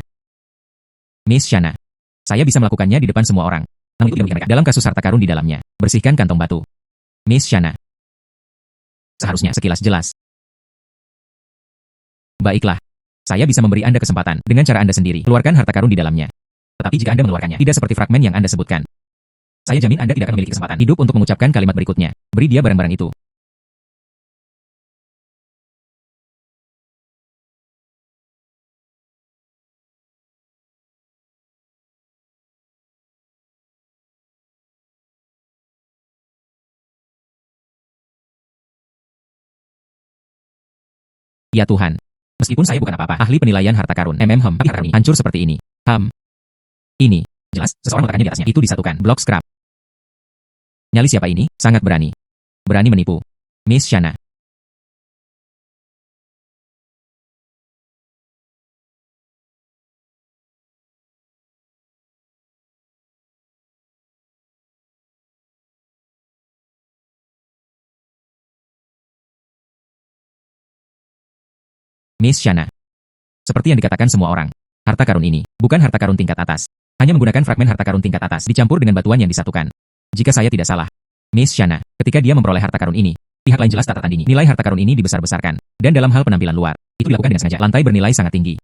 Miss Shanna. Saya bisa melakukannya di depan semua orang. Namun itu tidak mereka. Dalam kasus harta karun di dalamnya, bersihkan kantong batu. Miss Shana. Seharusnya sekilas jelas. Baiklah. Saya bisa memberi Anda kesempatan dengan cara Anda sendiri. Keluarkan harta karun di dalamnya. Tetapi jika Anda mengeluarkannya, tidak seperti fragmen yang Anda sebutkan. Saya jamin Anda tidak akan memiliki kesempatan hidup untuk mengucapkan kalimat berikutnya. Beri dia barang-barang itu. Ya Tuhan. Meskipun saya bukan apa-apa, ahli penilaian harta karun, tapi harta karun ini hancur seperti ini. Ini. Jelas, seseorang meletakkannya di atasnya. Itu disatukan. Blok scrap. Nyali siapa ini? Sangat berani. Berani menipu. Miss Shana. Miss Shana. Seperti yang dikatakan semua orang, harta karun ini bukan harta karun tingkat atas. Hanya menggunakan fragmen harta karun tingkat atas dicampur dengan batuan yang disatukan. Jika saya tidak salah, Miss Shana, ketika dia memperoleh harta karun ini, pihak lain jelas tak tertandingi. Nilai harta karun ini dibesar-besarkan, dan dalam hal penampilan luar, itu dilakukan dengan sengaja. Lantai bernilai sangat tinggi.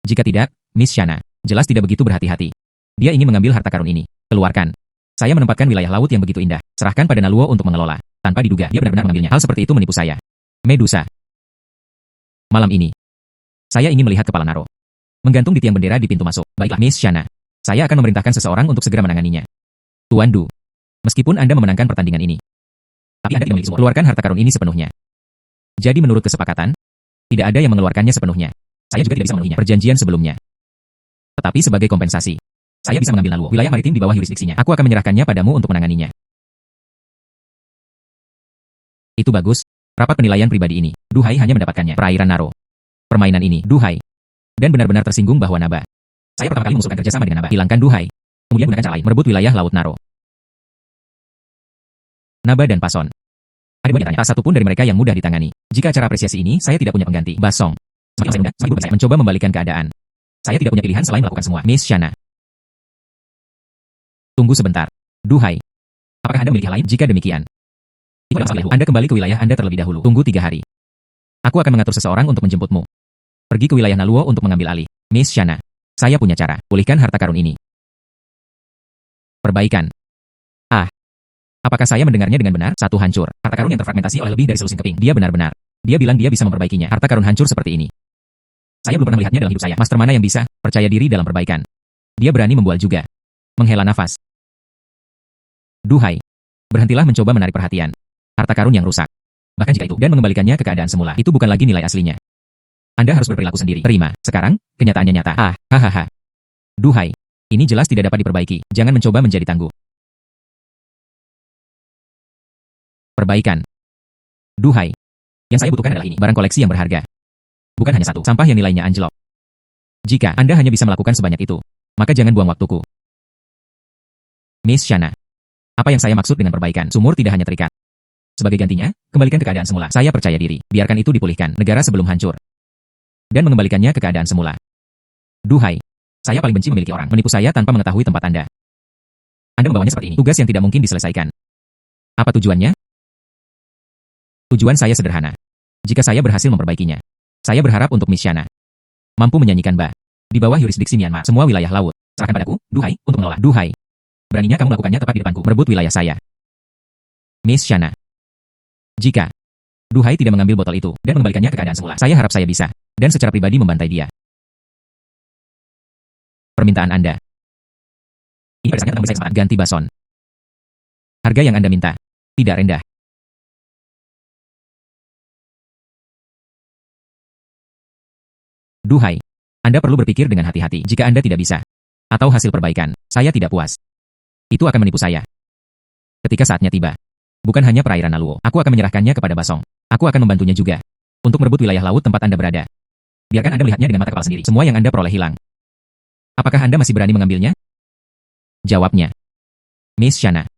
Jika tidak, Miss Shana, jelas tidak begitu berhati-hati. Dia ingin mengambil harta karun ini. Keluarkan. Saya menempatkan wilayah laut yang begitu indah. Serahkan pada Naluo untuk mengelola. Tanpa diduga, dia benar-benar mengambilnya. Hal seperti itu menipu saya. Medusa. Malam ini, saya ingin melihat kepala Naro menggantung di tiang bendera di pintu masuk. Baiklah, Miss Shana. Saya akan memerintahkan seseorang untuk segera menanganinya. Tuan Du. Meskipun Anda memenangkan pertandingan ini, tapi Anda tidak memiliki sumur. Keluarkan harta karun ini sepenuhnya. Jadi menurut kesepakatan, tidak ada yang mengeluarkannya sepenuhnya. Saya juga tidak bisa memenuhinya. Perjanjian sebelumnya. Tetapi sebagai kompensasi, saya bisa mengambil Naluo, wilayah maritim di bawah yurisdiksinya. Aku akan menyerahkannya padamu untuk menanganinya. Itu bagus. Rapat penilaian pribadi ini, Duhai hanya mendapatkannya. Perairan Naro. Permainan ini, Duhai. Dan benar-benar tersinggung bahwa Naba. Saya pertama kali mengusulkan kerjasama dengan Naba. Hilangkan Duhai. Kemudian gunakan cara lain, merebut wilayah Laut Naro. Naba dan Pason. Ada banyak tanya, tak satu pun dari mereka yang mudah ditangani. Jika acara apresiasi ini, saya tidak punya pengganti. Basong. Semakin saya muda, semakin saya mencoba membalikan keadaan. Saya tidak punya pilihan selain melakukan semua. Miss Shana. Tunggu sebentar. Duhai. Apakah Anda memiliki hal lain? Jika demikian, Anda kembali ke wilayah Anda terlebih dahulu. Tunggu 3 hari. Aku akan mengatur seseorang untuk menjemputmu. Pergi ke wilayah Naluo untuk mengambil alih. Miss Shana. Saya punya cara. Pulihkan harta karun ini. Perbaikan. Apakah saya mendengarnya dengan benar? Satu hancur. Harta karun yang terfragmentasi oleh lebih dari selusin keping. Dia benar-benar. Dia bilang dia bisa memperbaikinya. Harta karun hancur seperti ini. Saya belum pernah melihatnya dalam hidup saya. Master mana yang bisa percaya diri dalam perbaikan? Dia berani membual juga. Menghela nafas. Duhai. Berhentilah mencoba menarik perhatian. Harta karun yang rusak. Bahkan jika itu, dan mengembalikannya ke keadaan semula. Itu bukan lagi nilai aslinya. Anda harus berperilaku sendiri. Terima. Sekarang, kenyataannya nyata. Hahaha. Duhai. Ini jelas tidak dapat diperbaiki. Jangan mencoba menjadi tangguh. Perbaikan. Duhai. Yang saya butuhkan adalah ini. Barang koleksi yang berharga. Bukan hanya satu. Sampah yang nilainya anjlok. Jika Anda hanya bisa melakukan sebanyak itu, maka jangan buang waktuku. Miss Shana. Apa yang saya maksud dengan perbaikan? Sumur tidak hanya terikat. Sebagai gantinya, kembalikan ke keadaan semula. Saya percaya diri. Biarkan itu dipulihkan. Negara sebelum hancur. Dan mengembalikannya ke keadaan semula. Duhai. Saya paling benci memiliki orang menipu saya tanpa mengetahui tempat Anda. Anda membawanya seperti ini. Tugas yang tidak mungkin diselesaikan. Apa tujuannya? Tujuan saya sederhana. Jika saya berhasil memperbaikinya, saya berharap untuk Miss Shana mampu menyanyikan Ba di bawah yurisdiksi Myanmar, semua wilayah laut. Serahkan padaku, Duhai, untuk mengelola. Duhai. Beraninya kamu melakukannya tepat di depanku, merebut wilayah saya. Miss Shana. Jika Duhai tidak mengambil botol itu dan mengembalikannya ke keadaan semula, saya harap saya bisa, dan secara pribadi membantai dia. Permintaan Anda. Ini pada saatnya tentang bisa kesempatan ganti Bason. Harga yang Anda minta tidak rendah. Duhai. Anda perlu berpikir dengan hati-hati jika Anda tidak bisa. Atau hasil perbaikan, saya tidak puas. Itu akan menipu saya. Ketika saatnya tiba. Bukan hanya perairan Naluo, aku akan menyerahkannya kepada Basong. Aku akan membantunya juga. Untuk merebut wilayah laut tempat Anda berada. Biarkan Anda melihatnya dengan mata kepala sendiri. Semua yang Anda peroleh hilang. Apakah Anda masih berani mengambilnya? Jawabnya. Miss Shana.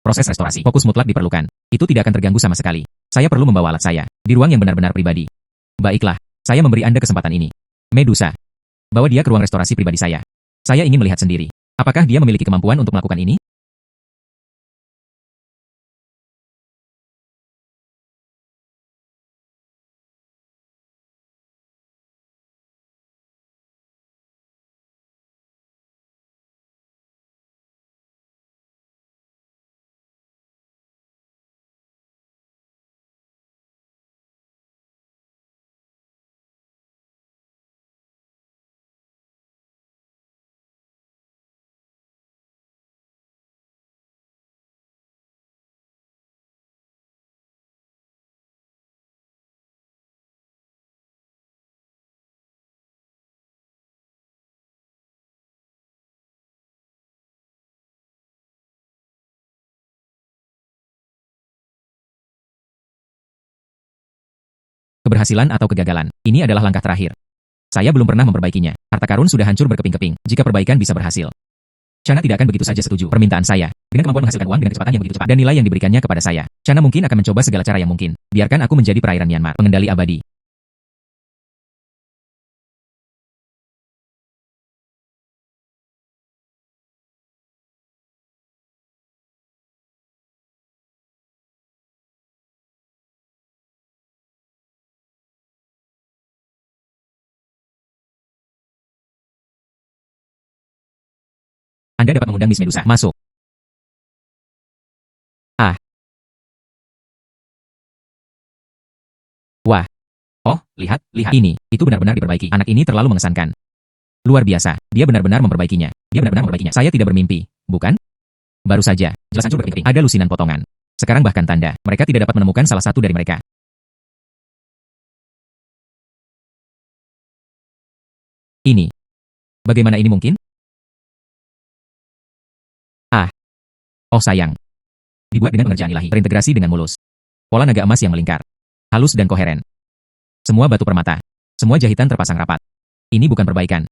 Proses restorasi, fokus mutlak diperlukan. Itu tidak akan terganggu sama sekali. Saya perlu membawa alat saya. Di ruang yang benar-benar pribadi. Baiklah, saya memberi Anda kesempatan ini. Medusa. Bawa dia ke ruang restorasi pribadi saya. Saya ingin melihat sendiri. Apakah dia memiliki kemampuan untuk melakukan ini? Keberhasilan atau kegagalan, ini adalah langkah terakhir. Saya belum pernah memperbaikinya. Harta karun sudah hancur berkeping-keping. Jika perbaikan bisa berhasil, Chana tidak akan begitu saja setuju permintaan saya. Dengan kemampuan menghasilkan uang dengan kecepatan yang begitu cepat dan nilai yang diberikannya kepada saya, Chana mungkin akan mencoba segala cara yang mungkin. Biarkan aku menjadi perairan Myanmar, pengendali abadi. Anda dapat mengundang Miss Medusa masuk. Ah, wah. Oh, lihat, lihat. Ini, itu benar-benar diperbaiki. Anak ini terlalu mengesankan. Luar biasa. Dia benar-benar memperbaikinya. Dia benar-benar memperbaikinya. Saya tidak bermimpi, bukan? Baru saja. Jelas hancur berkeping-keping. Ada lusinan potongan. Sekarang bahkan tanda. Mereka tidak dapat menemukan salah satu dari mereka. Ini. Bagaimana ini mungkin? Ah, oh sayang. Dibuat dengan pengerjaan ilahi. Terintegrasi dengan mulus. Pola naga emas yang melingkar. Halus dan koheren. Semua batu permata. Semua jahitan terpasang rapat. Ini bukan perbaikan.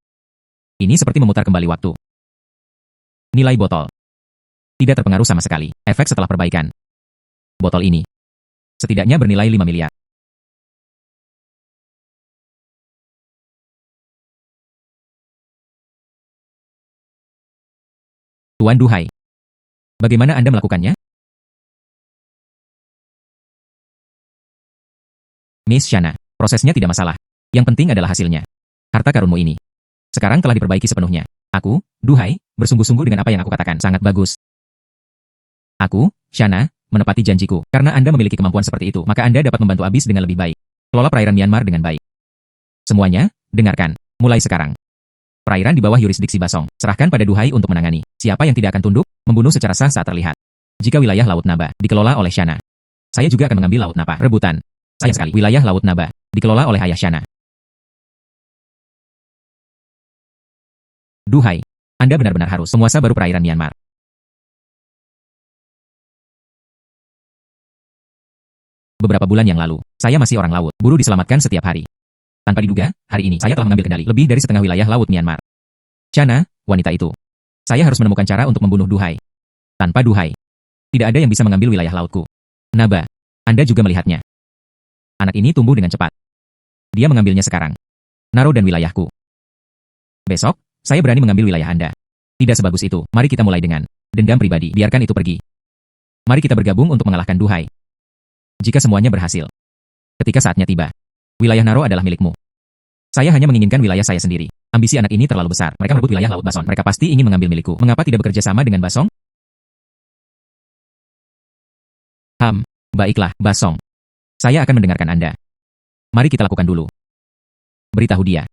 Ini seperti memutar kembali waktu. Nilai botol. Tidak terpengaruh sama sekali. Efek setelah perbaikan. Botol ini. Setidaknya bernilai 5 miliar. Tuan Duhai. Bagaimana Anda melakukannya? Miss Shana. Prosesnya tidak masalah. Yang penting adalah hasilnya. Harta karunmu ini. Sekarang telah diperbaiki sepenuhnya. Aku, Duhai, bersungguh-sungguh dengan apa yang aku katakan. Sangat bagus. Aku, Shana, menepati janjiku. Karena Anda memiliki kemampuan seperti itu, maka Anda dapat membantu Abis dengan lebih baik. Kelola perairan Myanmar dengan baik. Semuanya, dengarkan. Mulai sekarang. Perairan di bawah yurisdiksi Basong. Serahkan pada Duhai untuk menangani. Siapa yang tidak akan tunduk, membunuh secara sah saat terlihat. Jika wilayah Laut Naba dikelola oleh Shana, saya juga akan mengambil Laut Naba. Rebutan. Sayang sekali, wilayah Laut Naba dikelola oleh ayah Shana. Duhai, Anda benar-benar harus menguasai baru perairan Myanmar. Beberapa bulan yang lalu, saya masih orang laut, buru diselamatkan setiap hari. Tanpa diduga, hari ini saya telah mengambil kendali lebih dari setengah wilayah laut Myanmar. Chana, wanita itu. Saya harus menemukan cara untuk membunuh Duhai. Tanpa Duhai, tidak ada yang bisa mengambil wilayah lautku. Naba, Anda juga melihatnya. Anak ini tumbuh dengan cepat. Dia mengambilnya sekarang. Naro dan wilayahku. Besok, saya berani mengambil wilayah Anda. Tidak sebagus itu, mari kita mulai dengan dendam pribadi, biarkan itu pergi. Mari kita bergabung untuk mengalahkan Duhai. Jika semuanya berhasil. Ketika saatnya tiba, wilayah Naro adalah milikmu. Saya hanya menginginkan wilayah saya sendiri. Ambisi anak ini terlalu besar. Mereka merebut wilayah Laut Bason. Mereka pasti ingin mengambil milikku. Mengapa tidak bekerja sama dengan Basong? Baiklah, Basong. Saya akan mendengarkan Anda. Mari kita lakukan dulu. Beritahu dia.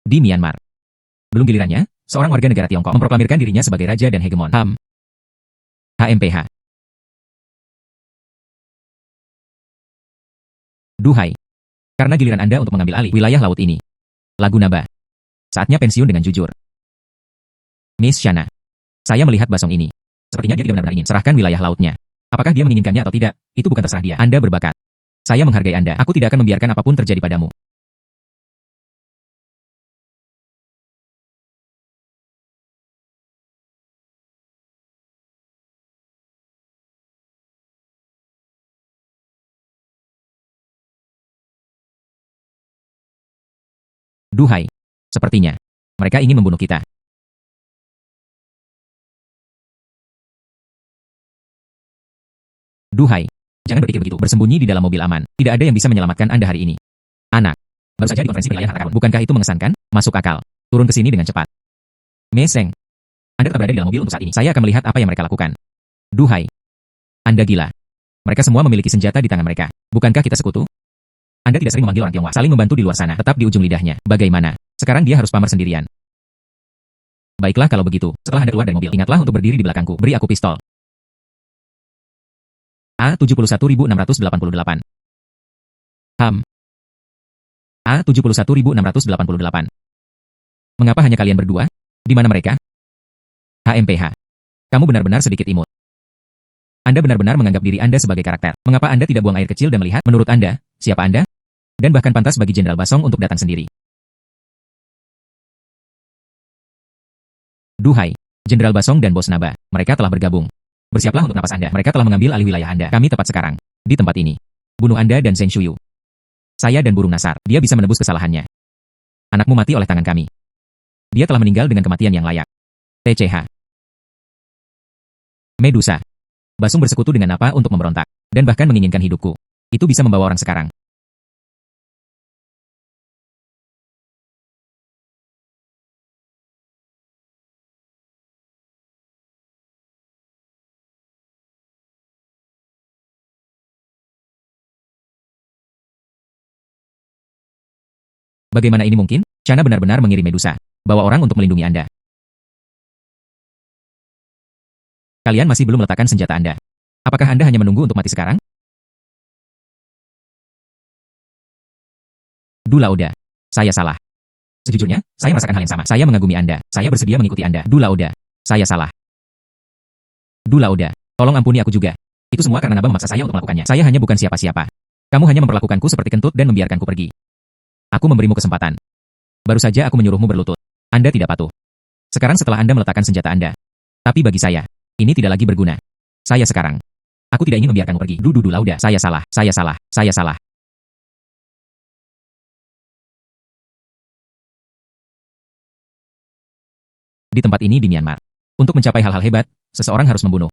Di Myanmar. Belum gilirannya, seorang warga negara Tiongkok memproklamirkan dirinya sebagai raja dan hegemon. HMPH. Duhai. Karena giliran Anda untuk mengambil alih wilayah laut ini. Lagu Naba. Saatnya pensiun dengan jujur. Miss Shana. Saya melihat Basong ini. Sepertinya dia tidak benar-benar ingin serahkan wilayah lautnya. Apakah dia menginginkannya atau tidak, itu bukan terserah dia. Anda berbakat. Saya menghargai Anda. Aku tidak akan membiarkan apapun terjadi padamu. Duhai. Sepertinya. Mereka ingin membunuh kita. Duhai. Jangan berpikir begitu. Bersembunyi di dalam mobil aman. Tidak ada yang bisa menyelamatkan Anda hari ini. Anak. Baru saja di konferensi wilayah harta karun. Bukankah itu mengesankan? Masuk akal. Turun ke sini dengan cepat. Meseng. Anda tetap berada di dalam mobil untuk saat ini. Saya akan melihat apa yang mereka lakukan. Duhai. Anda gila. Mereka semua memiliki senjata di tangan mereka. Bukankah kita sekutu? Anda tidak sering memanggil orang Tionghoa. Saling membantu di luar sana. Tetap di ujung lidahnya. Bagaimana? Sekarang dia harus pamer sendirian. Baiklah kalau begitu. Setelah Anda keluar dari mobil, ingatlah untuk berdiri di belakangku. Beri aku pistol. A71688. A71688. Mengapa hanya kalian berdua? Di mana mereka? HMPH. Kamu benar-benar sedikit imut. Anda benar-benar menganggap diri Anda sebagai karakter. Mengapa Anda tidak buang air kecil dan melihat? Menurut Anda, siapa Anda? Dan bahkan pantas bagi Jenderal Basong untuk datang sendiri. Duhai, Jenderal Basong dan Bos Naba, mereka telah bergabung. Bersiaplah untuk napas Anda. Mereka telah mengambil alih wilayah Anda. Kami tepat sekarang. Di tempat ini. Bunuh Anda dan Zheng Shuyu. Saya dan Burung Nasar. Dia bisa menebus kesalahannya. Anakmu mati oleh tangan kami. Dia telah meninggal dengan kematian yang layak. TCH. Medusa. Basung bersekutu dengan apa untuk memberontak, dan bahkan menginginkan hidupku. Itu bisa membawa orang sekarang. Bagaimana ini mungkin? Chana benar-benar mengirim Medusa. Bawa orang untuk melindungi Anda. Kalian masih belum meletakkan senjata Anda. Apakah Anda hanya menunggu untuk mati sekarang? Dula Oda. Saya salah. Sejujurnya, saya merasakan hal yang sama. Saya mengagumi Anda. Saya bersedia mengikuti Anda. Dula Oda. Saya salah. Dula Oda. Tolong ampuni aku juga. Itu semua karena Naba memaksa saya untuk melakukannya. Saya hanya bukan siapa-siapa. Kamu hanya memperlakukanku seperti kentut dan membiarkanku pergi. Aku memberimu kesempatan. Baru saja aku menyuruhmu berlutut. Anda tidak patuh. Sekarang setelah Anda meletakkan senjata Anda. Tapi bagi saya, ini tidak lagi berguna. Saya sekarang. Aku tidak ingin membiarkanmu pergi. Dula Oda. Saya salah. Saya salah. Saya salah. Di tempat ini di Myanmar. Untuk mencapai hal-hal hebat, seseorang harus membunuh.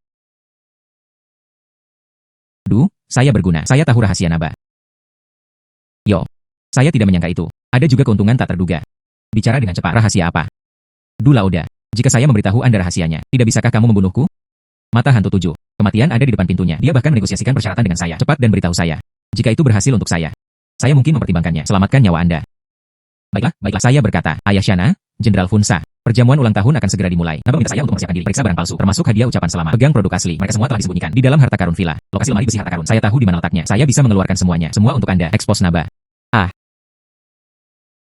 Saya berguna. Saya tahu rahasia Naba. Yo. Saya tidak menyangka itu. Ada juga keuntungan tak terduga. Bicara dengan cepat. Rahasia apa? Dula Oda. Jika saya memberitahu Anda rahasianya, tidak bisakah kamu membunuhku? Mata hantu 7. Kematian ada di depan pintunya. Dia bahkan menegosiasikan persyaratan dengan saya. Cepat dan beritahu saya. Jika itu berhasil untuk saya mungkin mempertimbangkannya. Selamatkan nyawa Anda. Baiklah, saya berkata. Ayah Chana, Jenderal Funsa. Perjamuan ulang tahun akan segera dimulai. Naba minta saya untuk mempersiapkan diri. Periksa barang palsu, termasuk hadiah ucapan selamat. Pegang produk asli. Mereka semua telah disembunyikan di dalam harta karun villa. Lokasi lemari besi harta karun. Saya tahu di mana letaknya. Saya bisa mengeluarkan semuanya. Semua untuk Anda. Expose Naba.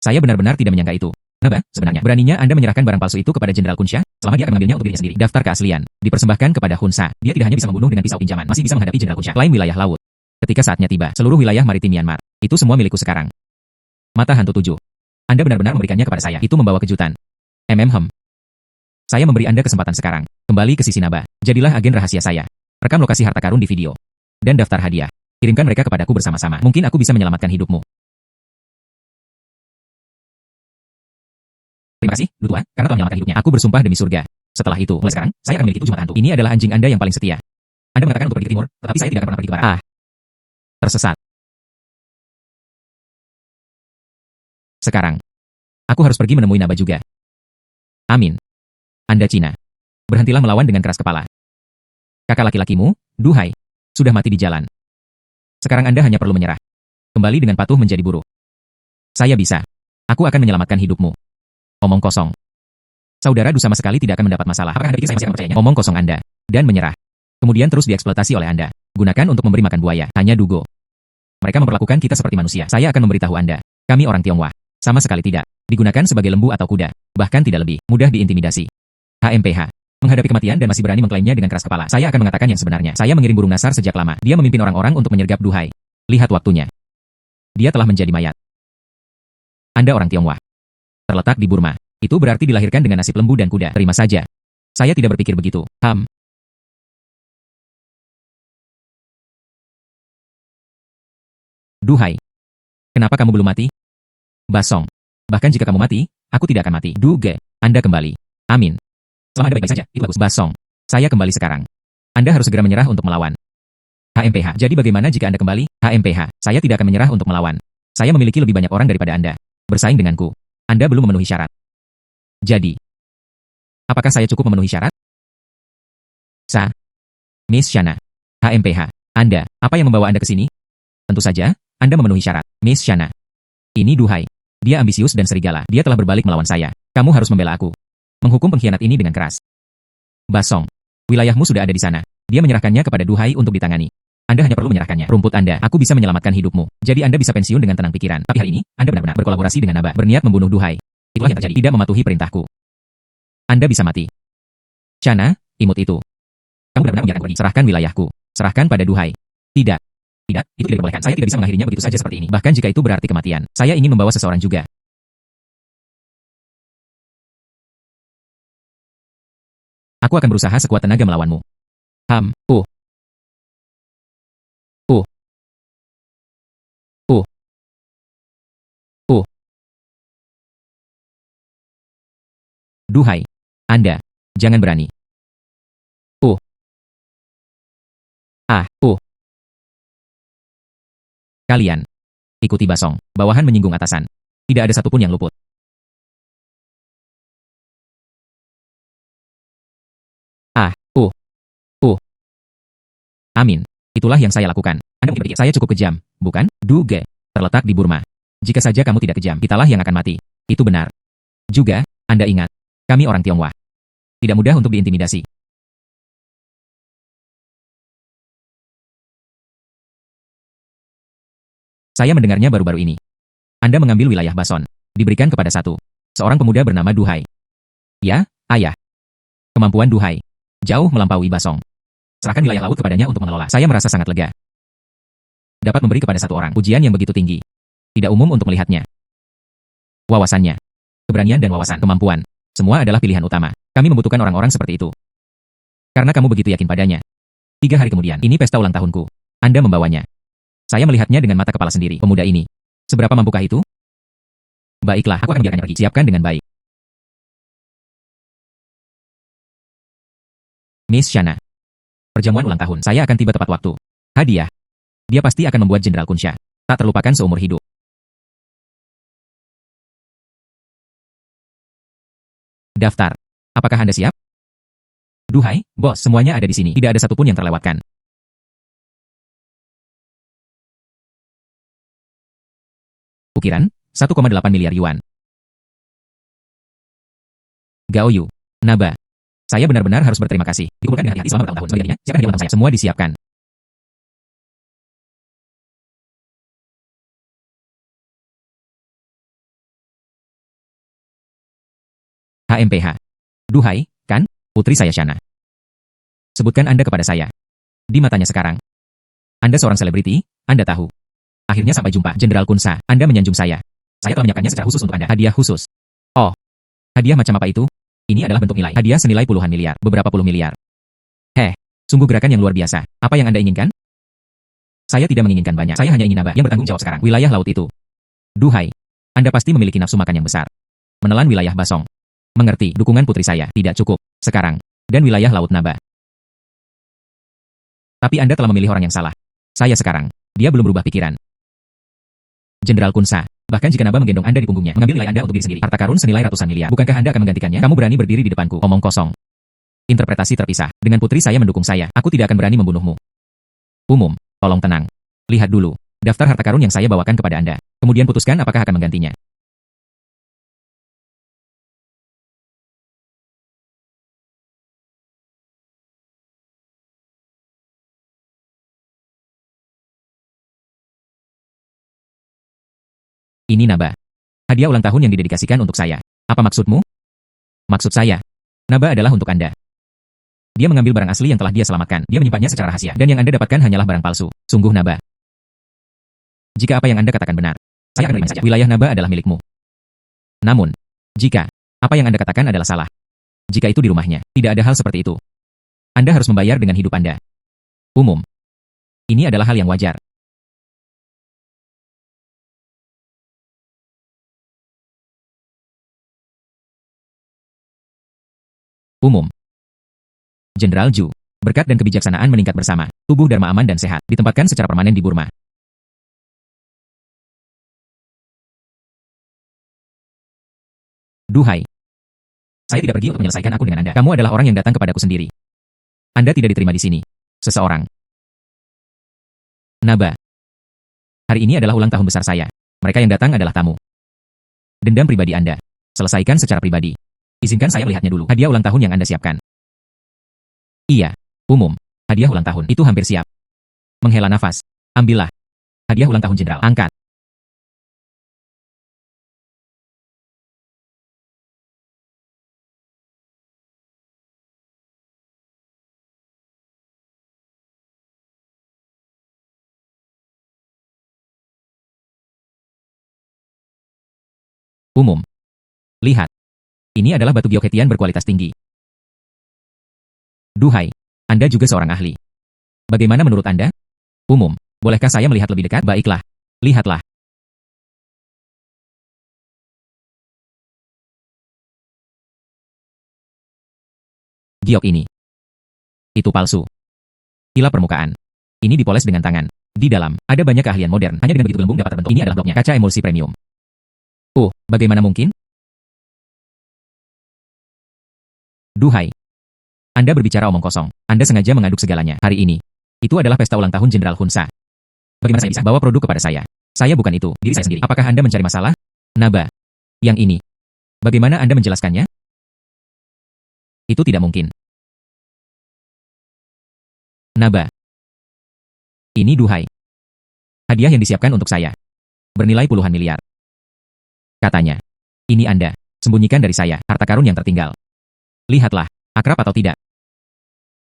Saya benar-benar tidak menyangka itu. Naba, sebenarnya, beraninya Anda menyerahkan barang palsu itu kepada Jenderal Kunsha, selama dia akan mengambilnya untuk dirinya sendiri. Daftar keaslian, dipersembahkan kepada Hunsa. Dia tidak hanya bisa membunuh dengan pisau pinjaman, masih bisa menghadapi Jenderal Kunsha. Klaim wilayah laut. Ketika saatnya tiba, seluruh wilayah maritim Myanmar. Itu semua milikku sekarang. Mata hantu 7. Anda benar-benar memberikannya kepada saya. Itu membawa kejutan. Saya memberi Anda kesempatan sekarang. Kembali ke sisi Naba. Jadilah agen rahasia saya. Rekam lokasi harta karun di video. Dan daftar hadiah. Kirimkan mereka kepadaku bersama-sama. Mungkin aku bisa menyelamatkan hidupmu. Terima kasih, Dutua, karena telah menyelamatkan hidupnya. Aku bersumpah demi surga. Setelah itu, mulai sekarang, saya akan memiliki 7 mata hantu. Ini adalah anjing Anda yang paling setia. Anda mengatakan untuk pergi ke timur, tetapi saya tidak akan pernah pergi ke barat. Tersesat. Sekarang, aku harus pergi menemui Naba juga. Amin. Anda Cina. Berhentilah melawan dengan keras kepala. Kakak laki-lakimu, Duhai, sudah mati di jalan. Sekarang Anda hanya perlu menyerah. Kembali dengan patuh menjadi buruh. Saya bisa. Aku akan menyelamatkan hidupmu. Omong kosong. Saudara Du sama sekali tidak akan mendapat masalah. Apakah Anda pikir saya masih akan percayanya? Omong kosong Anda. Dan menyerah. Kemudian terus dieksploitasi oleh Anda. Gunakan untuk memberi makan buaya. Hanya Dugo. Mereka memperlakukan kita seperti manusia. Saya akan memberitahu Anda. Kami orang Tionghoa. Sama sekali tidak. Digunakan sebagai lembu atau kuda. Bahkan tidak lebih. Mudah diintimidasi. HMPH. Menghadapi kematian dan masih berani mengklaimnya dengan keras kepala. Saya akan mengatakan yang sebenarnya. Saya mengirim burung Nasar sejak lama. Dia memimpin orang-orang untuk menyergap Duhai. Lihat waktunya. Dia telah menjadi mayat. Anda orang Tionghoa. Terletak di Burma. Itu berarti dilahirkan dengan nasib lembu dan kuda. Terima saja. Saya tidak berpikir begitu. Duhai. Kenapa kamu belum mati? Basong. Bahkan jika kamu mati, aku tidak akan mati. Duge. Anda kembali. Amin. Selama Anda baik-baik saja, itu bagus. Basong. Saya kembali sekarang. Anda harus segera menyerah untuk melawan. HMPH. Jadi bagaimana jika Anda kembali? HMPH. Saya tidak akan menyerah untuk melawan. Saya memiliki lebih banyak orang daripada Anda. Bersaing denganku. Anda belum memenuhi syarat. Jadi, apakah saya cukup memenuhi syarat? Miss Shana. HMPH. Anda, apa yang membawa Anda ke sini? Tentu saja, Anda memenuhi syarat. Miss Shana. Ini duhai. Dia ambisius dan serigala. Dia telah berbalik melawan saya. Kamu harus membela aku. Menghukum pengkhianat ini dengan keras. Basong. Wilayahmu sudah ada di sana. Dia menyerahkannya kepada duhai untuk ditangani. Anda hanya perlu menyerahkannya. Rumput Anda, aku bisa menyelamatkan hidupmu. Jadi Anda bisa pensiun dengan tenang pikiran. Tapi hari ini, Anda benar-benar berkolaborasi dengan Naba. Berniat membunuh duhai. Itulah yang terjadi. Tidak mematuhi perintahku. Anda bisa mati. Shana, imut itu. Kamu benar-benar membiarkan pergi. Serahkan wilayahku. Serahkan pada duhai. Tidak. Tidak, itu tidak diperbolehkan. Saya tidak bisa mengakhirinya begitu saja seperti ini. Bahkan jika itu berarti kematian. Saya ingin membawa seseorang juga. Aku akan berusaha sekuat tenaga melawanmu. Uh. Uh. Uh. Uh. Duhai. Anda. Jangan berani. Kalian. Ikuti Basong. Bawahan menyinggung atasan. Tidak ada satupun yang luput. Amin. Itulah yang saya lakukan. Anda mungkin berpikir saya cukup kejam, bukan? Duge. Terletak di Burma. Jika saja kamu tidak kejam, kitalah yang akan mati. Itu benar. Juga, Anda ingat. Kami orang Tionghoa. Tidak mudah untuk diintimidasi. Saya mendengarnya baru-baru ini. Anda mengambil wilayah Bason. Diberikan kepada seorang pemuda bernama Duhai. Ya, ayah. Kemampuan Duhai. Jauh melampaui Basong. Serahkan wilayah laut kepadanya untuk mengelola. Saya merasa sangat lega. Dapat memberi kepada satu orang ujian yang begitu tinggi. Tidak umum untuk melihatnya. Wawasannya. Keberanian dan wawasan. Kemampuan. Semua adalah pilihan utama. Kami membutuhkan orang-orang seperti itu. Karena kamu begitu yakin padanya. 3 hari kemudian, ini pesta ulang tahunku. Anda membawanya. Saya melihatnya dengan mata kepala sendiri. Pemuda ini. Seberapa mampukah itu? Baiklah, aku akan membiarkannya pergi. Siapkan dengan baik. Miss Shana. Perjamuan ulang tahun. Saya akan tiba tepat waktu. Hadiah. Dia pasti akan membuat Jenderal Kunsha tak terlupakan seumur hidup. Daftar. Apakah Anda siap? Duhai, bos, semuanya ada di sini. Tidak ada satupun yang terlewatkan. Ukiran, 1,8 miliar yuan. Gao Yu. Naba. Saya benar-benar harus berterima kasih. Dikumpulkan dengan hati-hati selama bertahun-tahun. Sebagai siapkan hadiah ulang tahun saya. Semua disiapkan. HMPH. Duhai, kan? Putri saya Shana. Sebutkan Anda kepada saya. Di matanya sekarang. Anda seorang selebriti, Anda tahu. Akhirnya sampai jumpa, Jenderal Kunsha. Anda menyanjung saya. Saya telah menyiapkannya secara khusus untuk Anda. Hadiah khusus. Oh. Hadiah macam apa itu? Ini adalah bentuk nilai. Hadiah senilai puluhan miliar, beberapa puluh miliar. Sungguh gerakan yang luar biasa. Apa yang Anda inginkan? Saya tidak menginginkan banyak. Saya hanya ingin Naba yang bertanggung jawab sekarang. Wilayah laut itu. Duhai. Anda pasti memiliki nafsu makan yang besar. Menelan wilayah Basong. Mengerti, dukungan putri saya tidak cukup. Sekarang. Dan wilayah laut Naba. Tapi Anda telah memilih orang yang salah. Saya sekarang. Dia belum berubah pikiran. Jenderal Kunsha. Bahkan jika Naba menggendong Anda di punggungnya, mengambil wilayah Anda untuk diri sendiri, harta karun senilai ratusan miliar. Bukankah Anda akan menggantikannya? Kamu berani berdiri di depanku, omong kosong. Interpretasi terpisah. Dengan putri saya mendukung saya, aku tidak akan berani membunuhmu. Umum, tolong tenang. Lihat dulu, daftar harta karun yang saya bawakan kepada Anda. Kemudian putuskan apakah akan menggantinya. Ini Naba. Hadiah ulang tahun yang didedikasikan untuk saya. Apa maksudmu? Maksud saya, Naba adalah untuk Anda. Dia mengambil barang asli yang telah dia selamatkan. Dia menyimpannya secara rahasia. Dan yang Anda dapatkan hanyalah barang palsu. Sungguh Naba. Jika apa yang Anda katakan benar, saya akan menerima saja. Wilayah Naba adalah milikmu. Namun, jika apa yang Anda katakan adalah salah, jika itu di rumahnya, tidak ada hal seperti itu. Anda harus membayar dengan hidup Anda. Umum. Ini adalah hal yang wajar. Umum. Jenderal Ju. Berkat dan kebijaksanaan meningkat bersama. Tubuh Dharma aman dan sehat. Ditempatkan secara permanen di Burma. Duhai. Saya tidak pergi untuk menyelesaikan aku dengan Anda. Kamu adalah orang yang datang kepadaku sendiri. Anda tidak diterima di sini. Seseorang. Naba. Hari ini adalah ulang tahun besar saya. Mereka yang datang adalah tamu. Dendam pribadi Anda. Selesaikan secara pribadi. Izinkan saya melihatnya dulu. Hadiah ulang tahun yang Anda siapkan. Iya. Umum. Hadiah ulang tahun. Itu hampir siap. Menghela nafas. Ambillah. Hadiah ulang tahun jenderal. Angkat. Umum. Lihat. Ini adalah batu bioketian berkualitas tinggi. Duhai. Anda juga seorang ahli. Bagaimana menurut Anda? Umum. Bolehkah saya melihat lebih dekat? Baiklah. Lihatlah. Giok ini. Itu palsu. Pilar permukaan. Ini dipoles dengan tangan. Di dalam, ada banyak keahlian modern. Hanya dengan begitu gelembung dapat terbentuk. Ini adalah bloknya. Kaca emulsi premium. Bagaimana mungkin? Duhai. Anda berbicara omong kosong. Anda sengaja mengaduk segalanya. Hari ini. Itu adalah pesta ulang tahun Jenderal Hunsa. Bagaimana saya bisa bawa produk kepada saya? Saya bukan itu. Diri saya sendiri. Apakah Anda mencari masalah? Naba. Yang ini. Bagaimana Anda menjelaskannya? Itu tidak mungkin. Naba. Ini duhai. Hadiah yang disiapkan untuk saya. Bernilai puluhan miliar. Katanya. Ini Anda. Sembunyikan dari saya. Harta karun yang tertinggal. Lihatlah. Akrab atau tidak?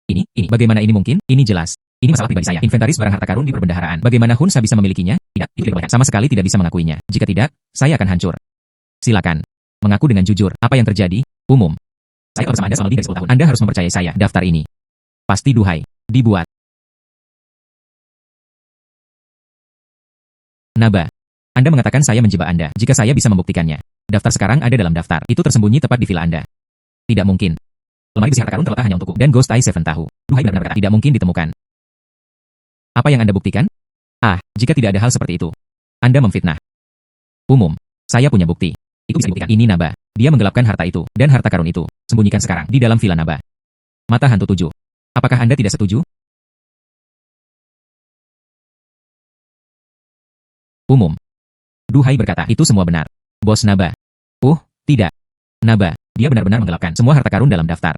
Ini. Bagaimana ini mungkin? Ini jelas. Ini masalah pribadi saya. Inventaris barang harta karun di perbendaharaan. Bagaimana Hunsa bisa memilikinya? Tidak. Itu tidak boleh. Sama sekali tidak bisa mengakuinya. Jika tidak, saya akan hancur. Silakan. Mengaku dengan jujur. Apa yang terjadi? Umum. Saya bersama Anda selama lebih dari 10 tahun. Anda harus mempercayai saya. Daftar ini. Pasti duhai. Dibuat. Naba. Anda mengatakan saya menjebak Anda. Jika saya bisa membuktikannya. Daftar sekarang ada dalam daftar. Itu tersembunyi tepat di villa Anda. Tidak mungkin. Lemari besi harta karun terletak hanya untukku. Dan Ghost Eye 7 tahu. Duhai benar-benar berkata. Tidak mungkin ditemukan. Apa yang Anda buktikan? Jika tidak ada hal seperti itu. Anda memfitnah. Umum. Saya punya bukti. Itu bisa dibuktikan. Ini Naba. Dia menggelapkan harta itu. Dan harta karun itu. Sembunyikan sekarang. Di dalam villa Naba. Mata hantu 7. Apakah Anda tidak setuju? Umum. Duhai berkata. Itu semua benar. Bos Naba. Tidak. Naba. Dia benar-benar menggelapkan semua harta karun dalam daftar.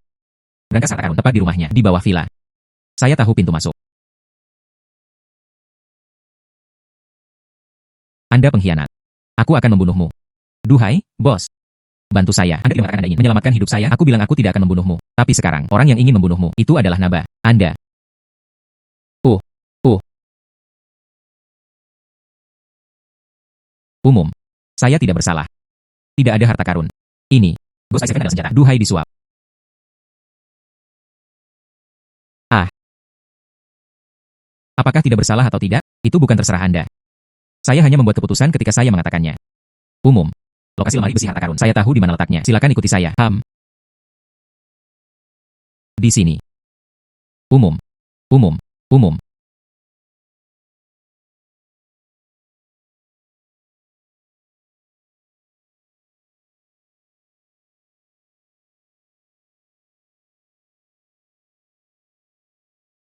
Berangkas harta karun tepat di rumahnya. Di bawah villa. Saya tahu pintu masuk. Anda pengkhianat. Aku akan membunuhmu. Duhai, bos. Bantu saya. Anda tidak mengatakan Anda ingin menyelamatkan hidup saya. Aku bilang aku tidak akan membunuhmu. Tapi sekarang, orang yang ingin membunuhmu, itu adalah Naba. Anda. Umum. Saya tidak bersalah. Tidak ada harta karun. Ini. Ghost Eye 7 adalah senjata. Duhai disuap. Apakah tidak bersalah atau tidak? Itu bukan terserah Anda. Saya hanya membuat keputusan ketika saya mengatakannya. Umum. Lokasi lemari besi harta karun. Saya tahu di mana letaknya. Silakan ikuti saya. Di sini. Umum.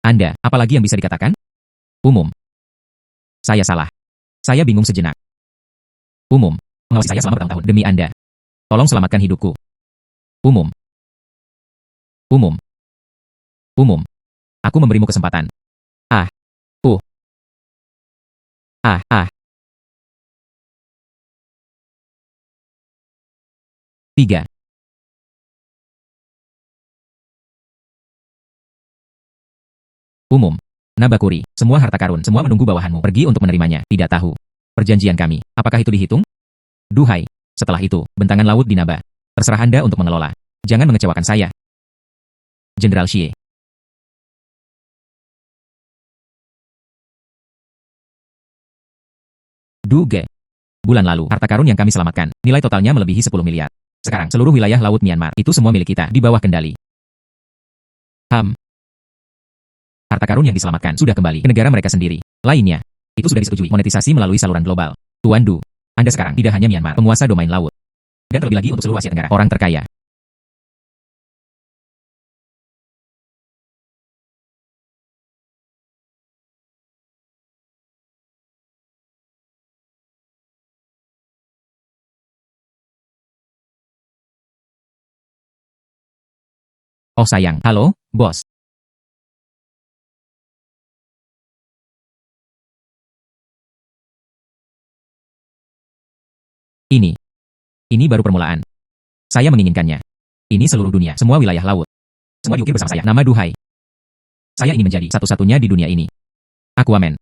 Anda, apalagi yang bisa dikatakan? Umum. Saya salah. Saya bingung sejenak. Umum. Mengawasi saya selama bertahun-tahun demi Anda. Tolong selamatkan hidupku. Umum. Aku memberimu kesempatan. 3. Umum. Nabakuri, semua harta karun, semua menunggu bawahanmu. Pergi untuk menerimanya. Tidak tahu. Perjanjian kami, apakah itu dihitung? Duhai. Setelah itu, bentangan laut di Naba. Terserah Anda untuk mengelola. Jangan mengecewakan saya. Jenderal Xie. Duge. Bulan lalu, harta karun yang kami selamatkan, nilai totalnya melebihi 10 miliar. Sekarang, seluruh wilayah laut Myanmar, itu semua milik kita, di bawah kendali. Harta karun yang diselamatkan sudah kembali ke negara mereka sendiri. Lainnya, itu sudah disetujui monetisasi melalui saluran global. Tuan Du, Anda sekarang tidak hanya Myanmar, penguasa domain laut, dan terlebih lagi untuk seluruh Asia Tenggara, orang terkaya. Oh sayang, halo, bos. Ini, ini baru permulaan. Saya menginginkannya. Ini seluruh dunia, semua wilayah laut. Semua diukir bersama saya. Nama duhai. Saya ingin menjadi satu-satunya di dunia ini. Aquaman.